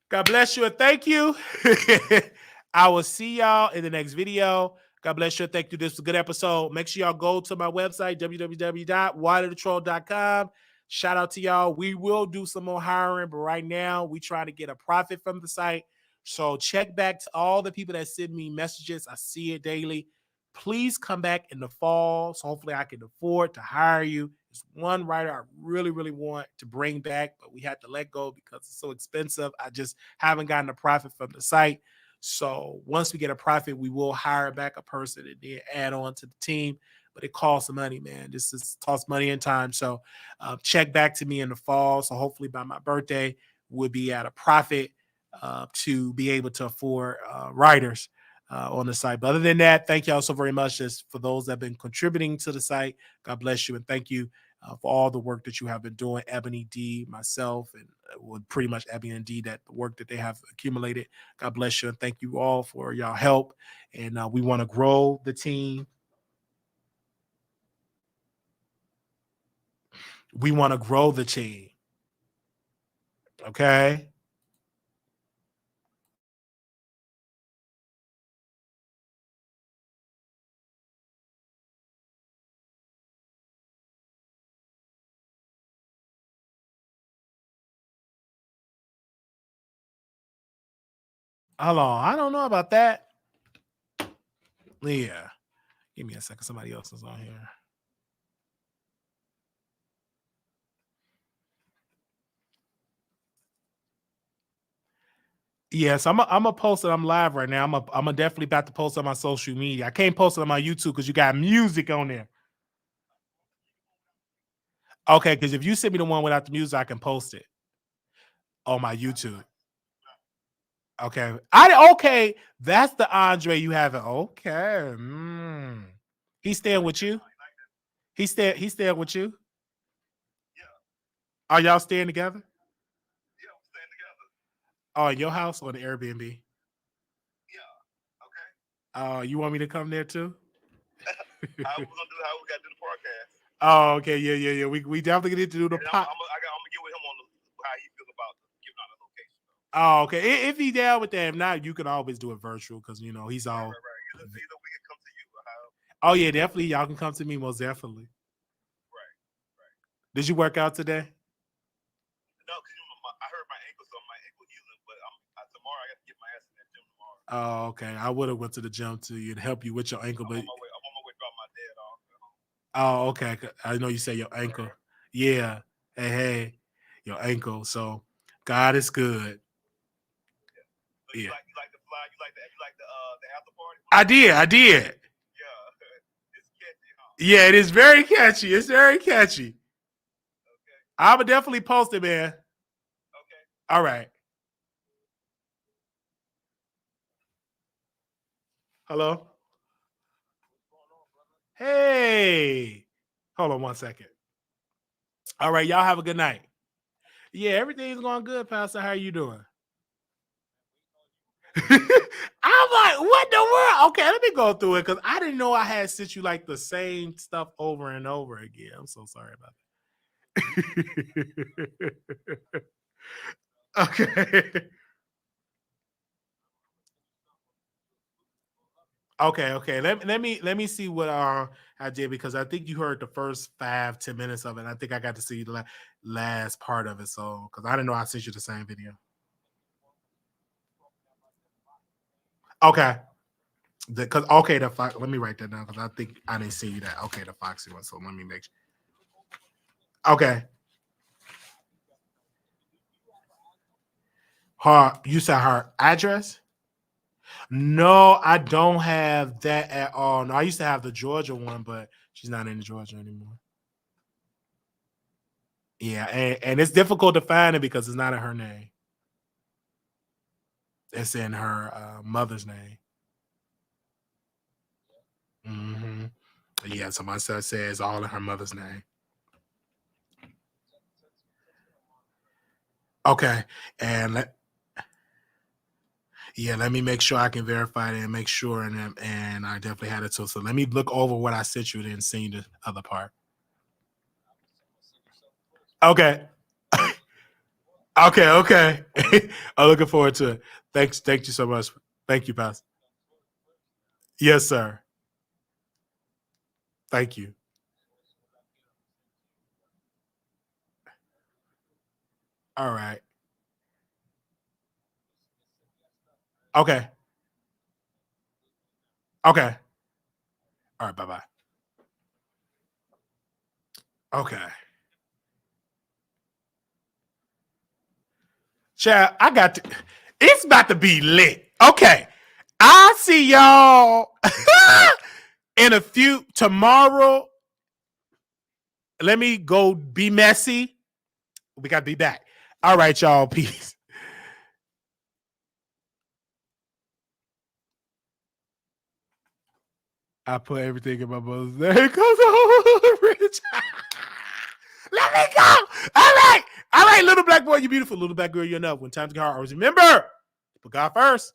God bless you and thank you. I will see y'all in the next video. God bless you and thank you. This was a good episode. Make sure y'all go to my website, www.wileythetroll.com. Shout out to y'all. We will do some more hiring, but right now we try to get a profit from the site. So check back to all the people that send me messages. I see it daily. Please come back in the fall, so hopefully I can afford to hire you. There's one writer I really, really want to bring back, but we had to let go because it's so expensive. I just haven't gotten a profit from the site. So once we get a profit, we will hire back a person and then add on to the team. But it costs money, man. This is costs money and time. So check back to me in the fall. So hopefully by my birthday, we'll be at a profit to be able to afford writers on the site. But other than that, thank y'all so very much. Just for those that have been contributing to the site, God bless you and thank you for all the work that you have been doing. Ebony D, myself, and pretty much Ebony and D, that the work that they have accumulated. God bless you and thank you all for y'all help. And we want to grow the team. We want to grow the team. Okay. Hold on. I don't know about that. Yeah. Give me a second. Somebody else is on here. Yes, I'm gonna post it. I'm live right now. I'm definitely about to post on my social media. I can't post it on my YouTube because you got music on there. Okay, because if you send me the one without the music, I can post it on my YouTube. Okay. Okay. That's the Andre you have it. Okay. He's staying with you. He's staying with you. Are y'all staying together? Oh, in your house or the Airbnb? You want me to come there too? How we gonna do? How we gotta do the podcast? Oh, okay, yeah. We definitely need to do the I'm gonna get with him on how he feel about giving out a location. Oh, okay. If he down with that, if not, you can always do it virtual because you know he's all. Right. Either we can come to you. Oh yeah, definitely. Y'all can come to me most definitely. Right. Did you work out today? No, because I hurt my ankle, so my ankle healing. But tomorrow I got to get my ass in that gym tomorrow. Oh, okay. I would have went to the gym to help you with your ankle, but I'm on my way to drop my dad off. Oh, okay. I know you say your ankle. Yeah. Hey, your ankle. So God is good. So you Yeah. like the fly, you like the after party? I did. Yeah. It's catchy, huh? Yeah, it is very catchy. It's very catchy. Okay. I would definitely post it, man. Okay. All right. Hello? Hey. Hold on 1 second. All right, y'all have a good night. Yeah, everything's going good, Pastor. How you doing? I'm like, what the world? Okay, let me go through it because I didn't know I had sent you like the same stuff over and over again. I'm so sorry about that. Okay. Okay. Let me see what I did because I think you heard the first 5-10 minutes of it. And I think I got to see the last part of it. So because I didn't know I sent you the same video. Okay. Because the Fox. Let me write that down because I think I didn't see you that. Okay, the Foxy one. So let me make sure. Okay. You said her address? No, I don't have that at all. No, I used to have the Georgia one, but she's not in Georgia anymore. Yeah, and it's difficult to find it because it's not in her name. It's in her mother's name. Mm-hmm. Yeah, somebody says all in her mother's name. Okay, and let me make sure I can verify it and make sure, and I definitely had it too. So let me look over what I sent you and see the other part. Okay. Okay. I'm looking forward to it. Thank you so much. Thank you, Pastor. Yes, sir. Thank you. All right. Okay. Okay. All right. Bye-bye. Okay. Chad, it's about to be lit. Okay. I'll see y'all in a few tomorrow. Let me go be messy. We got to be back. All right, y'all. Peace. I put everything in my mother's name because I'm rich. Let me go. All right, little black boy, you beautiful. Little black girl, you're enough. When times get hard, always remember, put God first.